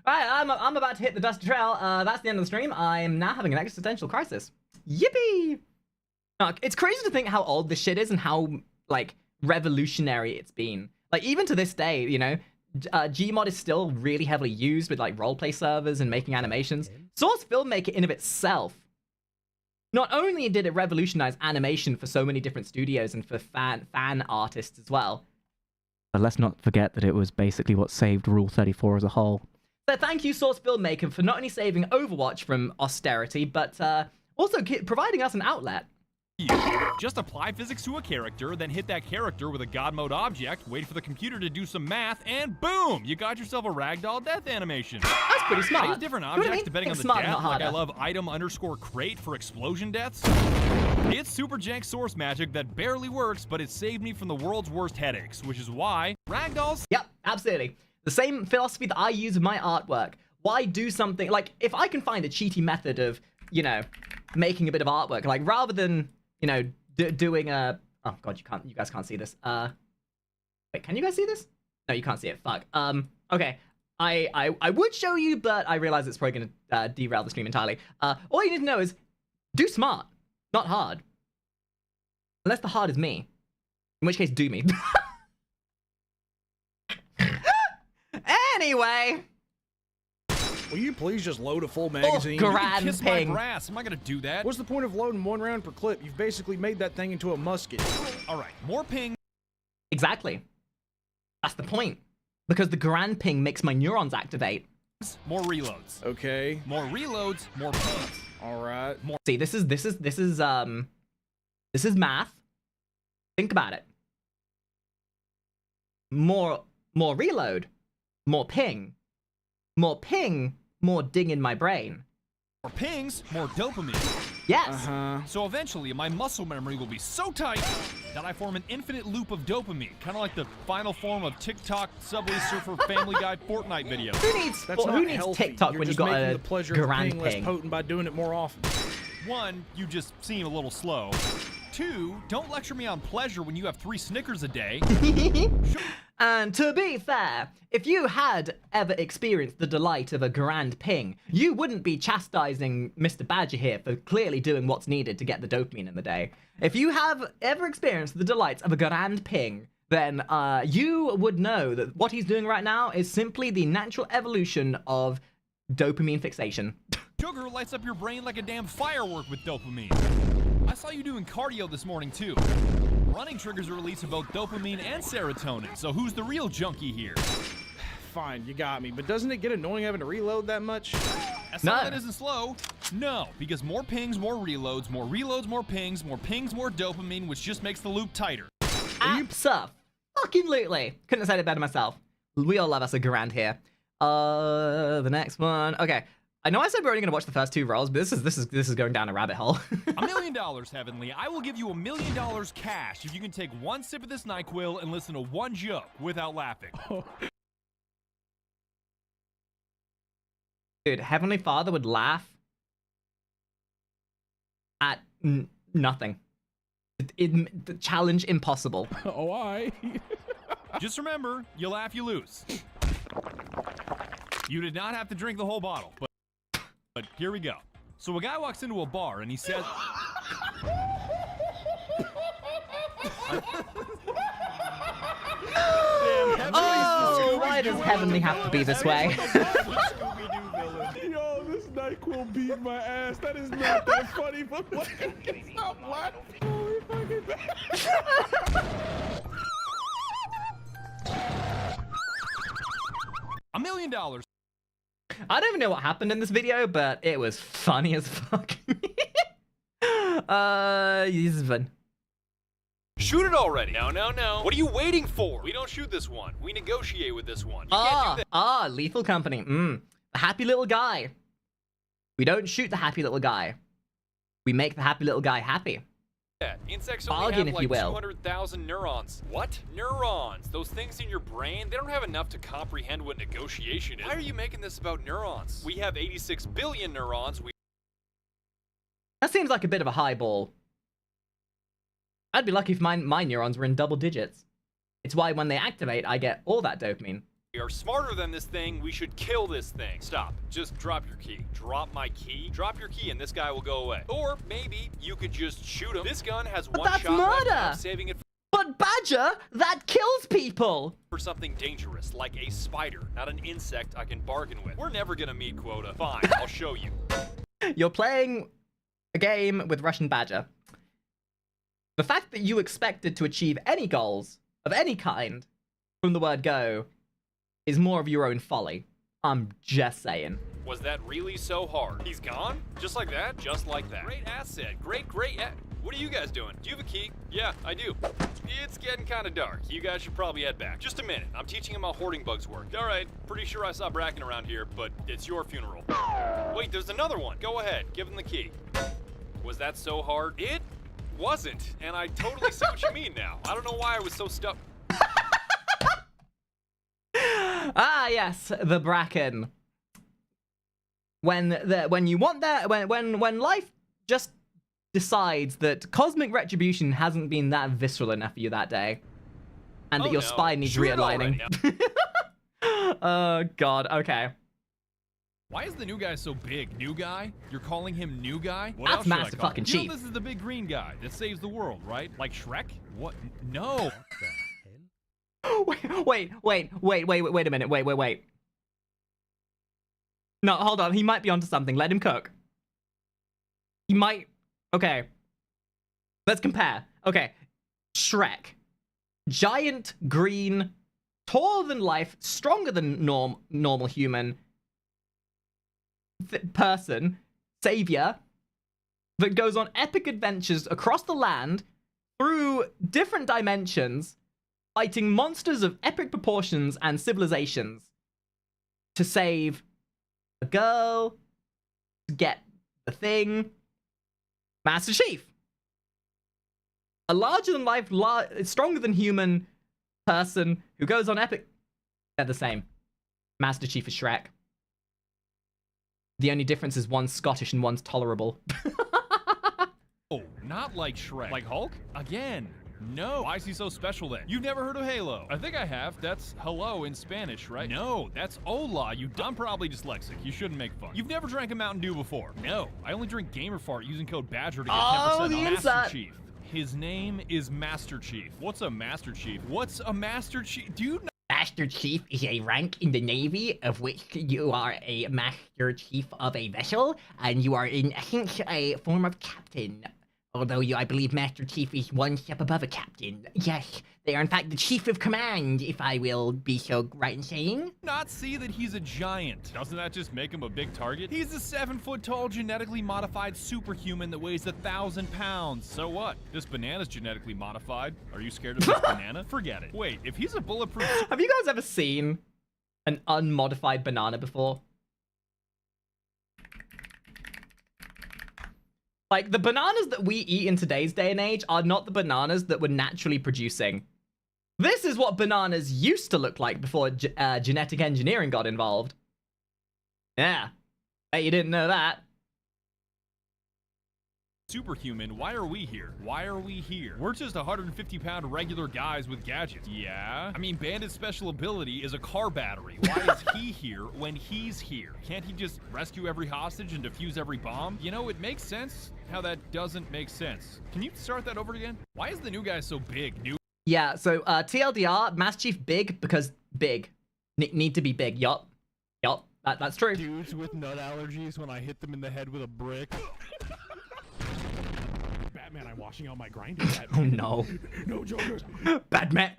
Alright, I'm about to hit the dusty trail. That's the end of the stream. I'm now having an existential crisis. Yippee! It's crazy to think how old this shit is and how, like, revolutionary it's been. Like, even to this day, you know, Gmod is still really heavily used with, like, roleplay servers and making animations. Source Filmmaker in of itself, not only did it revolutionize animation for so many different studios and for fan artists as well. But let's not forget that it was basically what saved Rule 34 as a whole. So thank you, Source Filmmaker, for not only saving Overwatch from austerity, but also providing us an outlet. Just apply physics to a character, then hit that character with a god mode object, wait for the computer to do some math, and boom! You got yourself a ragdoll death animation. That's pretty smart. I use different You know what I objects mean? depending on Think the smart, death, not like I harder. love item_crate for explosion deaths. It's super jank source magic that barely works, but it saved me from the world's worst headaches, which is why ragdolls... Yep, absolutely. The same philosophy that I use with my artwork. Why do something, like, if I can find a cheaty method of, you know, making a bit of artwork, like, rather than, you know, doing a... Oh, God, you guys can't see this. Wait, can you guys see this? No, you can't see it. Fuck. Okay. I would show you, but I realize it's probably gonna derail the stream entirely. All you need to know is, do smart, not hard. Unless the hard is me. In which case, do me. Anyway. Will you please just load a full magazine? You can kiss my brass. I'm not gonna do that. What's the point of loading one round per clip? You've basically made that thing into a musket. All right, more ping. Exactly. That's the point. Because the grand ping makes my neurons activate. More reloads. Okay. More reloads, more pings. All right. More. See, this is math. Think about it. More reload, more ping, more ding in my brain. More pings, more dopamine. Yes. So eventually, my muscle memory will be so tight that I form an infinite loop of dopamine, kind of like the final form of TikTok, Subway Surfer, Family Guy, Fortnite videos. Who needs TikTok You're when you just got making a the pleasure grand of being less ping? potent by doing it more often. One, you just seem a little slow. Two, don't lecture me on pleasure when you have 3 Snickers a day. And to be fair, if you had ever experienced the delight of a grand ping, you wouldn't be chastising Mr. Badger here for clearly doing what's needed to get the dopamine in the day. If you have ever experienced the delights of a grand ping, then you would know that what he's doing right now is simply the natural evolution of dopamine fixation. Sugar lights up your brain like a damn firework with dopamine. I saw you doing cardio this morning too. Running triggers a release of both dopamine and serotonin, so who's the real junkie here? Fine, you got me, but doesn't it get annoying having to reload that much? As someone that isn't slow, no, because more pings, more reloads, more pings, more dopamine, which just makes the loop tighter. Abso-fucking-lutely. Couldn't have said it better myself. We all love us a Garand here. The next one. Okay. I know I said we're only gonna watch the first 2 rolls, but this is going down a rabbit hole. $1 million, Heavenly. I will give you $1 million cash if you can take 1 sip of this NyQuil and listen to 1 joke without laughing. Dude, Heavenly Father would laugh at nothing. The challenge impossible. Oh, I. Just remember, you laugh, you lose. You did not have to drink the whole bottle, but here we go. So a guy walks into a bar and he says... Oh, why does Heavenly have to be this way? Yo, this NyQuil beat my ass. That is not that funny, but stop laughing. Holy fucking $1 million. I don't even know what happened in this video, but it was funny as fuck. This is fun. Shoot it already. No. What are you waiting for? We don't shoot this one. We negotiate with this one. You can't do that. Lethal Company. The happy little guy. We don't shoot the happy little guy. We make the happy little guy happy. Insects only Bargain, have if you like will. 200,000 neurons. What? Neurons. Those things in your brain, they don't have enough to comprehend what negotiation is. Why are you making this about neurons? We have 86 billion neurons. That seems like a bit of a high ball. I'd be lucky if my neurons were in double digits. It's why when they activate, I get all that dopamine. We are smarter than this thing. We should kill this thing. Stop. Just drop your key. Drop my key. Drop your key and this guy will go away. Or maybe you could just shoot him. This gun has one shot left. I'm saving it But Badger, that kills people! for something dangerous, like a spider, not an insect I can bargain with. We're never gonna meet quota. Fine, I'll show you. You're playing a game with Russian Badger. The fact that you expected to achieve any goals of any kind from the word go is more of your own folly. I'm just saying. Was that really so hard? He's gone? Just like that? Just like that. Great asset. Great. What are you guys doing? Do you have a key? Yeah, I do. It's getting kind of dark. You guys should probably head back. Just a minute. I'm teaching him how hoarding bugs work. All right. Pretty sure I saw Bracken around here, but it's your funeral. Wait, there's another one. Go ahead. Give him the key. Was that so hard? It wasn't. And I totally see what you mean now. I don't know why I was so stuck. Ah, yes, the Bracken. When you want that, when life just decides that cosmic retribution hasn't been that visceral enough for you that day, and that your spine needs realigning. Oh God. Okay. Why is the new guy so big? New guy? You're calling him new guy? What That's else should I Master call fucking him? You Chief. know this is the big green guy that saves the world, right? Like Shrek? What? No. What the hell? Wait a minute. Wait. No, hold on. He might be onto something. Let him cook. He might. Okay. Let's compare. Okay. Shrek. Giant, green, taller than life, stronger than normal human person, savior, that goes on epic adventures across the land through different dimensions, fighting monsters of epic proportions and civilizations to save a girl, to get the thing. Master Chief. A larger than life, stronger than human person who goes on epic. They're the same. Master Chief is Shrek. The only difference is one's Scottish and one's tolerable. Oh, not like Shrek. Like Hulk? Again. No. Why is he so special then? You've never heard of Halo? I think I have. That's hello in Spanish, right? No, that's hola. I'm probably dyslexic. You shouldn't make fun. You've never drank a Mountain Dew before? No. I only drink Gamer Fart using code BADGER to get 10% off. Master Chief. His name is Master Chief. What's a Master Chief? What's a Master Chief? Do you know? Master Chief is a rank in the Navy of which you are a Master Chief of a vessel, and you are in essence a form of captain Although I believe Master Chief is one step above a captain. Yes, they are in fact the chief of command, if I will be so right in saying. Not see that he's a giant. Doesn't that just make him a big target? He's a 7-foot-tall genetically modified superhuman that weighs 1,000 pounds. So what? This banana's genetically modified. Are you scared of this banana? Forget it. Wait, if he's a bulletproof... Have you guys ever seen an unmodified banana before? Like, the bananas that we eat in today's day and age are not the bananas that we're naturally producing. This is what bananas used to look like before genetic engineering got involved. Yeah. Bet you didn't know that. Superhuman, why are we here? Why are we here? We're just 150-pound regular guys with gadgets. Yeah? I mean, Bandit's special ability is a car battery. Why is he here when he's here? Can't he just rescue every hostage and defuse every bomb? You know, it makes sense how that doesn't make sense. Can you start that over again? Why is the new guy so big? Yeah, so TLDR, Master Chief big because big. Need to be big. Yup. Yup. That's true. Dudes with nut allergies when I hit them in the head with a brick. Batman, I'm washing out my grinder. Oh no. No, Joker. Batman.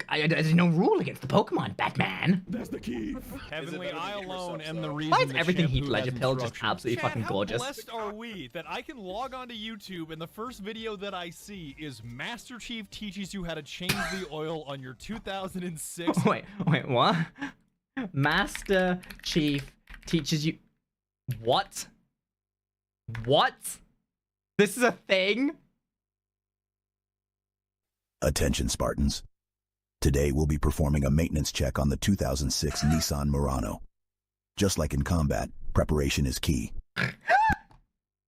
There's no rule against the Pokemon, Batman. That's the key. Heavenly, I alone am the reason. Why is everything Heath Ledger pill just absolutely fucking gorgeous? How blessed are we that I can log onto YouTube and the first video that I see is Master Chief teaches you how to change the oil on your 2006. Wait, what? Master Chief teaches you what? What? This is a thing? Attention, Spartans. Today we'll be performing a maintenance check on the 2006 Nissan Murano. Just like in combat, preparation is key.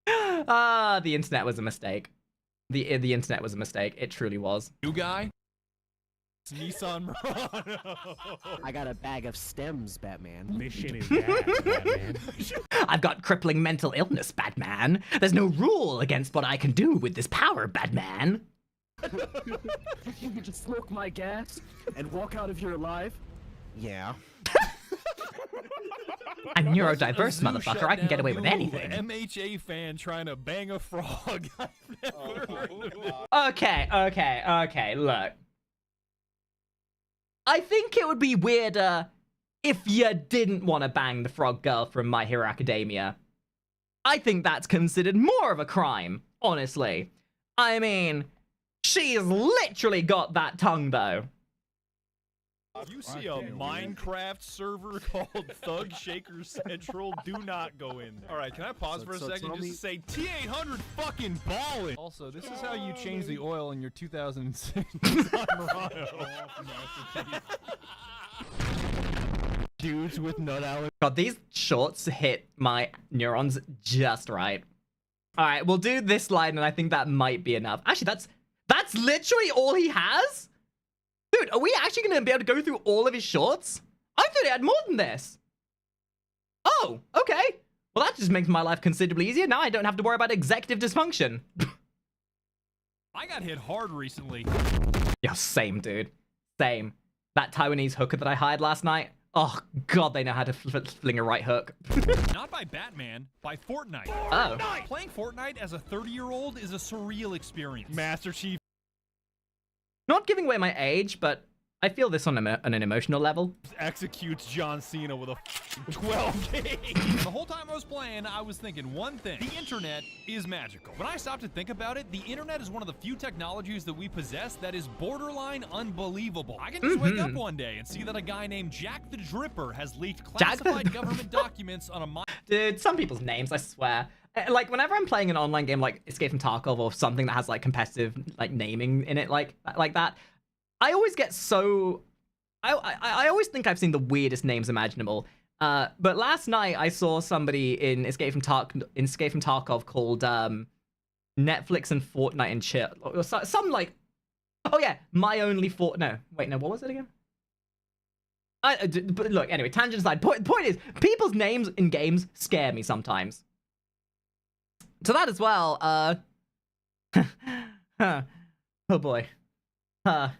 The internet was a mistake. The internet was a mistake. It truly was. New guy? It's Nissan Murano. I got a bag of stems, Batman. Mission is gas, Batman. I've got crippling mental illness, Batman. There's no rule against what I can do with this power, Batman. You could just smoke my gas and walk out of here alive? Yeah. I'm neurodiverse, motherfucker. I can get away with anything. MHA fan trying to bang a frog. I've never heard of it. Okay, look. I think it would be weirder if you didn't want to bang the frog girl from My Hero Academia. I think that's considered more of a crime, honestly. I mean, she's literally got that tongue, though. If you see a Minecraft server called Thug Shaker Central, do not go in there. Alright, can I pause for a second just to say T800 fucking ballin'? Also, this is how you change the oil in your 2006 Murano. Dudes with nut allergies. God, these shorts hit my neurons just right. Alright, we'll do this line and I think that might be enough. Actually, that's literally all he has? Dude, are we actually going to be able to go through all of his shorts? I thought he had more than this. Oh, okay. Well, that just makes my life considerably easier. Now I don't have to worry about executive dysfunction. I got hit hard recently. Yeah, same, dude. Same. That Taiwanese hooker that I hired last night. Oh, God, they know how to fling a right hook. Not by Batman, by Fortnite. Oh. Playing Fortnite as a 30-year-old is a surreal experience. Master Chief. Not giving away my age, but I feel this on an emotional level. Executes John Cena with a 12 game. The whole time I was playing, I was thinking one thing. The internet is magical. When I stopped to think about it, the internet is one of the few technologies that we possess that is borderline unbelievable. I can just wake up one day and see that a guy named Jack the Dripper has leaked classified government documents on a... Dude, some people's names, I swear. Like, whenever I'm playing an online game like Escape from Tarkov or something that has, like, competitive, like, naming in it like that, I always get so... I always think I've seen the weirdest names imaginable. But last night, I saw somebody in Escape from Tarkov called Netflix and Fortnite and Chill. Or some, like... Oh, yeah, My Only Fort... No, wait, no, what was it again? But look, anyway, tangent aside. Point is, people's names in games scare me sometimes. To that as well, oh boy. I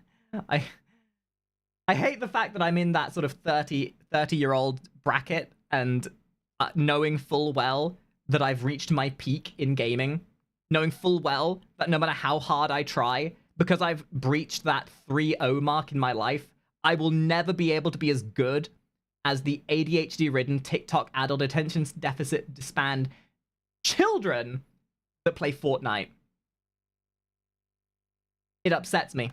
hate the fact that I'm in that sort of 30-year-old bracket and knowing full well that I've reached my peak in gaming, knowing full well that no matter how hard I try, because I've breached that 3-0 mark in my life, I will never be able to be as good as the ADHD-ridden TikTok adult attention deficit span children that play Fortnite. It upsets me.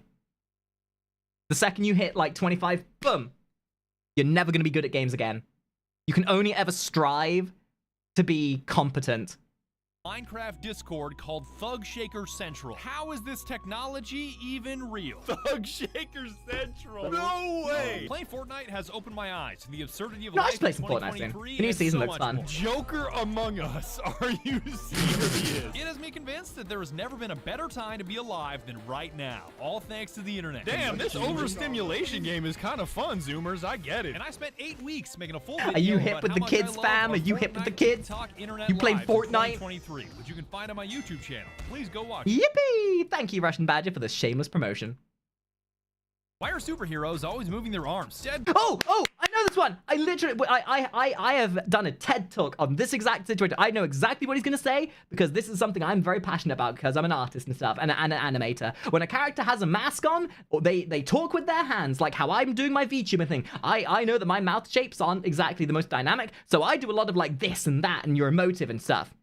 The second you hit like 25, boom, you're never going to be good at games again. You can only ever strive to be competent. Minecraft Discord called Thug Shaker Central. How is this technology even real? Thug Shaker Central. No way! Playing Fortnite has opened my eyes to the absurdity of No, I life should play in some Fortnite soon. 2023 The new and season so looks much fun. more. Joker Among Us. Are you serious? It has me convinced that there has never been a better time to be alive than right now. All thanks to the internet. Damn, this overstimulation game is kind of fun, Zoomers. I get it. And I spent 8 weeks making a full video. Are you hip about with how the much kids, I love fam? our Are you hip with the Fortnite kids? TikTok internet You played lives in Fortnite? 2023, which you can find on my YouTube channel. Please go watch. Yippee! Thank you, Russian Badger, for this shameless promotion. Why are superheroes always moving their arms? Oh, I know this one. I literally, I have done a TED talk on this exact situation. I know exactly what he's gonna say because this is something I'm very passionate about because I'm an artist and stuff and an animator. When a character has a mask on, or they talk with their hands, like how I'm doing my VTuber thing. I know that my mouth shapes aren't exactly the most dynamic, so I do a lot of like this and that and your emotive and stuff.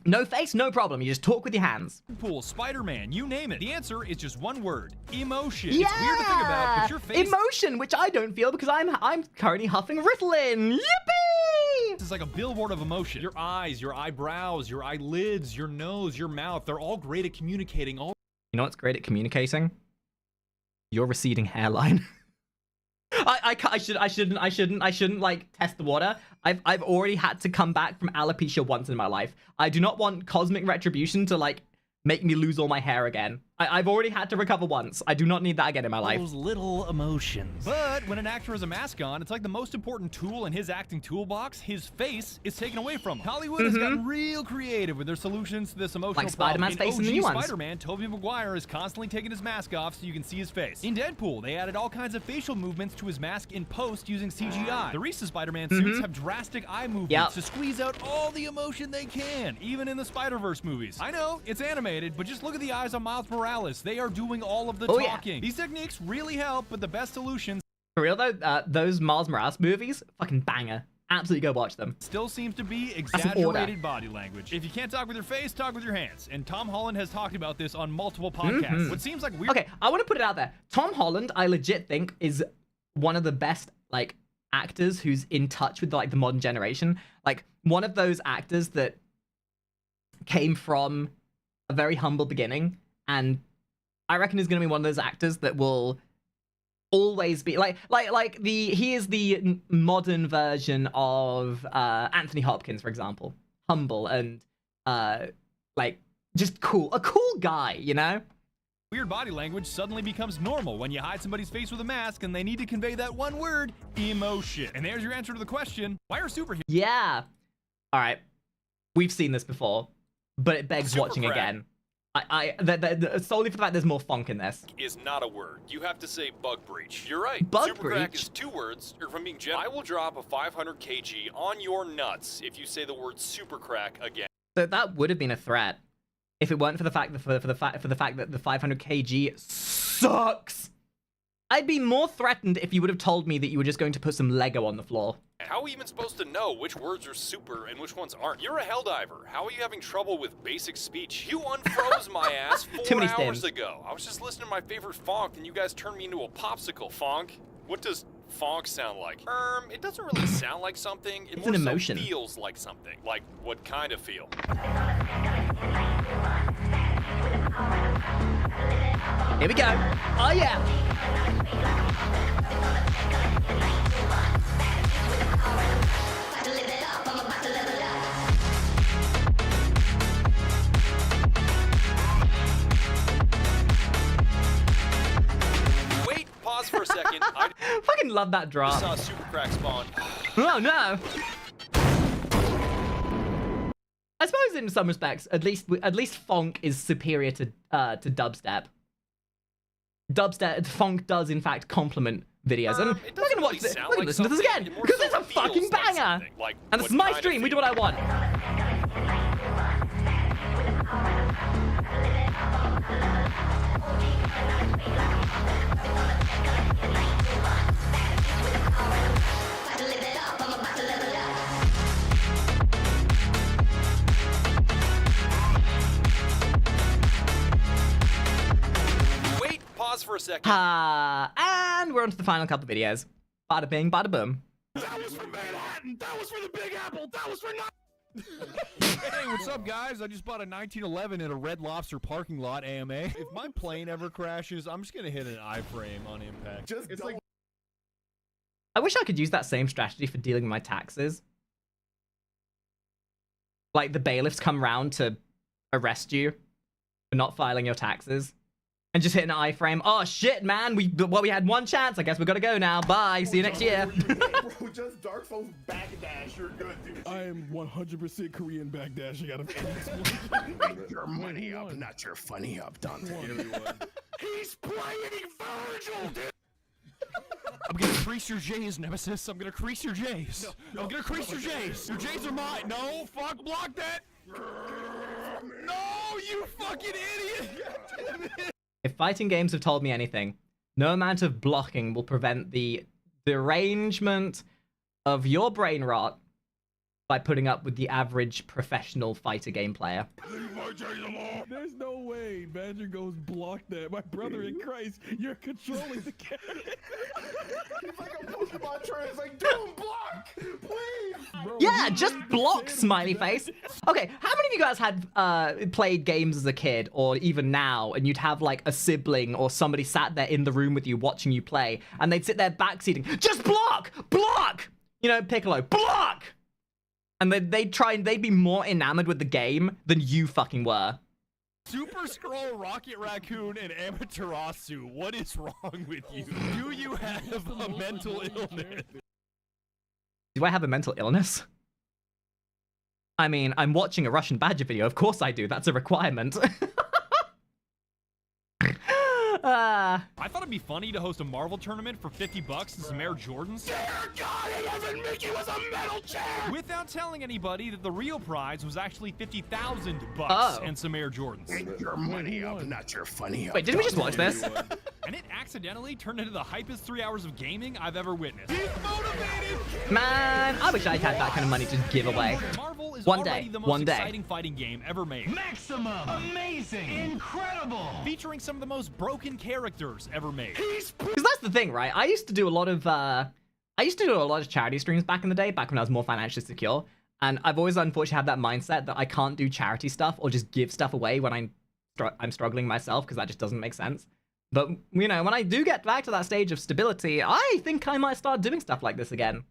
No face, no problem. You just talk with your hands. Deadpool, Spider-Man, you name it. The answer is just one word: emotion. Yeah! It's weird to think about, but your face Emotion, which I don't feel because I'm currently huffing Ritalin. Yippee! is like a billboard of emotion. Your eyes, your eyebrows, your eyelids, your nose, your mouth—they're all great at communicating. All You know what's great at communicating? Your receding hairline. I shouldn't like test the water. I've already had to come back from alopecia once in my life. I do not want cosmic retribution to like make me lose all my hair again. I've already had to recover once. I do not need that again in my life. those little emotions. But when an actor has a mask on, it's like the most important tool in his acting toolbox, his face, is taken away from him. Hollywood has gotten real creative with their solutions to this emotional Like Spider-Man's problem. face in the new ones. Spider-Man, Tobey Maguire is constantly taking his mask off so you can see his face. In Deadpool, they added all kinds of facial movements to his mask in post using CGI. The recent Spider-Man suits have drastic eye movements to squeeze out all the emotion they can, even in the Spider-Verse movies. I know, it's animated, but just look at the eyes on Miles Morales. They are doing all of the talking. These techniques really help, but the best solutions, For real though, those Miles Morales movies, fucking banger. Absolutely go watch them. still seems to be an order. exaggerated body language. If you can't talk with your face, talk with your hands. And Tom Holland has talked about this on multiple podcasts. What seems like weird. Okay, I want to put it out there. Tom Holland, I legit think, is one of the best like actors who's in touch with like the modern generation. Like one of those actors that came from a very humble beginning, and I reckon is going to be one of those actors that will always be he is the modern version of Anthony Hopkins, for example. Humble and like just cool, a cool guy, you know. Weird body language suddenly becomes normal when you hide somebody's face with a mask and they need to convey that one word, emotion. And there's your answer to the question: why are superheroes? Yeah. All right, we've seen this before, but it begs watching again. Solely for the fact there's more funk in this. Is not a word. You have to say bug breach. You're right. Bug Super crack breach? is 2 words. Or from being I will drop a 500 kg on your nuts if you say the word super crack again. So that would have been a threat if it weren't for the fact that for the fact that the 500 kg sucks. I'd be more threatened if you would have told me that you were just going to put some Lego on the floor. How are we even supposed to know which words are super and which ones aren't? You're a helldiver. How are you having trouble with basic speech? You unfroze my ass 4 hours ago. I was just listening to my favorite Fonk and you guys turned me into a popsicle. Fonk? What does Fonk sound like? It doesn't really sound like something. It It's more an emotion. so feels like something. Like what kind of feel? Here we go. Oh yeah. Wait, pause for a second. I fucking love that drop. saw a super crack spawn. Oh no. I suppose in some respects, at least funk is superior to dubstep. Funk does in fact complement videos, and It we're gonna watch this. We're gonna listen to this again because it's a fucking banger. Like And this is my stream. We do what I want. second. And we're on to the final couple videos. Bada bing, bada boom. That was for Manhattan. That was for the Big Apple. That was for not. Hey, what's up, guys? I just bought a 1911 at a Red Lobster parking lot AMA. If my plane ever crashes, I'm just gonna hit an iframe on impact. It's like I wish I could use that same strategy for dealing with my taxes. Like, the bailiffs come round to arrest you for not filing your taxes. And just hit an iframe. Oh, shit, man. We had one chance. I guess we gotta go now. Bye. See you next year. Bro, just Dark Souls backdash. You're good, dude. I am 100% Korean backdashing out of any Make your money up, not your funny up, Dante. He's playing Virgil, dude. I'm gonna crease your J's, Nemesis. I'm gonna crease your J's. I'm gonna crease your J's. Your J's are mine. No, fuck, block that. No, you fucking idiot. If fighting games have told me anything, no amount of blocking will prevent the derangement of your brain rot by putting up with the average professional fighter game player. There's no way Badger goes block that. My brother in Christ, you're controlling the character. He's like a Pokemon trainer. It's like, dude, block, please. Bro, Yeah, just block, smiley face. Okay, how many of you guys had played games as a kid or even now, and you'd have like a sibling or somebody sat there in the room with you watching you play, and they'd sit there backseating, just block, block. You know, Piccolo, block. And they'd be more enamored with the game than you fucking were. Super Scroll, Rocket Raccoon, and Amaterasu. What is wrong with you? Do you have a mental illness? Do I have a mental illness? I mean, I'm watching a Russian Badger video. Of course I do. That's a requirement. I thought it'd be funny to host a Marvel tournament for $50 and some Air Jordans. Dear God, it wasn't Mickey, it was a metal chair! Without telling anybody that the real prize was actually $50,000 Oh. and some Air Jordans. Make your money up, not your funny up. Wait, didn't we just watch this? And it accidentally turned into the hypest 3 hours of gaming I've ever witnessed. Man, I wish I had that kind of money to give away. Marvel is One already day, the most one day. exciting fighting game ever made. Maximum! Amazing! Incredible! Featuring some of the most broken characters ever made. Because that's the thing, right? I used to do a lot of charity streams back in the day, back when I was more financially secure. And I've always unfortunately had that mindset that I can't do charity stuff or just give stuff away when I'm struggling myself, because that just doesn't make sense. But, you know, when I do get back to that stage of stability, I think I might start doing stuff like this again.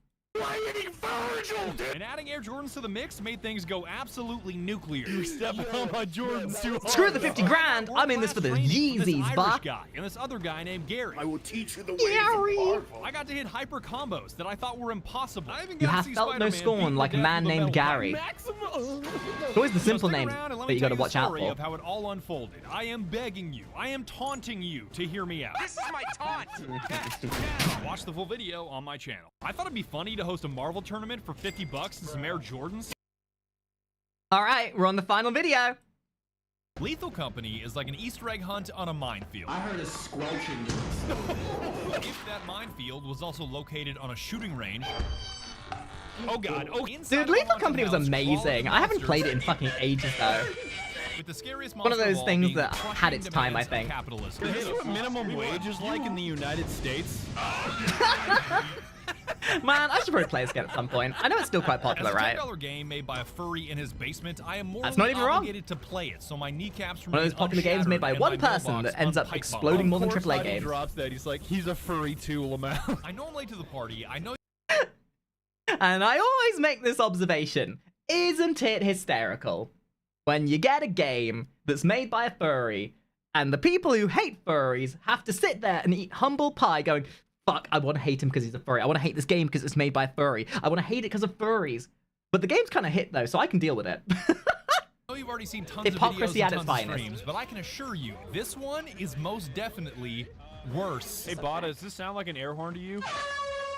And adding Air Jordans to the mix made things go absolutely nuclear. You're stepping on my Jordans too hard. Screw the 50 grand. I'm in this for the Yeezys, Irish bah. guy and this other guy named Gary. I will teach you the ways Gary. of Marvel. I got to hit hyper combos that I thought were impossible. I even You got have to see felt no Spider-Man scorn beat like a the man death with named metal Gary. Maximum! It's always the simple stick names around and let that me you gotta tell watch the out story for. of how it all unfolded. I am begging you, I am taunting you to hear me out. This is my taunt! Watch the full video on my channel. I thought it'd be funny to host a Marvel tournament for $50 and some Air Jordans. Alright, we're on the final video. Lethal Company is like an Easter egg hunt on a minefield. I heard a squelching. If that minefield was also located on a shooting range. Oh god, oh inside Dude, of a Lethal haunted Company was house, amazing. crawling I haven't monsters. played it in fucking ages though. With the scariest One of monster those all things being that crushing had its time, I demands of think. capitalism. Is this what minimum wage is like in the United States? Man, I should probably play this again at some point. I know it's still quite popular, As a right? $10 game made by a furry in his basement, I am more That's not even wrong. obligated to play it, so my kneecaps One of those popular games made by one person that ends up exploding more than AAA He games. drops that. He's like, he's a furry too, Lamau. I know I'm late to the party. I know. And I always make this observation. Isn't it hysterical when you get a game that's made by a furry and the people who hate furries have to sit there and eat humble pie going, fuck, I want to hate him because he's a furry. I want to hate this game because it's made by a furry. I want to hate it because of furries. But the game's kind of hit though, so I can deal with it. I know you've already seen tons Hypocrisy of videos at and its tons of finest. streams, but I can assure you, this one is most definitely worse. Hey, Bada, does this sound like an air horn to you?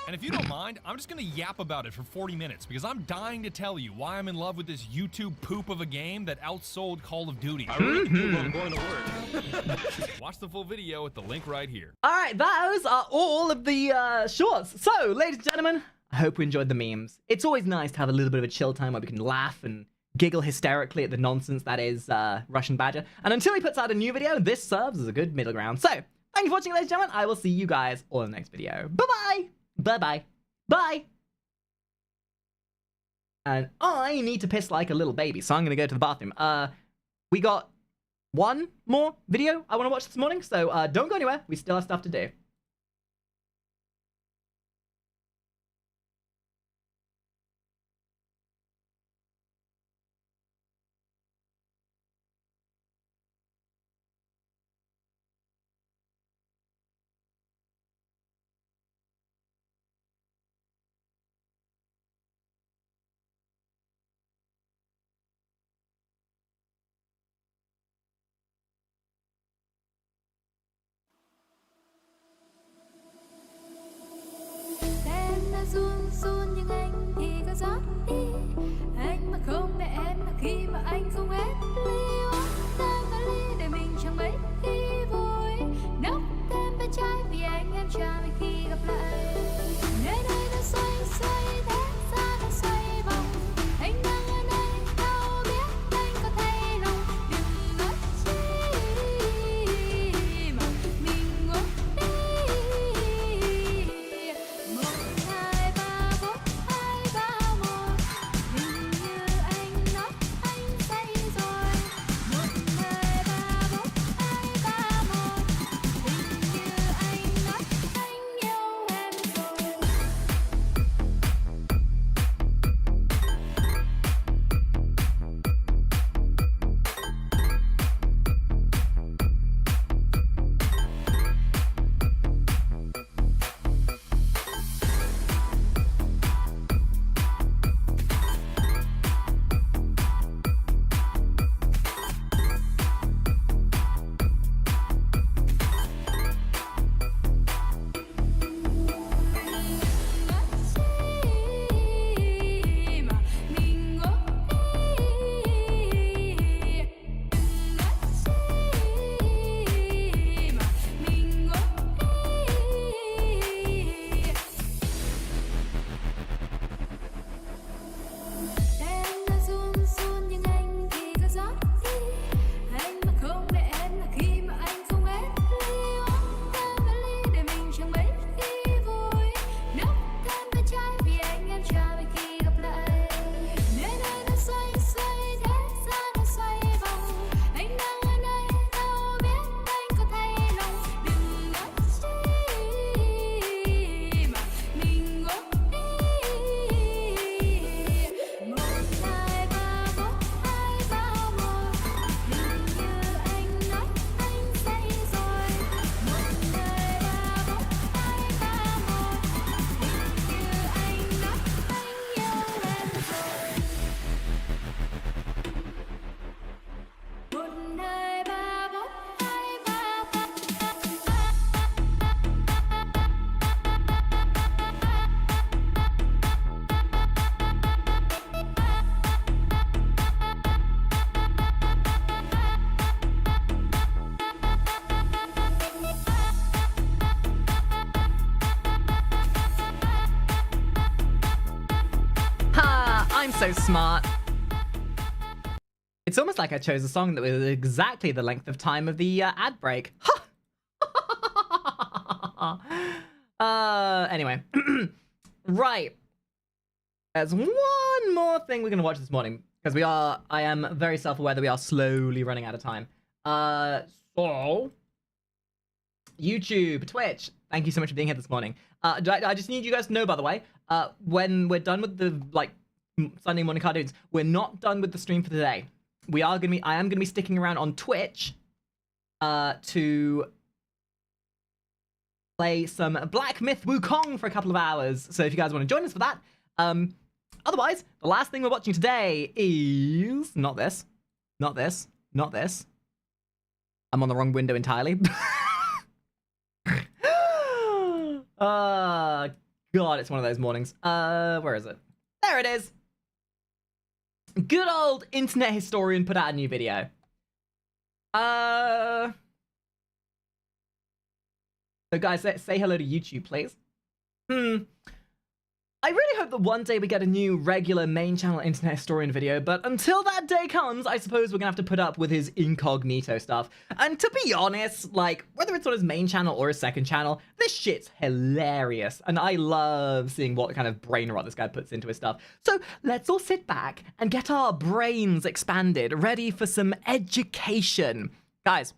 And if you don't mind, I'm just gonna yap about it for 40 minutes because I'm dying to tell you why I'm in love with this YouTube poop of a game that outsold Call of Duty. I really do love going to work. Watch the full video at the link right here. All right, those are all of the shorts. So, ladies and gentlemen, I hope you enjoyed the memes. It's always nice to have a little bit of a chill time where we can laugh and giggle hysterically at the nonsense that is Russian Badger. And until he puts out a new video, this serves as a good middle ground. So, Thank you for watching, ladies and gentlemen. I will see you guys all in the next video. Bye-bye. Bye-bye. Bye. And I need to piss like a little baby, so I'm going to go to the bathroom. We got one more video I want to watch this morning, so don't go anywhere. We still have stuff to do. Em đã run run nhưng anh thì có rót đi. Anh mà không để em là khi mà anh không ép ly uống ta có ly để mình chẳng mấy khi vui. Nốc thêm bên trái vì anh em chờ mình khi gặp lại. Nơi đây nó xoay xoay thế gian nó xoay vòng. Anh đang ở đây đâu biết anh có thay lòng. Đừng nói chi mà mình ngủ đi. 1, 2, 3, 4, 2, 3, 1. Hình như anh nói anh say rồi. 1, 2, 3, 4, 2, 3, 1. Hình như anh nói anh yêu em rồi. Em đã run run nhưng anh thì có rót đi. Anh mà không để em là khi mà anh không ép ly uống ta có ly để mình chẳng mấy khi vui. Nốc thêm bên trái vì anh em chờ mình khi gặp lại. Nơi đây nó xoay xoay thế gian nó xoay vòng. Anh đang ở đây đâu biết anh có thay lòng. Đừng nói chi mà mình ngủ đi. 1, 2, 3, 4, 2, 3, 1. Hình như anh nói anh say rồi. 1, 2, 3, 4, 2, 3, 1. Hình như anh nói anh yêu em rồi. 1, 2, 3, 4, 2, 3, 1. Ha! I'm so smart. It's almost like I chose a song that was exactly the length of time of the ad break. Anyway. Right. There's one more thing we're going to watch this morning. Because I am very self-aware that we are slowly running out of time. So... YouTube, Twitch, thank you so much for being here this morning. I just need you guys to know, by the way, when we're done with the, Sunday morning cartoons, we're not done with the stream for today. I am gonna be sticking around on Twitch, to play some Black Myth Wukong for a couple of hours. So if you guys want to join us for that, otherwise, the last thing we're watching today is not this, not this, not this. I'm on the wrong window entirely. God, it's one of those mornings. Where is it? There it is. Good old internet historian put out a new video. So guys, say hello to YouTube, please. I really hope that one day we get a new regular main channel internet historian video, but until that day comes, I suppose we're gonna have to put up with his incognito stuff. And to be honest, like, whether it's on his main channel or his second channel, this shit's hilarious. And I love seeing what kind of brain rot this guy puts into his stuff. So let's all sit back and get our brains expanded, ready for some education. Guys,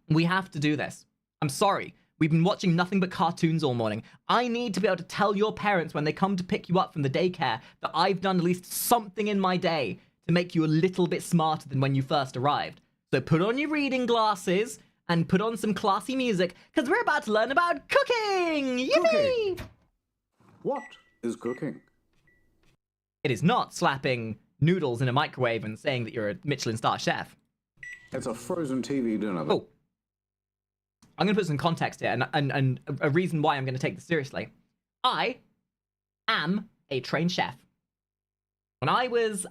we have to do this. I'm sorry. We've been watching nothing but cartoons all morning. I need to be able to tell your parents when they come to pick you up from the daycare that I've done at least something in my day to make you a little bit smarter than when you first arrived. So put on your reading glasses and put on some classy music, because we're about to learn about cooking! Yippee! What is cooking? It is not slapping noodles in a microwave and saying that you're a Michelin star chef. It's a frozen TV dinner. Oh. I'm going to put some context here, and a reason why I'm going to take this seriously. I am a trained chef. When I was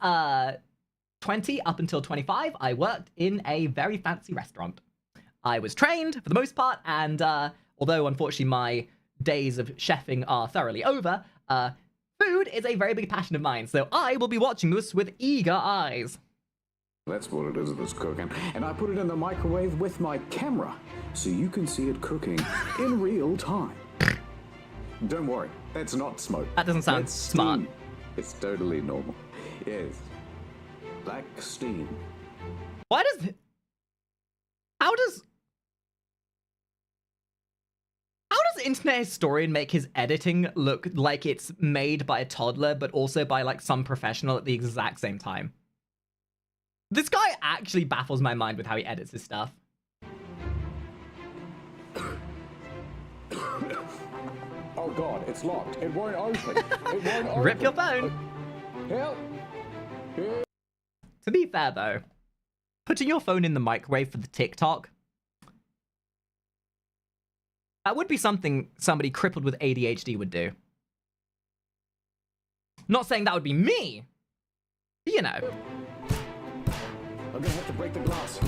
20 up until 25, I worked in a very fancy restaurant. I was trained for the most part, and although unfortunately my days of chefing are thoroughly over, food is a very big passion of mine, so I will be watching this with eager eyes. That's what it is that's cooking. And I put it in the microwave with my camera, so you can see it cooking in real time. Don't worry, that's not smoke. That doesn't sound That's smart. steam. It's totally normal. Yes. Black steam. Why does... How does Internet Historian make his editing look like it's made by a toddler, but also by, like, some professional at the exact same time? This guy actually baffles my mind with how he edits his stuff. Oh god, it's locked. It won't open. It won't open. Rip your phone. Help. To be fair, though, putting your phone in the microwave for the TikTok, that would be something somebody crippled with ADHD would do. Not saying that would be me. You know. I'm gonna have to break the glass.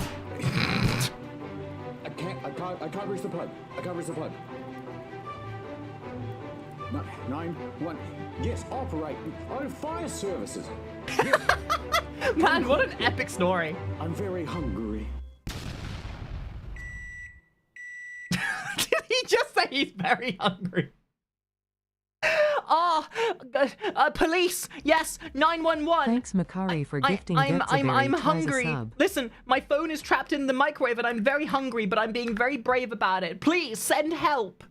I can't reach the plug. I can't reach the plug. 911. Yes, operate. Oh, fire services. Yes. Man, what an epic story. I'm very hungry. Did he just say he's very hungry? Oh, police! Yes, 911. Thanks, Makari, for gifting I'm Getzaberry tries a hungry. sub. Listen, my phone is trapped in the microwave and I'm very hungry, but I'm being very brave about it. Please send help.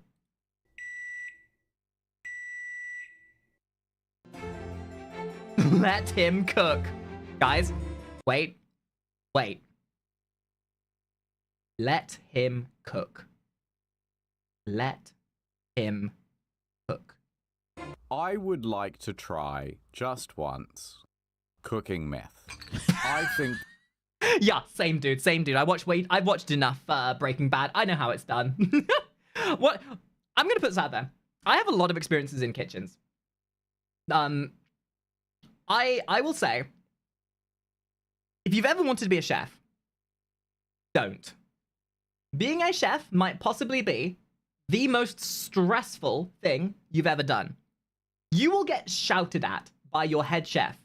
Let him cook. Guys, wait. Let him cook. Let him cook. I would like to try, just once, cooking meth. I think... Yeah, same dude. I've watched enough Breaking Bad. I know how it's done. What? I'm gonna put this out there. I have a lot of experiences in kitchens. I will say, if you've ever wanted to be a chef, don't. Being a chef might possibly be the most stressful thing you've ever done. You will get shouted at by your head chef,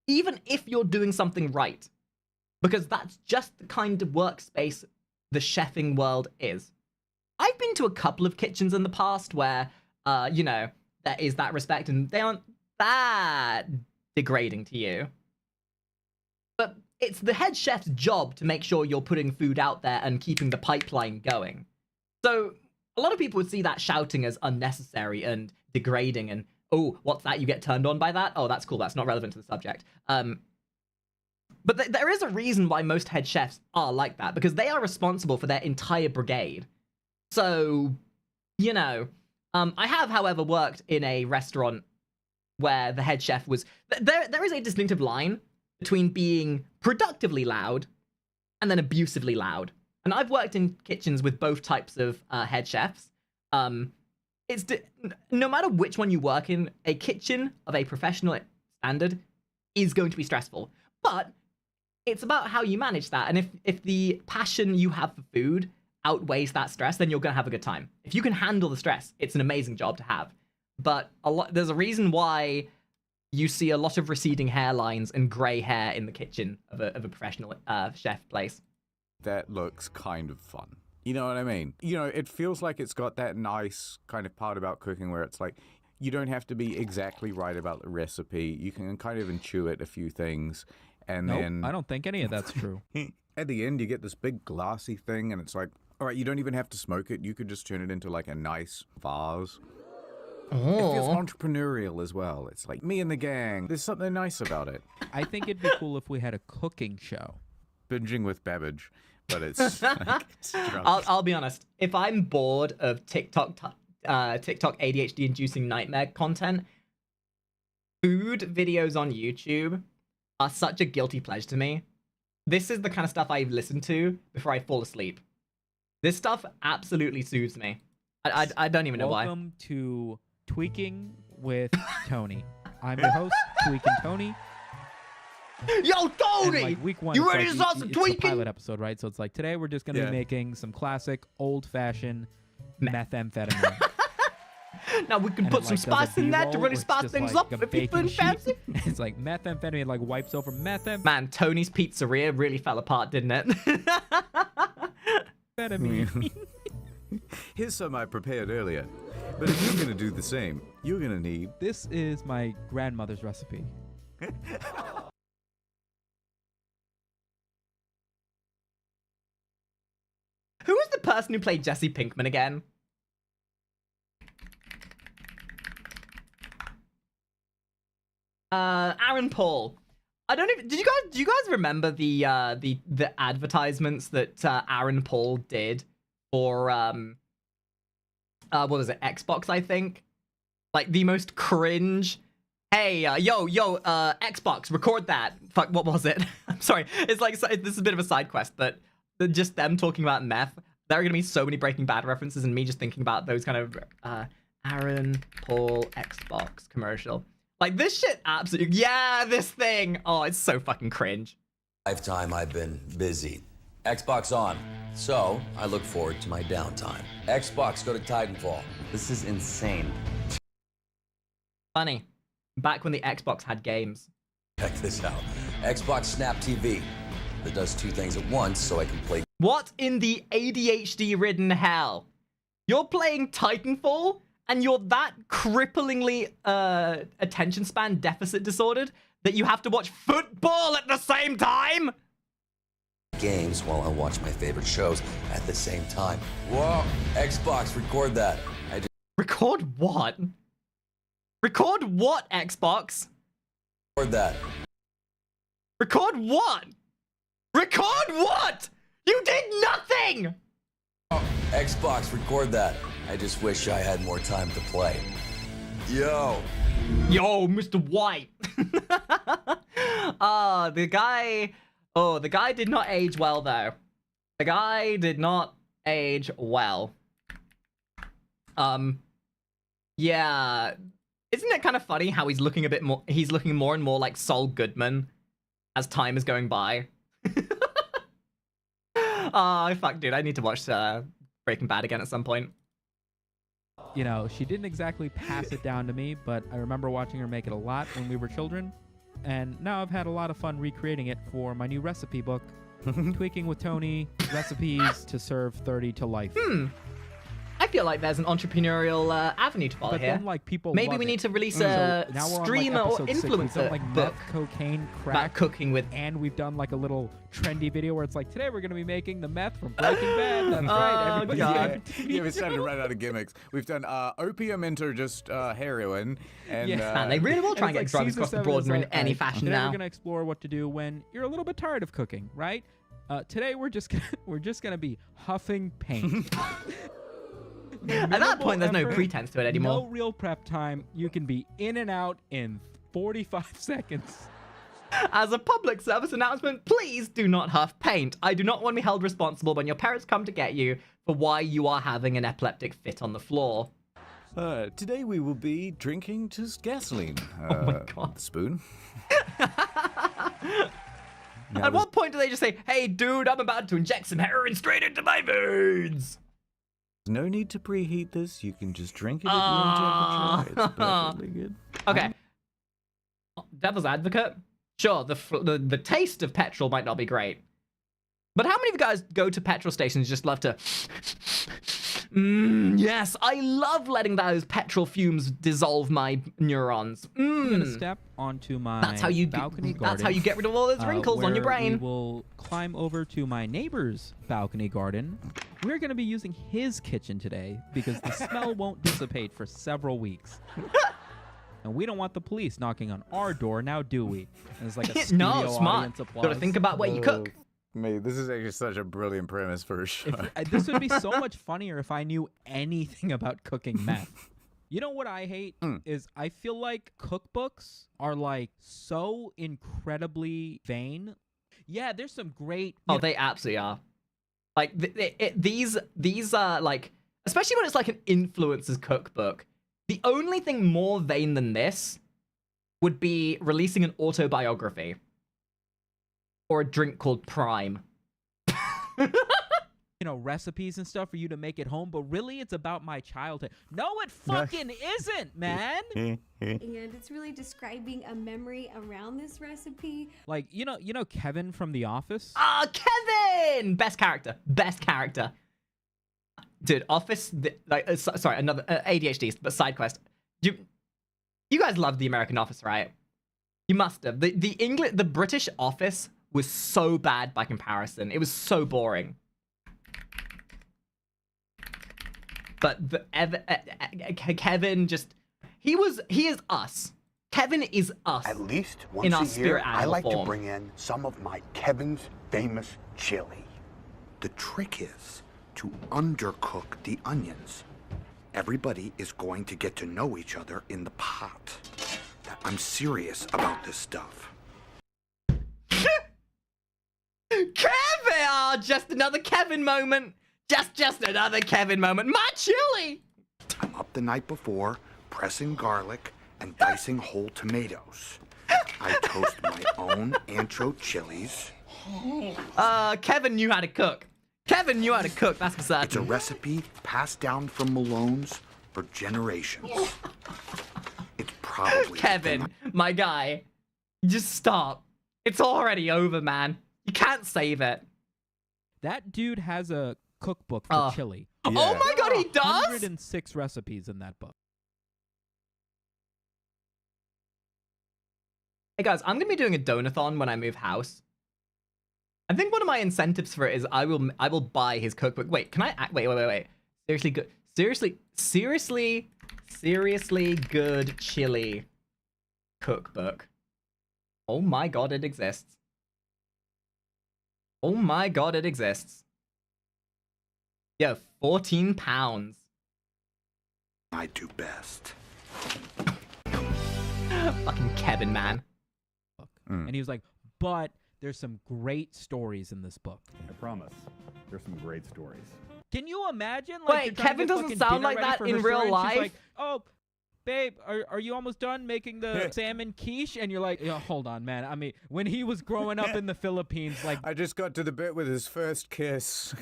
even if you're doing something right. Because that's just the kind of workspace the chefing world is. I've been to a couple of kitchens in the past where, you know, there is that respect and they aren't that degrading to you. But it's the head chef's job to make sure you're putting food out there and keeping the pipeline going. So a lot of people would see that shouting as unnecessary and degrading and, oh, what's that? You get turned on by that? Oh, that's cool. That's not relevant to the subject. But there is a reason why most head chefs are like that, because they are responsible for their entire brigade. So, you know, I have, however, worked in a restaurant where the head chef was... There is a distinctive line between being productively loud and then abusively loud. And I've worked in kitchens with both types of head chefs. No matter which one you work in, a kitchen of a professional standard is going to be stressful. But it's about how you manage that. And if the passion you have for food outweighs that stress, then you're going to have a good time. If you can handle the stress, it's an amazing job to have. but there's a reason why you see a lot of receding hairlines and grey hair in the kitchen of a professional chef place. That looks kind of fun. You know what I mean? You know, it feels like it's got that nice kind of part about cooking where it's like, you don't have to be exactly right about the recipe. You can kind of intuit a few things, and then... I don't think any of that's true. At the end, you get this big glassy thing, and it's like, all right, you don't even have to smoke it. You could just turn it into like a nice vase. It feels entrepreneurial as well. It's like me and the gang. There's something nice about it. I think it'd be cool if we had a cooking show. Binging with Babbage, but it's... like, it's I'll be honest. If I'm bored of TikTok ADHD-inducing nightmare content, food videos on YouTube are such a guilty pleasure to me. This is the kind of stuff I listen to before I fall asleep. This stuff absolutely soothes me. I don't even know why. Welcome to Tweaking with Tony. I'm your host, Tweaking Tony. Yo, Tony! And, like, week one, you it's ready like, to start some it's tweaking? a pilot episode, right? So it's like, today we're just going to be making some classic, old-fashioned methamphetamine. Now we can put some spice in that to really spice things up if you're feeling fancy. It's like methamphetamine, like wipes over methamphetamine. Man, Tony's Pizzeria really fell apart, didn't it? Here's some I prepared earlier. But if you're going to do the same, you're going to need... This is my grandmother's recipe. Who was the person who played Jesse Pinkman again? Aaron Paul. I don't even. Do you guys remember the advertisements that Aaron Paul did for what was it, Xbox, I think? Like the most cringe. Hey, yo, Xbox, record that. Fuck, what was it? I'm sorry. It's like this is a bit of a side quest, but just them talking about meth. There are gonna be so many Breaking Bad references, and me just thinking about those kind of Aaron Paul Xbox commercial. Like, this shit absolutely... Yeah, this thing! Oh, it's so fucking cringe. Lifetime I've been busy. Xbox on. So, I look forward to my downtime. Xbox, go to Titanfall. This is insane. Funny. Back when the Xbox had games. Check this out. Xbox Snap TV. That does two things at once, so I can play... What in the ADHD-ridden hell? You're playing Titanfall? And you're that cripplingly attention span deficit disordered that you have to watch football at the same time? Games while I watch my favorite shows at the same time. Whoa, Xbox, record that. Record what? Record what, Xbox? Record that. Record what? Record what? You did nothing! Xbox, record that. I just wish I had more time to play. Yo, Mr. White. The guy did not age well, though. The guy did not age well. Yeah. Isn't it kind of funny how he's looking more and more like Saul Goodman as time is going by? Fuck, dude, I need to watch Breaking Bad again at some point. You know, she didn't exactly pass it down to me, but I remember watching her make it a lot when we were children. And now I've had a lot of fun recreating it for my new recipe book, Tweaking with Tony, Recipes to Serve 30 to Life. I feel like there's an entrepreneurial avenue to follow But here. then, like, people Maybe love we it. need to release So a now we're on, streamer like, or episode 6. We've influencer done, like, book meth, cocaine, crack, about cooking with. And we've done like a little trendy video where it's like, today we're going to be making the meth from Breaking Bad. That's right. Everybody Yeah, we started to run out of gimmicks. We've done opium into just heroin. And, Man, they really will try and get like drugs season across the 7 board is in like, any alright, fashion today now. We're going to explore what to do when you're a little bit tired of cooking, right? Today we're just gonna be huffing paint. At that point, there's no pretense to it anymore. No real prep time. You can be in and out in 45 seconds. As a public service announcement, please do not huff paint. I do not want to be held responsible when your parents come to get you for why you are having an epileptic fit on the floor. Today we will be drinking just gasoline. Oh my god. Spoon. At what point do they just say, hey dude, I'm about to inject some heroin straight into my veins? There's no need to preheat this. You can just drink it at room temperature. It's perfectly good. Okay. Devil's advocate. Sure, the taste of petrol might not be great. But how many of you guys go to petrol stations and just love to... yes, I love letting those petrol fumes dissolve my neurons. I'm gonna step onto my balcony garden. That's how you get rid of all those wrinkles on your brain. We will climb over to my neighbor's balcony garden. We're gonna be using his kitchen today because the smell won't dissipate for several weeks. And we don't want the police knocking on our door, now do we? And it's like a studio audience applause. Gotta think about where you cook. Mate, this is actually such a brilliant premise for a show. This would be so much funnier if I knew anything about cooking meth. You know what I hate is I feel like cookbooks are like so incredibly vain. Yeah, there's some great. Oh, they absolutely are. Like these are like, especially when it's like an influencer's cookbook. The only thing more vain than this would be releasing an autobiography. Or a drink called Prime. You know, recipes and stuff for you to make at home, but really it's about my childhood. No, it fucking isn't, man! And it's really describing a memory around this recipe. Like, you know Kevin from The Office? Ah, Kevin! Best character. Dude, Office, sorry, another ADHD, but side quest. You guys love the American Office, right? You must have. The British Office was so bad by comparison. It was so boring. But Kevin just he is us. Kevin is us. At least in once our a year, spirit I like form. to bring in some of my Kevin's famous chili. The trick is to undercook the onions. Everybody is going to get to know each other in the pot. I'm serious about this stuff. Kevin! Oh, just another Kevin moment. Just another Kevin moment. My chili! I'm up the night before, pressing garlic and dicing whole tomatoes. I toast my own ancho chilies. Kevin knew how to cook. Kevin knew how to cook, that's for certain. It's a recipe passed down from Malone's for generations. It's probably... Kevin, my guy, just stop. It's already over, man. You can't save it. That dude has a cookbook for chili. Oh my god, he does? 106 recipes in that book. Hey guys, I'm gonna be doing a donathon when I move house. I think one of my incentives for it is I will buy his cookbook. Wait, can I wait. Seriously good. Seriously good chili cookbook. Oh my god, it exists. Oh my god, it exists. Yo, £14. I do best. Fucking Kevin, man. And he was like, but there's some great stories in this book. I promise. There's some great stories. Can you imagine? Wait, you're trying Kevin to get doesn't fucking sound dinner like ready that for in her real story, and life? She's like, oh, babe, are you almost done making the salmon quiche? And you're like, yo, hold on, man. I mean, when he was growing up in the Philippines, like... I just got to the bit with his first kiss.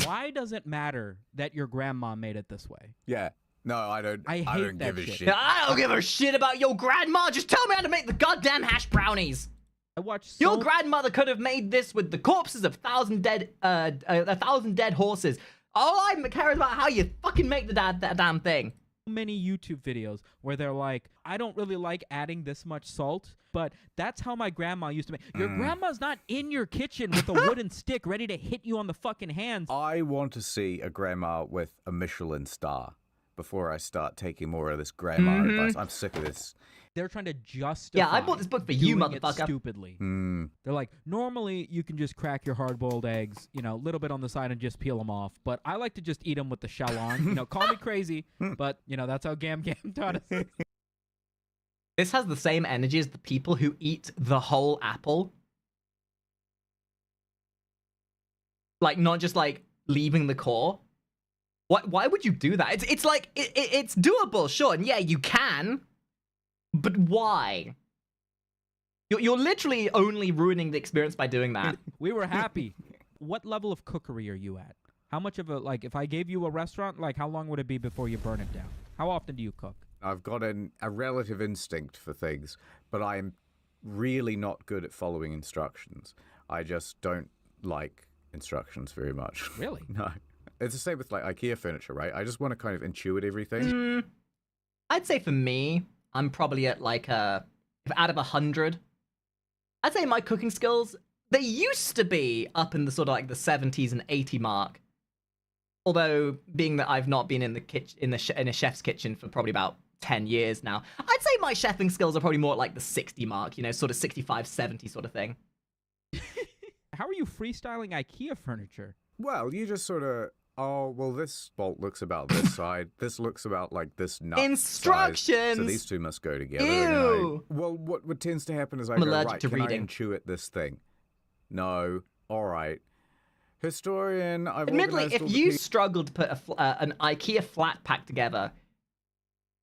why does it matter that your grandma made it this way? Yeah. No, I don't. I don't give a shit. I don't give a shit about your grandma. Just tell me how to make the goddamn hash brownies. I watched your grandmother could have made this with the corpses of 1,000 dead horses. All I care about how you fucking make that damn thing. Many YouTube videos where they're like, I don't really like adding this much salt, but that's how my grandma used to make. Your grandma's not in your kitchen with a wooden stick ready to hit you on the fucking hands. I want to see a grandma with a Michelin star before I start taking more of this grandma advice. I'm sick of this. They're trying to justify. Yeah, I bought this book for you, doing it motherfucker. Stupidly. They're like, normally you can just crack your hard-boiled eggs, you know, a little bit on the side and just peel them off. But I like to just eat them with the shell on. You know, call me crazy, but you know that's how Gam Gam taught us. This has the same energy as the people who eat the whole apple. Like, not just like leaving the core. Why would you do that? It's like it's doable, sure, and yeah, you can. But why? You're literally only ruining the experience by doing that. We were happy. What level of cookery are you at? How much of a, like, if I gave you a restaurant, like, how long would it be before you burn it down? How often do you cook? I've got a relative instinct for things, but I'm really not good at following instructions. I just don't like instructions very much. Really? No. It's the same with like IKEA furniture, right? I just want to kind of intuit everything. I'd say for me, I'm probably at like if out of 100, I'd say my cooking skills, they used to be up in the sort of like the 70s and 80 mark. Although, being that I've not been in the kitchen in a chef's kitchen for probably about 10 years now, I'd say my chefing skills are probably more at like the 60 mark, you know, sort of 65, 70 sort of thing. How are you freestyling IKEA furniture? Well, you just sort of, oh, well, this bolt looks about this side. This looks about like this nut Instructions! size, so these two must go together. Ew! Well, what tends to happen is I I'm go, allergic right, to can reading. I intuit this thing? No. All right. Historian, I've Admittedly, organized all if the you pe- struggled to put an IKEA flat pack together,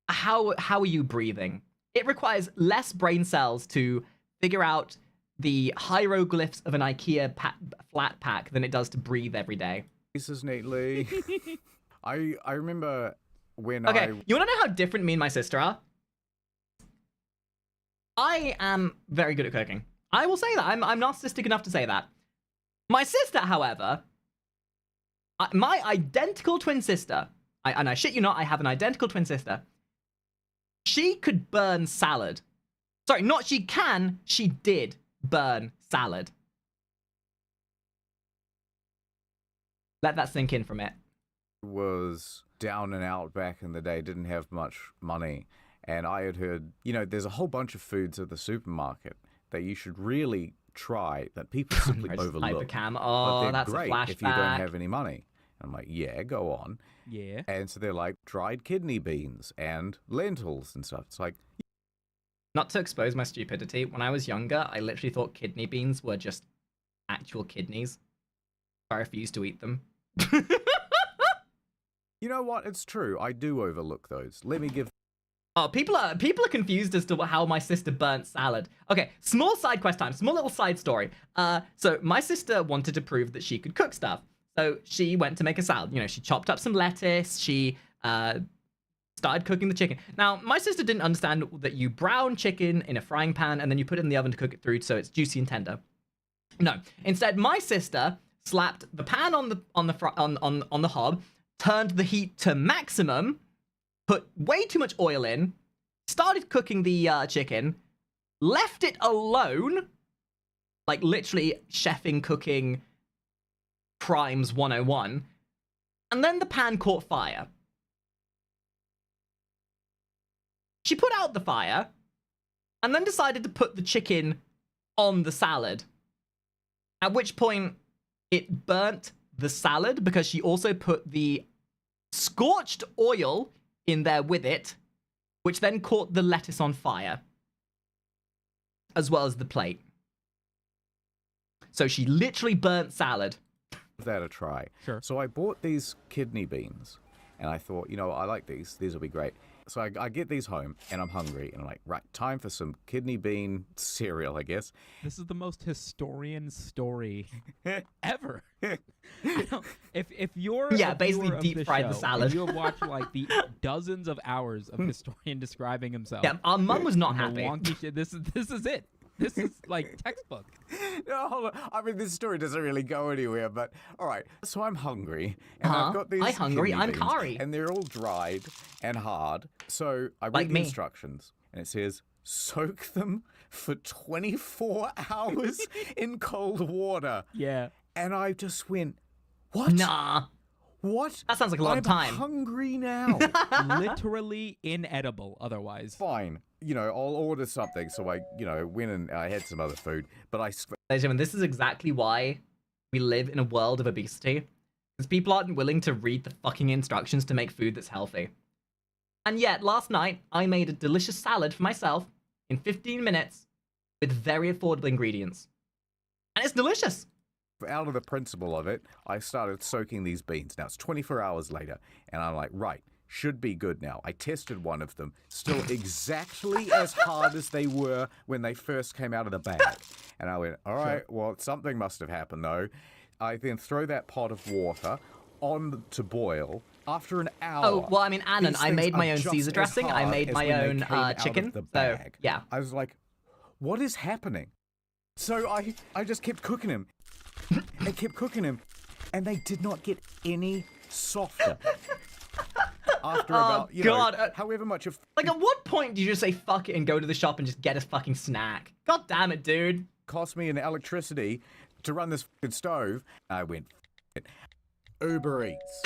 how are you breathing? It requires less brain cells to figure out the hieroglyphs of an IKEA flat pack than it does to breathe every day. pieces neatly. I remember when Okay, you want to know how different me and my sister are? I am very good at cooking. I will say that. I'm narcissistic enough to say that. My sister, however, my identical twin sister, and I shit you not, I have an identical twin sister. She could burn salad. Sorry, not she can, she did burn salad. Let that sink in for a minute. was down and out back in the day, didn't have much money, and I had heard, you know, there's a whole bunch of foods at the supermarket that you should really try that people simply overlook. Hypercam. But Oh, they're that's great a flashback. if you don't have any money. I'm like, yeah, go on. Yeah. And so they're like dried kidney beans and lentils and stuff. It's like, Not to expose my stupidity, when I was younger, I literally thought kidney beans were just actual kidneys. I refused to eat them. you know what? It's true. I do overlook those. Let me give. Oh, people are confused as to how my sister burnt salad. Okay, small side quest time, small little side story. So my sister wanted to prove that she could cook stuff. So she went to make a salad. You know, she chopped up some lettuce. She started cooking the chicken. Now, my sister didn't understand that you brown chicken in a frying pan and then you put it in the oven to cook it through so it's juicy and tender. No, instead, my sister slapped the pan on the hob, turned the heat to maximum, put way too much oil in, started cooking the chicken, left it alone, like literally chefing, cooking, crimes 101, and then the pan caught fire. She put out the fire, and then decided to put the chicken on the salad, at which point it burnt the salad because she also put the scorched oil in there with it, which then caught the lettuce on fire, as well as the plate. So she literally burnt salad. Give that a try. Sure. So I bought these kidney beans, and I thought, you know, I like these. These will be great. So I get these home, and I'm hungry, and I'm like, right, time for some kidney bean cereal, I guess. This is the most historian story ever. You know, if you're Yeah, a basically viewer of deep the fried the show, salad. and you have watched like the dozens of hours of historian describing himself. Yeah, our mum was not and the happy. wonky shit. This is it. This is like textbook. No, hold on. I mean, this story doesn't really go anywhere, but all right. So I'm hungry, and I've got these. I'm hungry. kidney I'm beans, Kari. and they're all dried and hard. So I read Like the me. instructions, and it says soak them for 24 hours in cold water. Yeah. And I just went, what? Nah. What? That sounds like a lot I'm of time. hungry now. Literally inedible otherwise. Fine. You know, I'll order something. So I, you know, went and I had some other food, but Ladies and gentlemen, this is exactly why we live in a world of obesity. Because people aren't willing to read the fucking instructions to make food that's healthy. And yet, last night, I made a delicious salad for myself in 15 minutes with very affordable ingredients. And it's delicious. out of the principle of it, I started soaking these beans. Now it's 24 hours later, and I'm like, right, should be good now. I tested one of them, still exactly as hard as they were when they first came out of the bag. And I went, all right, well, something must have happened though. I then throw that pot of water on to boil. After an hour. Oh, well, I mean, Annan, these I things made my are own just Caesar as dressing. I hard made as my when they own came out of chicken. the So, bag. yeah. I was like, what is happening? So I just kept cooking him. I kept cooking him, and they did not get any softer. After about, you know, however much of... Like, at what point do you just say fuck it and go to the shop and just get a fucking snack? God damn it, dude. Cost me an electricity to run this fucking stove. I went, Uber Eats.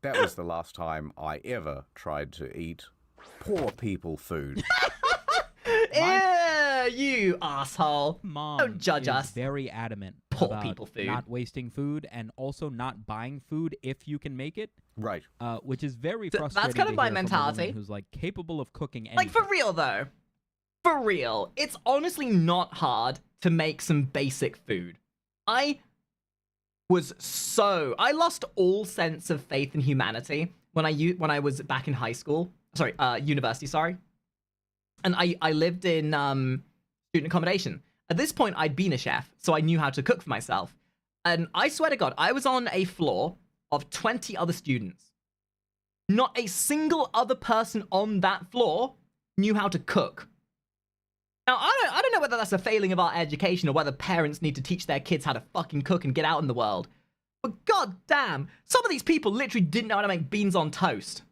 That was the last time I ever tried to eat poor people food. Ew, you asshole. Mom Don't judge is us. very adamant Poor about people food. not wasting food and also not buying food if you can make it. Right. Which is very That's frustrating. kind of to my hear from a woman mentality. who's like capable of cooking anything. Like, for real, though. For real. It's honestly not hard to make some basic food. I lost all sense of faith in humanity when I was back in high school. Sorry, university, sorry. And I lived in student accommodation. At this point, I'd been a chef, so I knew how to cook for myself. And I swear to God, I was on a floor of 20 other students. Not a single other person on that floor knew how to cook. Now, I don't know whether that's a failing of our education or whether parents need to teach their kids how to fucking cook and get out in the world. But god damn, some of these people literally didn't know how to make beans on toast.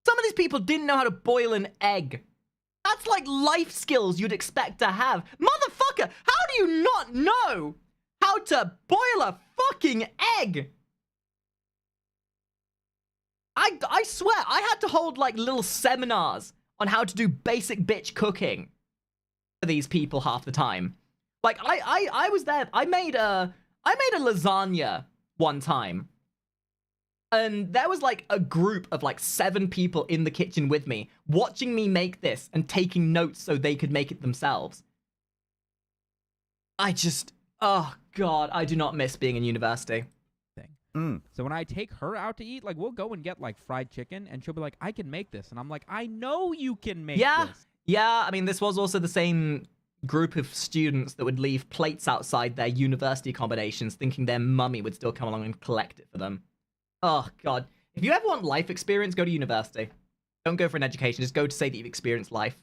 Some of these people didn't know how to boil an egg. That's like life skills you'd expect to have. Motherfucker, how do you not know how to boil a fucking egg? I swear, I had to hold like little seminars on how to do basic bitch cooking for these people half the time. Like I was there. I made a lasagna one time. And there was like a group of like 7 people in the kitchen with me, watching me make this and taking notes so they could make it themselves. Oh god, I do not miss being in university. So when I take her out to eat, like, we'll go and get like fried chicken, and she'll be like, I can make this. And I'm like, I know you can make this. Yeah, I mean, this was also the same group of students that would leave plates outside their university accommodations thinking their mummy would still come along and collect it for them. Oh, God. If you ever want life experience, go to university. Don't go for an education. Just go to say that you've experienced life.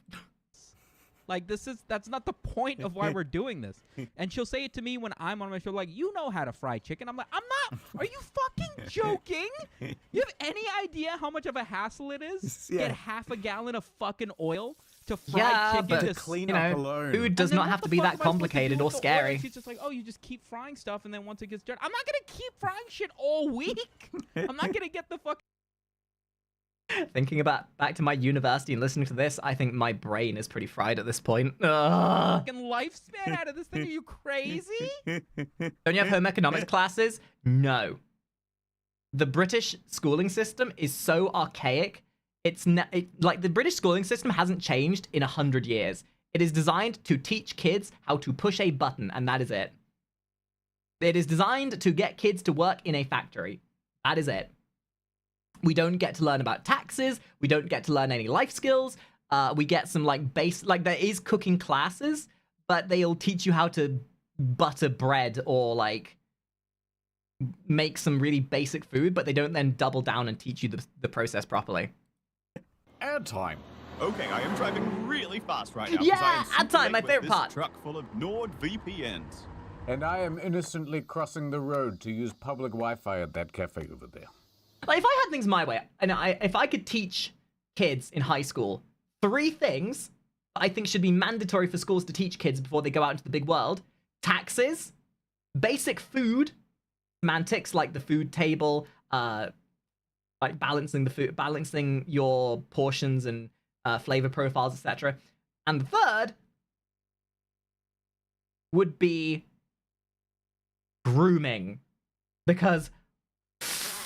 Like, that's not the point of why we're doing this. And she'll say it to me when I'm on my show, like, you know how to fry chicken. I'm like, I'm not. Are you fucking joking? You have any idea how much of a hassle it is? Yeah. Get half a gallon of fucking oil to fry chicken but to clean you up know, alone. food does And then not what have the to be fuck that am I supposed to complicated do or with the scary. oil? She's just like, oh, you just keep frying stuff, and then once it gets dirty, I'm not gonna keep frying shit all week. I'm not gonna get the fuck. Thinking about back to my university and listening to this, I think my brain is pretty fried at this point. Ugh. Fucking lifespan out of this thing. Are you crazy? Don't you have home economics classes? No. The British schooling system is so archaic. Like, the British schooling system hasn't changed in 100 years. It is designed to teach kids how to push a button, and that is it. It is designed to get kids to work in a factory. That is it. We don't get to learn about taxes. We don't get to learn any life skills. We get some like there is cooking classes, but they'll teach you how to butter bread or like make some really basic food, but they don't then double down and teach you the process properly. Ad time. Okay, I am driving really fast right now. 'cause I Yeah, am super ad time, late my with favorite this part. Truck full of NordVPNs. And I am innocently crossing the road to use public Wi-Fi at that cafe over there. Like, if I had things my way, and if I could teach kids in high school 3 things I think should be mandatory for schools to teach kids before they go out into the big world: taxes, basic food, semantics like the food table, like balancing the food, balancing your portions and flavor profiles, etc. And the third would be grooming, because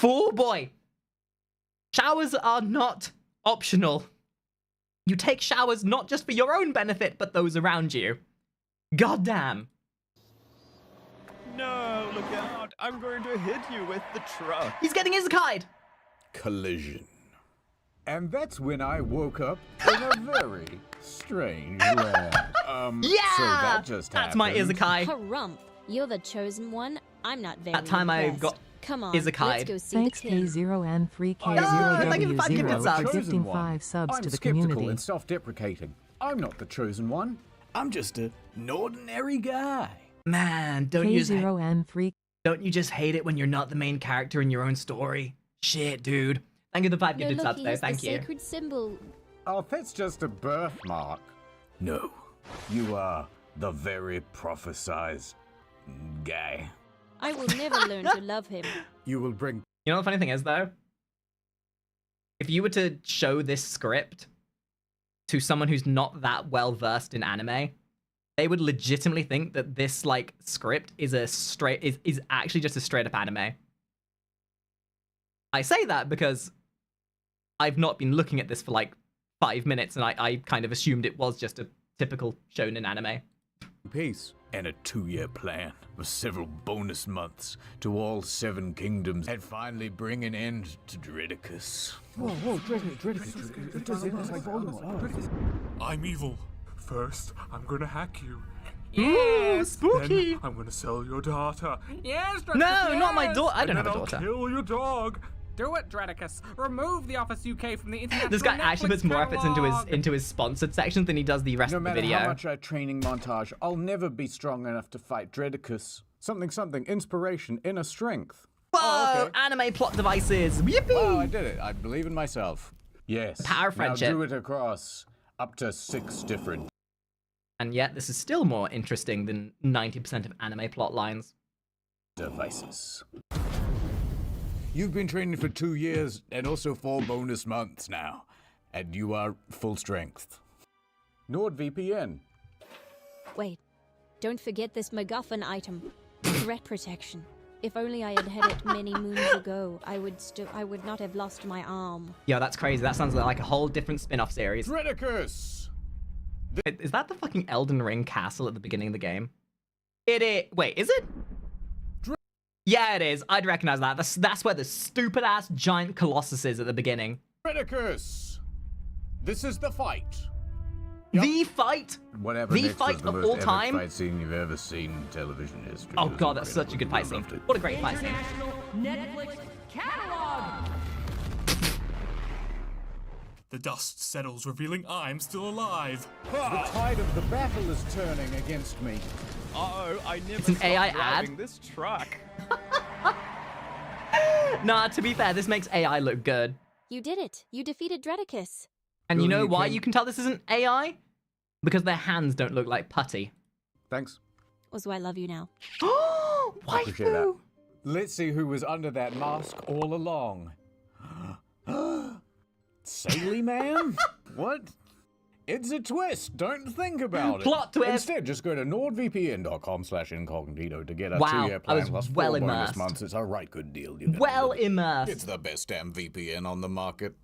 oh boy, showers are not optional. You take showers not just for your own benefit, but those around you. Goddamn. No, look out. I'm going to hit you with the truck. He's getting isekai'd. Collision. And that's when I woke up in a very strange land. Yeah! So that just That's my happened. isekai. Harump, you're the chosen one. I'm not very That time I impressed. got Come on, Izakide. let's go see Thanks the tin. K0N3K0W0 thank you for 5 gifted for subs. gifting 5 subs I'm to the skeptical community. and self-deprecating. I'm not the chosen one. I'm just an ordinary guy. Man, don't you K0N3 don't you just hate it when you're not the main character in your own story? Shit, dude. Thank you for the 5 No, gifted look, subs he though. has Thank the you. sacred symbol. Oh, that's just a birthmark. No, you are the very prophesized guy. I will never learn to love him. You will bring. You know what the funny thing is though? If you were to show this script to someone who's not that well versed in anime, they would legitimately think that this like script is is actually just a straight up anime. I say that because I've not been looking at this for like 5 minutes and I kind of assumed it was just a typical shonen anime. Peace and a 2-year plan with several bonus months to all 7 kingdoms and finally bring an end to Dredicus. Whoa, Dredicus. It does like Voldemort. I'm evil. First, I'm gonna hack you. Ooh, spooky! Then I'm gonna sell your daughter. Yes, Dredicus, No, not my daughter. I And don't then have a I'll daughter. kill your dog. Do it, Dredicus. Remove the Office UK from the international This guy actually Netflix puts more efforts catalog. into his sponsored sections than he does the rest No of the matter video. how much I training montage, I'll never be strong enough to fight Dredicus. Something, inspiration, inner strength. Whoa! Anime plot devices. Yippee! Wow, I did it. I believe in myself. Yes. Power of friendship. Now do it across up to 6 different. And yet, this is still more interesting than 90% of anime plot lines. Devices. You've been training for 2 years and also 4 bonus months now, and you are full strength. NordVPN. Wait, don't forget this MacGuffin item. Threat protection. If only I had had it many moons ago, I would not have lost my arm. Yo, that's crazy. That sounds like a whole different spin-off series. Dredicus! Is that the fucking Elden Ring castle at the beginning of the game? It is. Wait, is it? Yeah, it is. I'd recognize that. That's where the stupid-ass giant Colossus is at the beginning. Dredicus! This is the fight. The fight? Whatever The next fight was the of most all epic time? fight scene you've ever seen in television history. Oh It was god, that's such a good fight scene. incredible. What a great fight scene. Netflix catalog. The dust settles, revealing I'm still alive. The tide of the battle is turning against me. Uh-oh, I never It's an AI stopped driving ad. this truck. Nah, to be fair, this makes AI look good. You did it. You defeated Dredicus. And you Good, know you why can- you can tell this isn't AI? Because their hands don't look like putty. Thanks. Also, I love you now. I appreciate that. Let's see who was under that mask all along. Saily Man? What? It's a twist. Don't think about it. Plot twist. Instead, just go to nordvpn.com/incognito to get a Wow, 2-year I was plan plus well 4 bonus immersed. months. It's a right good deal. You know. Well immersed. It's the best damn VPN on the market.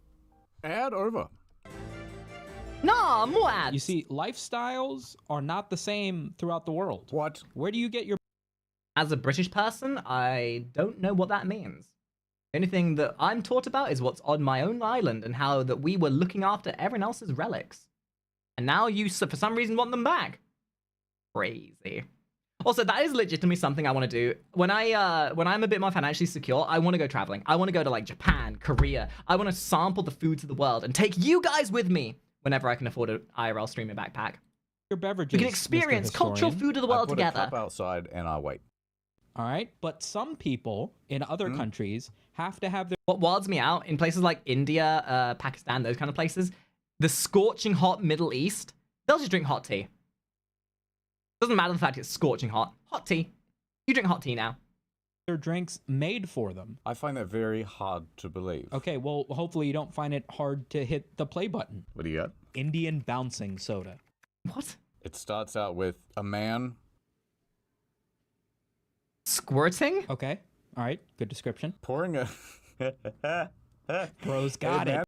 Ad over. Nah, more ads. You see, lifestyles are not the same throughout the world. What? Where do you get your As a British person, I don't know what that means. The only thing that I'm taught about is what's on my own island and how that we were looking after everyone else's relics. And now you, for some reason, want them back. Crazy. Also, that is legitimately something I want to do. When I'm a bit more financially secure, I want to go traveling. I want to go to like Japan, Korea. I want to sample the foods of the world and take you guys with me whenever I can afford an IRL streaming backpack. beverages? We can Mr. experience cultural Historian? food of the world I put together. a cup outside and I wait. All right, but some people in other countries have to have their. What wilds me out in places like India, Pakistan, those kind of places, the scorching hot Middle East, they'll just drink hot tea. Doesn't matter the fact it's scorching hot. Hot tea. You drink hot tea now. Their drinks made for them. I find that very hard to believe. Okay, well, hopefully you don't find it hard to hit the play button. What do you got? Indian bouncing soda. What? It starts out with a man squirting. Okay, all right, good description. Pouring a. Bros got it.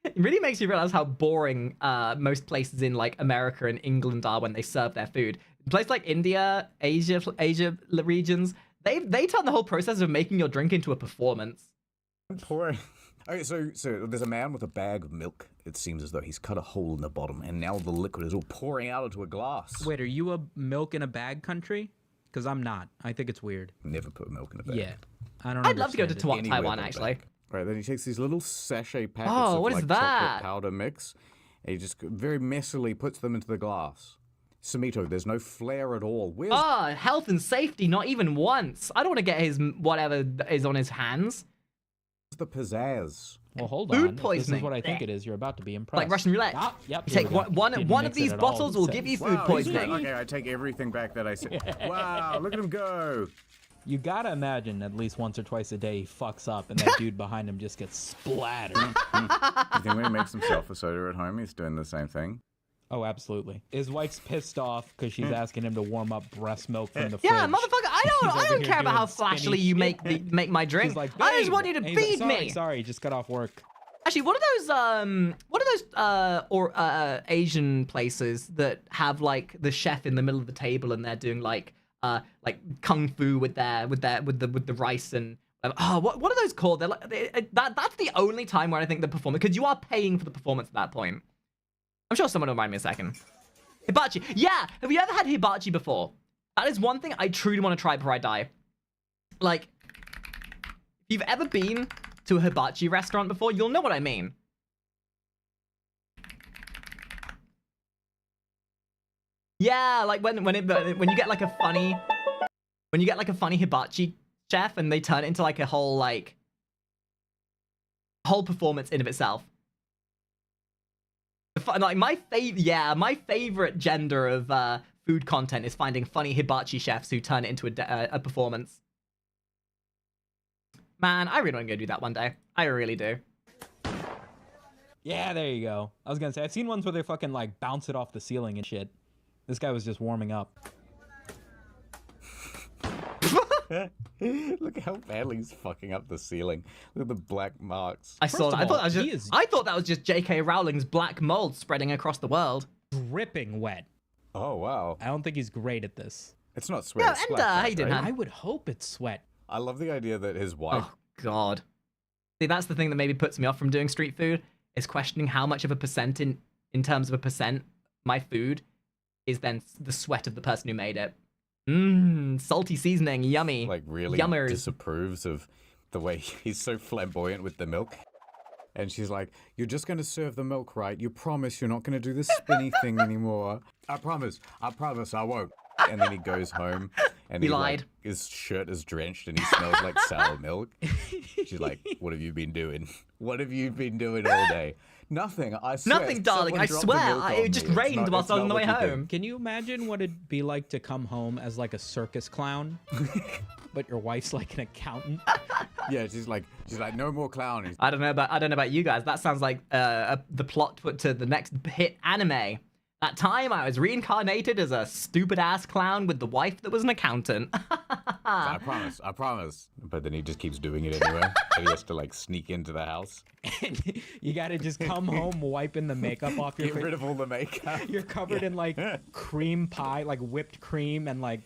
It really makes you realize how boring most places in like America and England are when they serve their food. Places like India, Asia regions, they turn the whole process of making your drink into a performance. Pouring. Okay, so there's a man with a bag of milk. It seems as though he's cut a hole in the bottom, and now the liquid is all pouring out into a glass. Wait, are you a milk in a bag country? Because I'm not. I think it's weird. Never put milk in a bag. Yeah. I don't. I'd love to go to understand it. Taiwan actually. Right, then he takes these little sachet packets Oh, of what is like that? chocolate powder mix, and he just very messily puts them into the glass. Samito, there's no flair at all. Where's Health and safety, not even once. I don't want to get his whatever is on his hands. the pizzazz? Well, hold Food on. This is poisoning. what I think it is. You're about to be impressed. Like Russian roulette. Ah, yep. You here take we go. one Didn't of mix these it at all. bottles will give you food Wow, poisoning. Okay, I take everything back that I said. Wow, look at him go. You gotta imagine at least once or twice a day he fucks up and that dude behind him just gets splattered. You think when he makes himself a soda at home, he's doing the same thing? Oh, absolutely. His wife's pissed off because she's asking him to warm up breast milk from the fridge. Yeah, motherfucker, I He's over don't here care about how doing flashily spinny you shit. make my drink. She's like, I just "Babe." want you to And he's like, feed sorry, me. Sorry, just got off work. Actually, what are those Asian places that have like the chef in the middle of the table and they're doing like kung fu with the rice and what are those called? They're like that's the only time where I think the performance, because you are paying for the performance at that point. I'm sure someone will remind me in a second. Hibachi. Yeah, have you ever had hibachi before? That is one thing I truly want to try before I die. Like, if you've ever been to a hibachi restaurant before, you'll know what I mean. Yeah, like when you get like a funny hibachi chef and they turn it into like a whole performance in of itself. Like my favorite gender of food content is finding funny hibachi chefs who turn it into a performance. Man, I really want to go do that one day. I really do. Yeah, there you go. I was gonna say, I've seen ones where they fucking like bounce it off the ceiling and shit. This guy was just warming up. Look how badly he's fucking up the ceiling. Look at the black marks. I saw that. I thought that was just J.K. Rowling's black mold spreading across the world. Dripping wet. Oh, wow. I don't think he's great at this. It's not sweat. Yeah, it's and splash, he didn't right? I would hope it's sweat. I love the idea that his wife... Oh, God. See, that's the thing that maybe puts me off from doing street food, is questioning how much of a percent in terms of a percent my food is then the sweat of the person who made it. Mmm, salty seasoning, yummy. Like, really Yummers. disapproves of the way he's so flamboyant with the milk. And she's like, you're just going to serve the milk right. You promise you're not going to do this spinny thing anymore. I promise, I won't. And then he goes home and He lied. Like, his shirt is drenched and he smells like sour milk. She's like, what have you been doing? What have you been doing all day? Nothing, I swear. Nothing, darling, I swear. It just rained whilst I was on the way home. Can you imagine what it'd be like to come home as like a circus clown, but your wife's like an accountant? Yeah, she's like, no more clowning. I don't know about you guys. That sounds like the plot to the next hit anime. That time I was reincarnated as a stupid ass clown with the wife that was an accountant. I promise. But then he just keeps doing it anyway. And he has to like sneak into the house. You gotta just come home wiping the makeup off your face. Get rid of all the makeup. You're covered in like cream pie, like whipped cream and like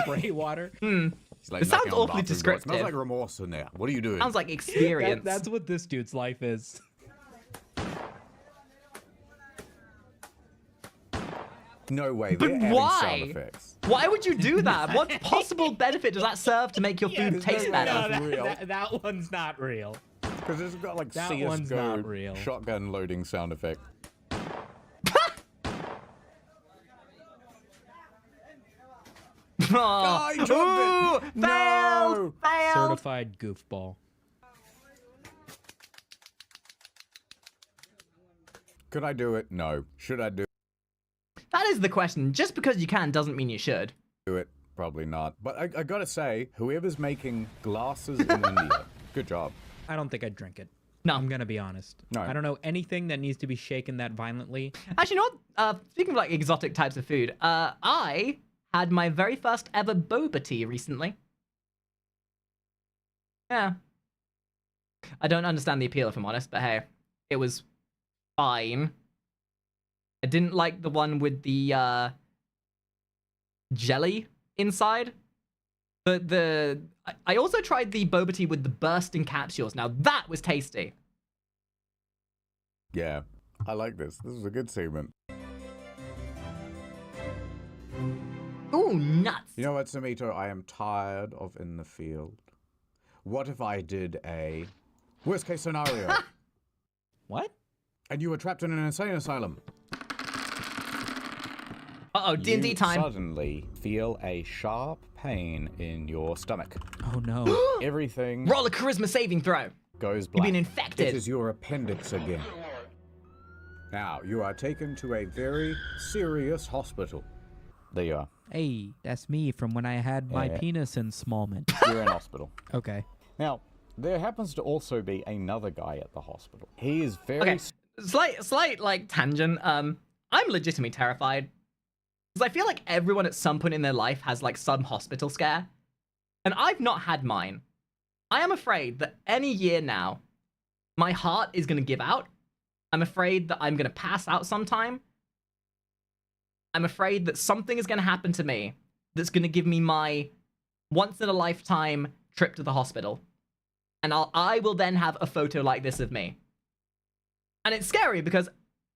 spray water. He's like It sounds knocking on the awfully bathroom door. It descriptive. smells like remorse in there. What are you doing? Sounds like experience. That's what this dude's life is. No way. But They're adding why? sound effects. Why would you do that? What possible benefit does that serve to make your food taste better? That one's not real. Because it's got like That one's not CSGO real. shotgun loading sound effect. Oh, he dropped it. Failed! Failed! Certified goofball. Could I do it? No. Should I do That is the question. Just because you can doesn't mean you should. it? Probably not. But I gotta say, whoever's making glasses in India, good job. I don't think I'd drink it. No. I'm gonna be honest. No. I don't know anything that needs to be shaken that violently. Actually, you know what? Speaking of like exotic types of food, I had my very first ever boba tea recently. Yeah. I don't understand the appeal, if I'm honest, but hey, it was fine. I didn't like the one with the jelly inside. But I also tried the boba tea with the bursting capsules. Now that was tasty. Yeah. I like this. This is a good segment. Ooh, nuts. You know what, Samito? I am tired of In the Field. what if I did a worst case scenario? What? And you were trapped in an insane asylum. Uh-oh, D&D You time. suddenly feel a sharp pain in your stomach. Oh no. Everything Roll a charisma saving throw. goes You've black. been infected. It is your appendix again. Now, you are taken to a very serious hospital. There you are. Hey, that's me from when I had my Yeah. penis installment. You're in hospital. Okay. Now, there happens to also be another guy at the hospital. He is very... Okay, slight like tangent. I'm legitimately terrified because I feel like everyone at some point in their life has like some hospital scare, and I've not had mine. I am afraid that any year now, my heart is gonna give out. I'm afraid that I'm gonna pass out sometime. I'm afraid that something is gonna happen to me that's gonna give me my once in a lifetime trip to the hospital, and I will then have a photo like this of me. And it's scary because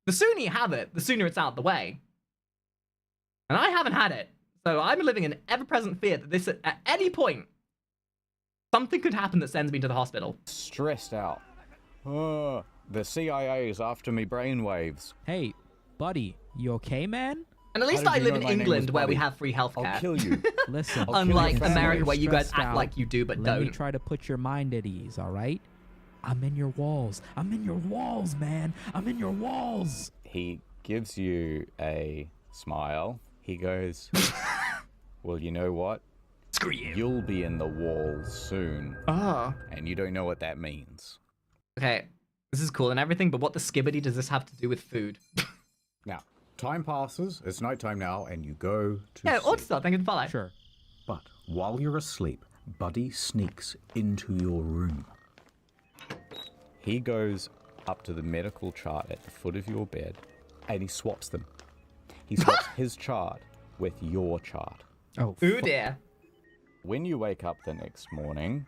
the sooner you have it, the sooner it's out the way. And I haven't had it. So I'm living in ever-present fear that this, at any point, something could happen that sends me to the hospital. stressed out. Oh, the CIA is after me brainwaves. Hey, buddy, you okay, man? And at least How I did you live in know my name England was where we Buddy? have free healthcare. I'll kill you. Listen. I'll kill Unlike your family. America where you guys Stressed act out. like you do but Let me don't. try to put your mind at ease, all right? I'm in your walls. I'm in your walls, man. I'm in your walls. He gives you a smile. He goes, well, you know what? Screw you. You'll be in the walls soon. Oh. And you don't know what that means. Okay, this is cool and everything, but what the skibbity does this have to do with food? Now, time passes, it's nighttime now, and you go to Yeah, sleep. odd stuff, thank you for the follow. Sure. But while you're asleep, Buddy sneaks into your room. He goes up to the medical chart at the foot of your bed, and he swaps them. He swaps his chart with your chart. Oh, Ooh dear. When you wake up the next morning,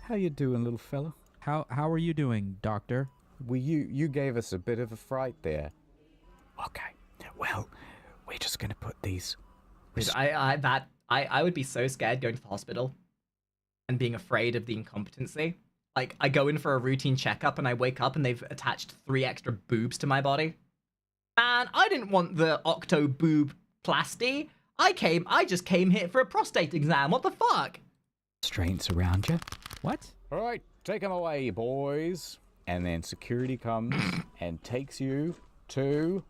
how you doing, little fella? How are you doing, doctor? Well, you gave us a bit of a fright there. Okay, well, we're just gonna put these... Dude, I would be so scared going to the hospital and being afraid of the incompetency. Like, I go in for a routine checkup and I wake up and they've attached 3 extra boobs to my body. Man, I didn't want the octo boob plasty. I just came here for a prostate exam. What the fuck? Restraints around you. What? All right, take him away, boys. And then security comes and takes you to...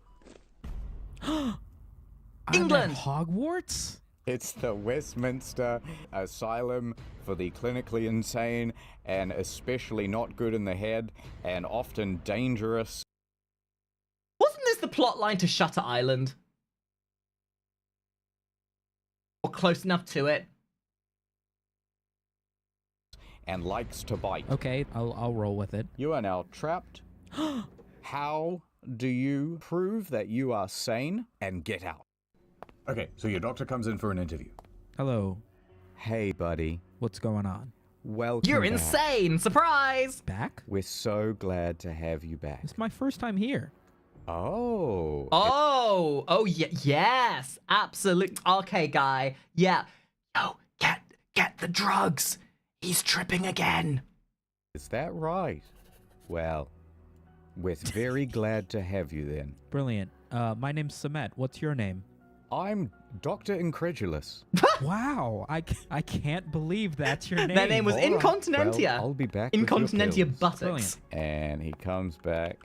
England! Hogwarts? It's the Westminster Asylum for the clinically insane and especially not good in the head and often dangerous. Wasn't this the plot line to Shutter Island? Or close enough to it? And likes to bite. Okay, I'll roll with it. You are now trapped. How do you prove that you are sane and get out? Okay, so your doctor comes in for an interview. Hello. Hey, buddy. What's going on? Welcome You're back. insane! Surprise! Back? We're so glad to have you back. It's my first time here. Oh. Oh, yes, absolutely. Okay, guy. Yeah. Yo, get the drugs. He's tripping again. Is that right? Well, we're very glad to have you then. Brilliant. My name's Samet. What's your name? I'm Dr. Incredulous. Wow, I can't believe that's your name. Their name was All right, Incontinentia. well, I'll be back with your Incontinentia pills. buttocks. Brilliant. And he comes back.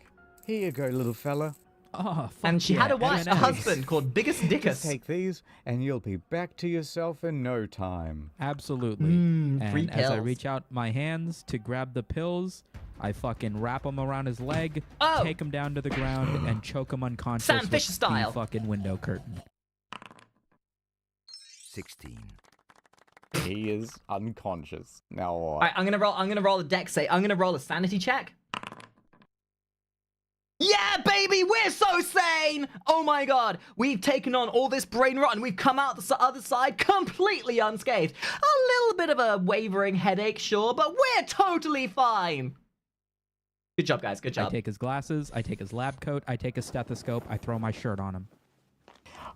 Here you go, little fella. Oh, fuck And she yeah, had a wife, a M&Ms. husband called Biggest Just Dickus. take these, and you'll be back to yourself in no time. Absolutely. free And as I pills. reach out my hands to grab the pills, I fucking wrap them around his leg, Oh. take him down to the ground, and choke him unconscious Sam with Fisher style. the fucking window curtain. 16. He is unconscious. Now what? Alright, I'm gonna roll a dex save. I'm gonna roll a sanity check. Yeah, baby, we're so sane! Oh my god, we've taken on all this brain rot and we've come out the other side completely unscathed. A little bit of a wavering headache, sure, but we're totally fine. Good job, guys, good I job. take his glasses, I take his lab coat, I take his stethoscope, I throw my shirt on him.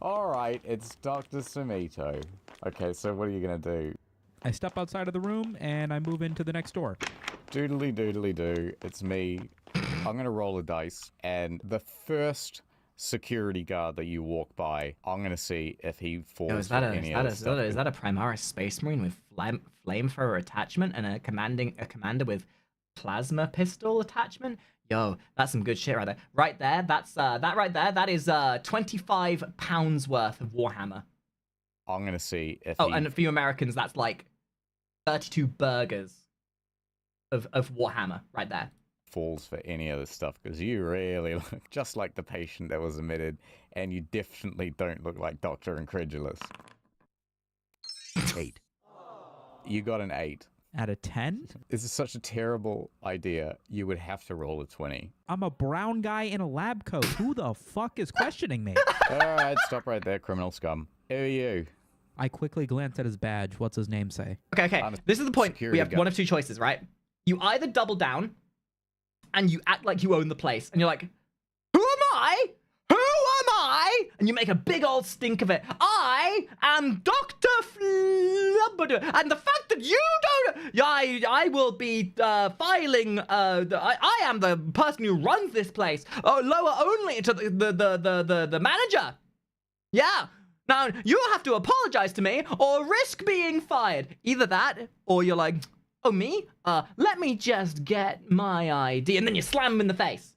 All right, it's Dr. Samito. Okay, so what are you going to do? I step outside of the room and I move into the next door. Doodly doodly doo. It's me. I'm gonna roll a dice, and the first security guard that you walk by, I'm gonna see if he falls Is for that any of the stuff. is that a Primaris Space Marine with flamethrower attachment and a commander with plasma pistol attachment? Yo, that's some good shit right there. Right there, that right there, that is 25 pounds worth of Warhammer. I'm gonna see if and for you Americans, that's like 32 burgers of Warhammer right there. falls for any of this stuff, because you really look just like the patient that was admitted, and you definitely don't look like Dr. Incredulous. 8. You got an 8. Out of 10? This is such a terrible idea. You would have to roll a 20. I'm a brown guy in a lab coat. Who the fuck is questioning me? Alright, stop right there, criminal scum. Who are you? I quickly glance at his badge. What's his name say? Okay. This is the point. We have one of two choices, right? You either double down and you act like you own the place, and you're like, who am I? Who am I? And you make a big old stink of it. I am Dr. Flubberdo. And the fact that you don't... I will be filing... I am the person who runs this place. Lower only to the manager. Yeah. Now, you have to apologize to me or risk being fired. Either that, or you're like, oh, me? Let me just get my ID. And then you slam him in the face.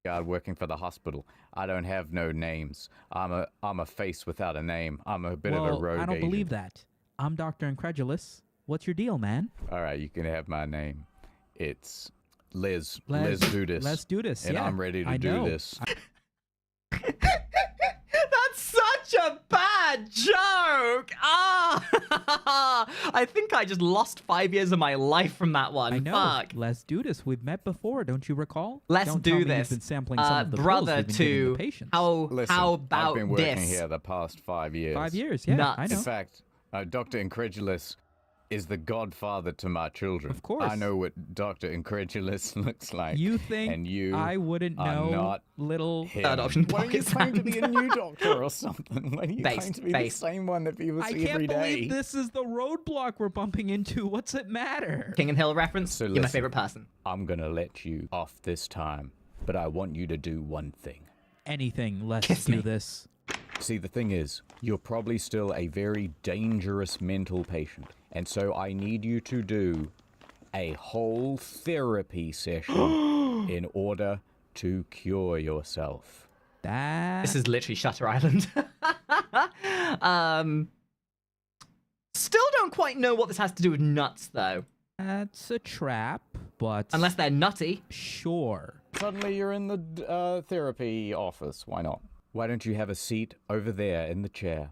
Guard working for the hospital. I don't have no names. I'm a face without a name. I'm a bit of a rogue I don't agent. believe that. I'm Dr. Incredulous. What's your deal, man? All right, you can have my name. It's Liz. Liz Dudas. Let's do this. And yeah, I'm ready to I do know. this. That's such a bad joke. I think I just lost 5 years of my life from that one. I know. Fuck. Let's do this. We've met before, don't you recall? Let's don't do tell me this. You've been sampling some of the brother pills we've been giving to the patients. Listen, how about I've been working this? here the past 5 years. 5 years, yeah, Nuts. I know. In fact, Dr. Incredulous is the godfather to my children. Of course. I know what Dr. Incredulous looks like. You think and you I wouldn't are know, not little him. Third option Why don't you pocket claim to be a sand. new doctor or something? Why do you claim Based, to be based. the same one that people I see every can't day? believe this is the roadblock we're bumping into. What's it matter? King and Hill reference. So You're my listen, favorite person. I'm gonna let you off this time, but I want you to do one thing. Anything, let's Kiss do me. this. See, the thing is, you're probably still a very dangerous mental patient, and so I need you to do a whole therapy session in order to cure yourself. This is literally Shutter Island. Still don't quite know what this has to do with nuts, though. That's a trap, but... Unless they're nutty. Sure. Suddenly you're in the therapy office. Why not? Why don't you have a seat over there in the chair?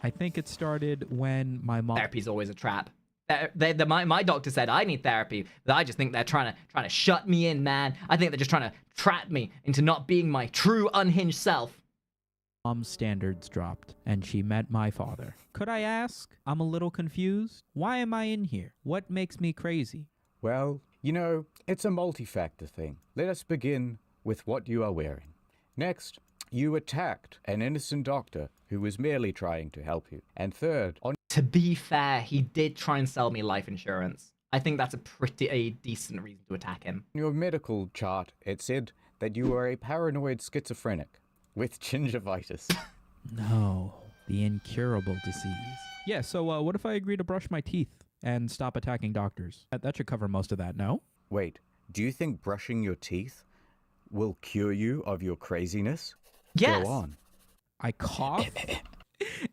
I think it started when my mom... Therapy's always a trap. My doctor said I need therapy. I just think they're trying to shut me in, man. I think they're just trying to trap me into not being my true unhinged self. Mom's standards dropped, and she met my father. Could I ask? I'm a little confused. Why am I in here? What makes me crazy? Well, you know, it's a multi-factor thing. Let us begin with what you are wearing. Next, you attacked an innocent doctor who was merely trying to help you. And third, on... To be fair, he did try and sell me life insurance. I think that's a decent reason to attack him. your medical chart, it said that you were a paranoid schizophrenic with gingivitis. No, the incurable disease. Yeah, so what if I agree to brush my teeth and stop attacking doctors? That should cover most of that, no? Wait, do you think brushing your teeth will cure you of your craziness? Yes. Go on. I cough,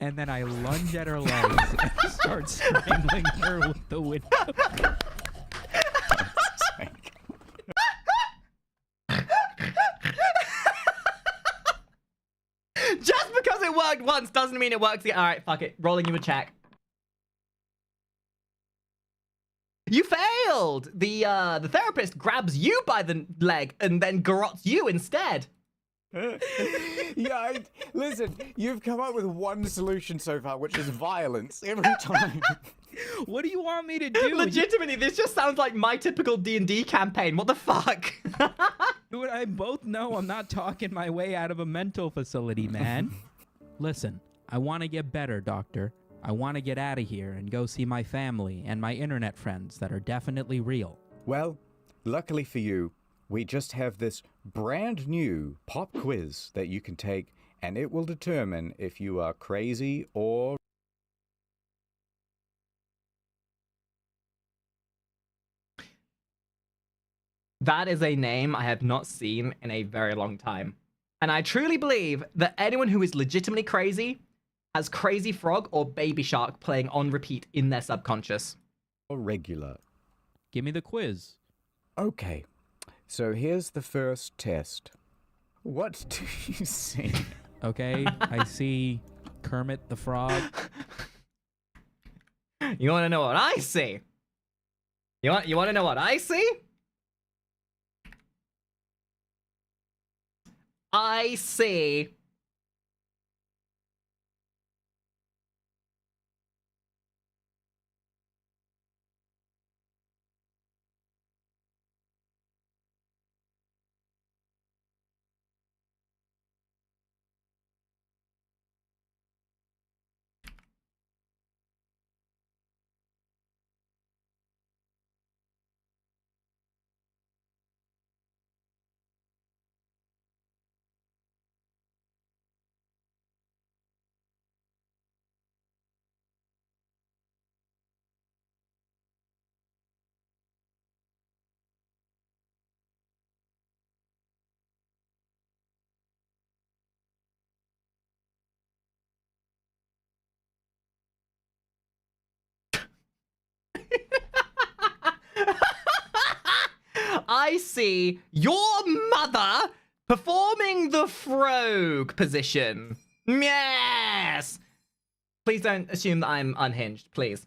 and then I lunge at her legs and start strangling her with the window. Just because it worked once doesn't mean it works again. All right, fuck it. Rolling you a check. You failed! The therapist grabs you by the leg and then garrots you instead. Yeah, listen, you've come up with one solution so far, which is violence every time. What do you want me to do? Legitimately, this just sounds like my typical D&D campaign. What the fuck? You and I both know I'm not talking my way out of a mental facility, man. Listen, I want to get better, doctor, I want to get out of here and go see my family and my internet friends that are definitely real. Well, luckily for you, we just have this brand new pop quiz that you can take, and it will determine if you are crazy or... That is a name I have not seen in a very long time. And I truly believe that anyone who is legitimately crazy has Crazy Frog or Baby Shark playing on repeat in their subconscious. Or regular. Give me the quiz. Okay, so here's the first test. What do you see? Okay, I see Kermit the Frog. You want to know what I see? You want to know what I see? I see I see your mother performing the frog position. Yes! Please don't assume that I'm unhinged, please.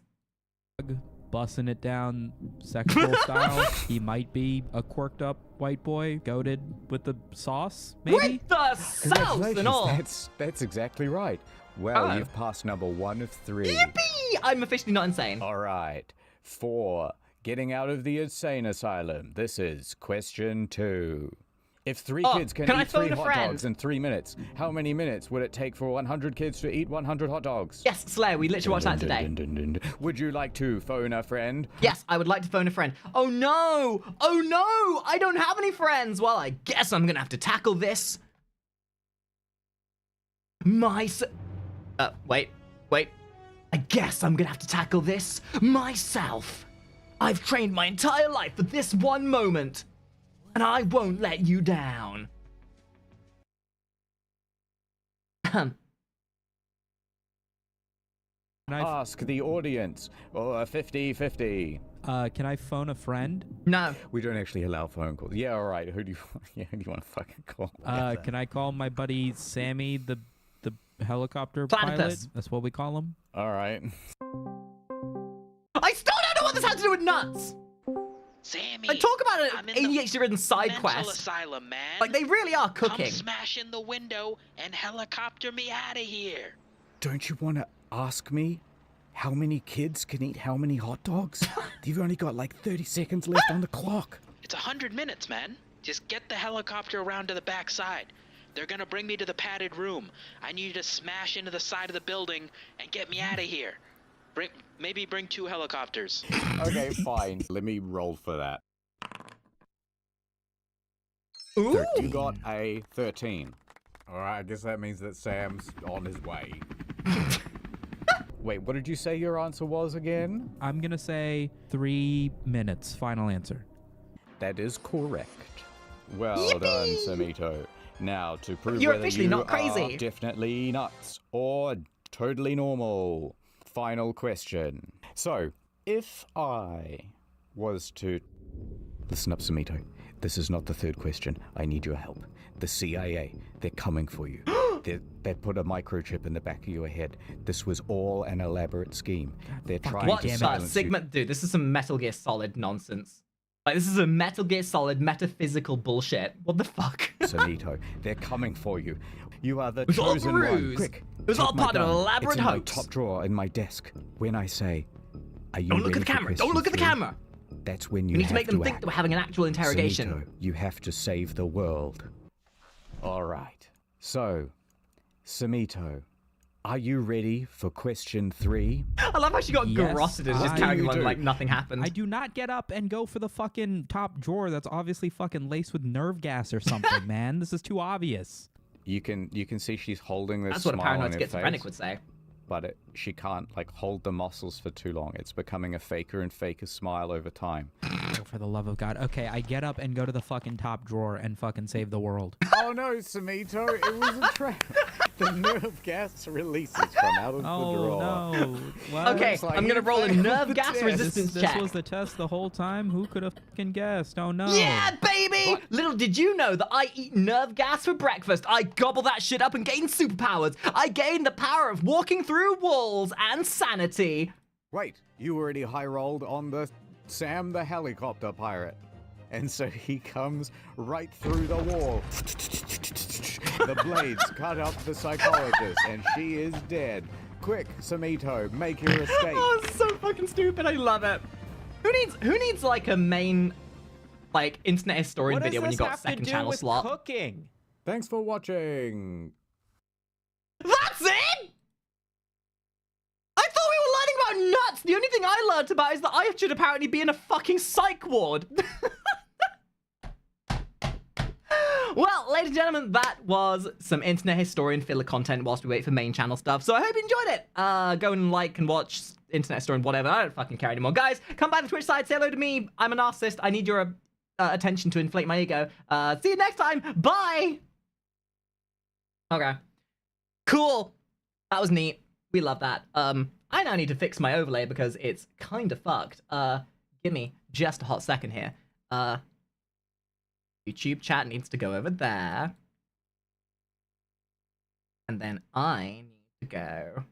Bussing it down sexual style. He might be a quirked up white boy, goated with the sauce, maybe? With the sauce and all! That's exactly right. Well, Oh. you've passed number 1 of 3. Yippee! I'm officially not insane. All right. 4. Getting out of the insane asylum. This is question 2. If 3 Oh, kids can can I eat 3 phone a hot friend? dogs in 3 minutes, how many minutes would it take for 100 kids to eat 100 hot dogs? Yes, Slayer, we literally watched that today. Would you like to phone a friend? Yes, I would like to phone a friend. Oh no! Oh no! I don't have any friends! Well, I guess I'm gonna have to tackle this. Wait. I guess I'm gonna have to tackle this myself. I've trained my entire life for this one moment, and I won't let you down. Ask the audience. Or 50-50. Can I phone a friend? No. We don't actually allow phone calls. Yeah, all right. Who do you want to fucking call? Can I call my buddy Sammy, the helicopter Platypus. pilot? That's what we call him. All right. I still don't know what this has to do with nuts! Sammy, Like, talk about I'm an in the ADHD-ridden side mental quest. asylum, man. Like, they really are Come cooking. smash in the window and helicopter me out of here. Don't you want to ask me how many kids can eat how many hot dogs? You've only got like 30 seconds left on the clock. It's 100 minutes, man. Just get the helicopter around to the back side. They're gonna bring me to the padded room. I need you to smash into the side of the building and get me out of here. Maybe bring 2 helicopters. Okay, fine. Let me roll for that. Ooh. You got a 13. All right, I guess that means that Sam's on his way. Wait, what did you say your answer was again? I'm gonna say 3 minutes. Final answer. That is correct. Well done, Samito. Now, to prove You're whether officially you not crazy. are definitely nuts or totally normal. Final question. So, if I was to... Listen up, Samito. This is not the third question. I need your help. The CIA, they're coming for you. They put a microchip in the back of your head. This was all an elaborate scheme. They're trying What to the silence Sigma? you. Dude, this is some Metal Gear Solid nonsense. Like, this is a Metal Gear Solid metaphysical bullshit. What the fuck? Samito, they're coming for you. You are the was all a chosen one. ruse. Quick, It was take all my part of an gun. elaborate it's in my hoax. top drawer in my desk. When I say, are you Don't look at ready the for camera. Don't question look at the 3? camera. That's when you We need have to make them think act. that we're having an actual interrogation. Samito, you have to save the world. All right. So, Samito, Are you ready for question 3? I love how she got garroted and just carrying on like nothing happened. I do not get up and go for the fucking top drawer that's obviously fucking laced with nerve gas or something, man. This is too obvious. You can see she's holding this That's what a smile on paranoid her schizophrenic face, would say. but she can't like hold the muscles for too long. It's becoming a faker and faker smile over time. Oh, for the love of God. Okay, I get up and go to the fucking top drawer and fucking save the world. Oh no, Samito, it was a trap. The nerve gas releases from out of the drawer. Oh no. What? Okay, I'm gonna roll a nerve gas resistance check. This was the test the whole time? Who could have fucking guessed? Oh no. Yeah, baby! Little did you know that I eat nerve gas for breakfast. I gobble that shit up and gain superpowers. I gain the power of walking through walls and sanity. Wait, you already high rolled on the Sam the helicopter pirate. And so he comes right through the wall. The blades cut up the psychologist, and she is dead. Quick, Samito, make your escape. Oh, it's so fucking stupid. I love it. Who needs like a main like internet historian video when you got second channel slot? Cooking. Thanks for watching. That's it? I thought we were learning about nuts. The only thing I learned about is that I should apparently be in a fucking psych ward. Well, ladies and gentlemen, that was some internet historian filler content whilst we wait for main channel stuff. So I hope you enjoyed it. Go and like and watch internet historian, whatever. I don't fucking care anymore. Guys, come by the Twitch side, say hello to me. I'm a narcissist. I need your attention to inflate my ego. See you next time. Bye. Okay. Cool. That was neat. We love that. I now need to fix my overlay because it's kind of fucked. Give me just a hot second here. YouTube chat needs to go over there. And then I need to go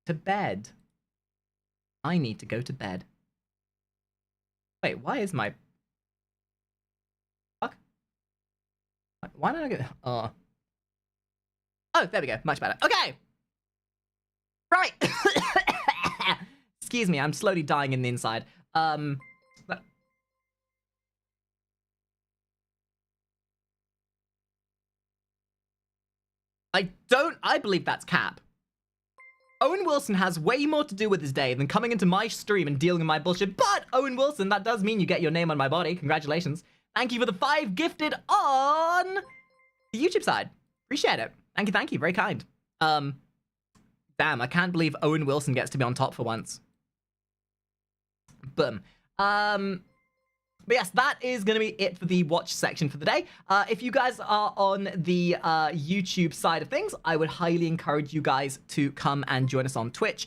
to bed. I need to go to bed. Wait, why is my... Fuck? Why don't I get... Oh, there we go. Much better. Okay! Right! Excuse me, I'm slowly dying in the inside. I believe that's cap. Owen Wilson has way more to do with his day than coming into my stream and dealing with my bullshit. But, Owen Wilson, that does mean you get your name on my body. Congratulations. Thank you for the 5 gifted on the YouTube side. Appreciate it. Thank you. Very kind. Damn, I can't believe Owen Wilson gets to be on top for once. Boom. But yes, that is going to be it for the watch section for the day. If you guys are on the YouTube side of things, I would highly encourage you guys to come and join us on Twitch.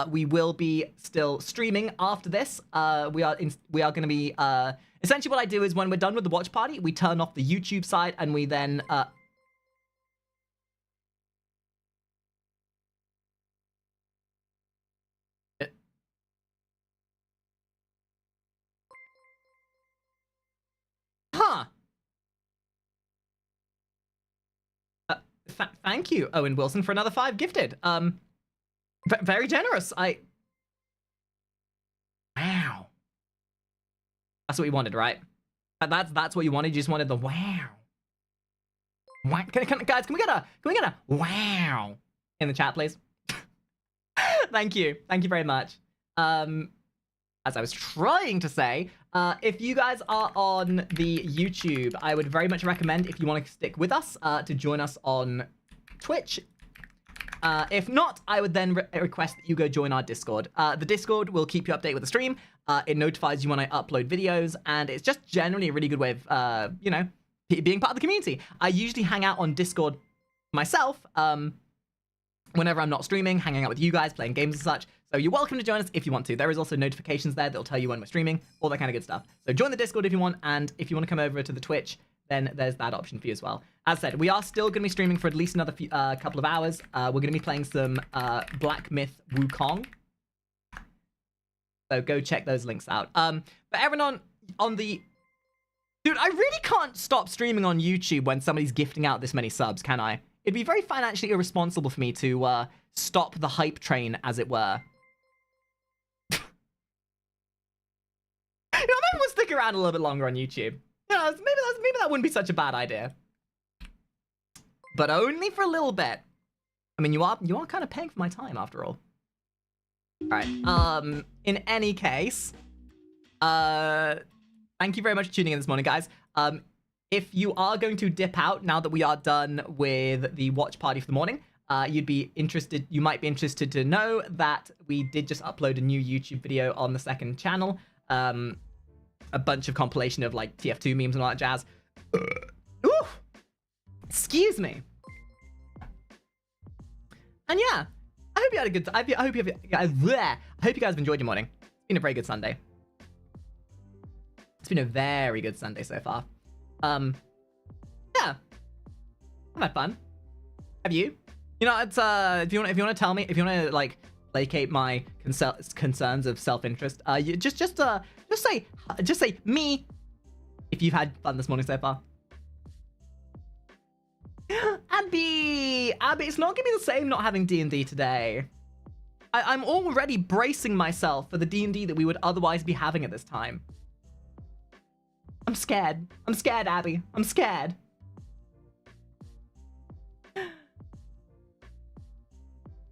We will be still streaming after this. We are going to be... essentially what I do is when we're done with the watch party, we turn off the YouTube side and we then... Huh. Thank you, Owen Wilson, for another 5 gifted. Very generous. Wow. That's what you wanted, right? That's what you wanted. You just wanted the wow. Guys, can we get a wow in the chat, please? Thank you very much. As I was trying to say, if you guys are on the YouTube, I would very much recommend, if you want to stick with us, to join us on Twitch. If not, I would then request that you go join our Discord. The Discord will keep you updated with the stream. It notifies you when I upload videos, and it's just generally a really good way of, you know, being part of the community. I usually hang out on Discord myself, whenever I'm not streaming, hanging out with you guys, playing games and such. So you're welcome to join us if you want to. There is also notifications there that'll tell you when we're streaming, all that kind of good stuff. So join the Discord if you want, and if you want to come over to the Twitch, then there's that option for you as well. As said, we are still going to be streaming for at least another couple of hours. We're going to be playing some Black Myth Wukong. So go check those links out. But everyone on the... Dude, I really can't stop streaming on YouTube when somebody's gifting out this many subs, can I? It'd be very financially irresponsible for me to stop the hype train, as it were. You know, maybe we'll stick around a little bit longer on YouTube. You know, maybe that wouldn't be such a bad idea. But only for a little bit. I mean, you are kind of paying for my time after all. All right. In any case, thank you very much for tuning in this morning, guys. If you are going to dip out now that we are done with the watch party for the morning, you might be interested to know that we did just upload a new YouTube video on the second channel. A bunch of compilation of like TF2 memes and all that jazz. Ooh, excuse me. And yeah, I hope you had a good. I hope you guys have enjoyed your morning. It's been a very good Sunday. It's been a very good Sunday so far. Yeah, I've had fun. Have you? You know, it's if you want to tell me, if you want to like placate my concerns of self-interest, you just say me if you've had fun this morning so far. Abby, it's not gonna be the same not having D&D today. I'm already bracing myself for the D&D that we would otherwise be having at this time. I'm scared. I'm scared, Abby. I'm scared.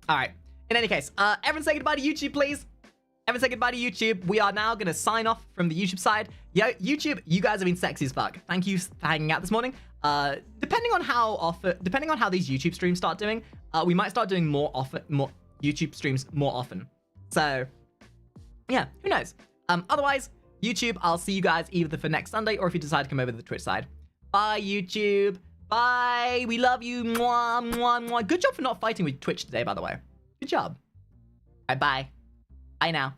All right. In any case, everyone say goodbye to YouTube, please. Everyone say goodbye to YouTube. We are now going to sign off from the YouTube side. Yo, YouTube, you guys have been sexy as fuck. Thank you for hanging out this morning. Depending on how these YouTube streams start doing, we might start doing more YouTube streams more often. So, yeah, who knows? Otherwise, YouTube, I'll see you guys either for next Sunday or if you decide to come over to the Twitch side. Bye, YouTube. Bye. We love you. Mwah, mwah, mwah. Good job for not fighting with Twitch today, by the way. Good job. All right, bye. Bye now.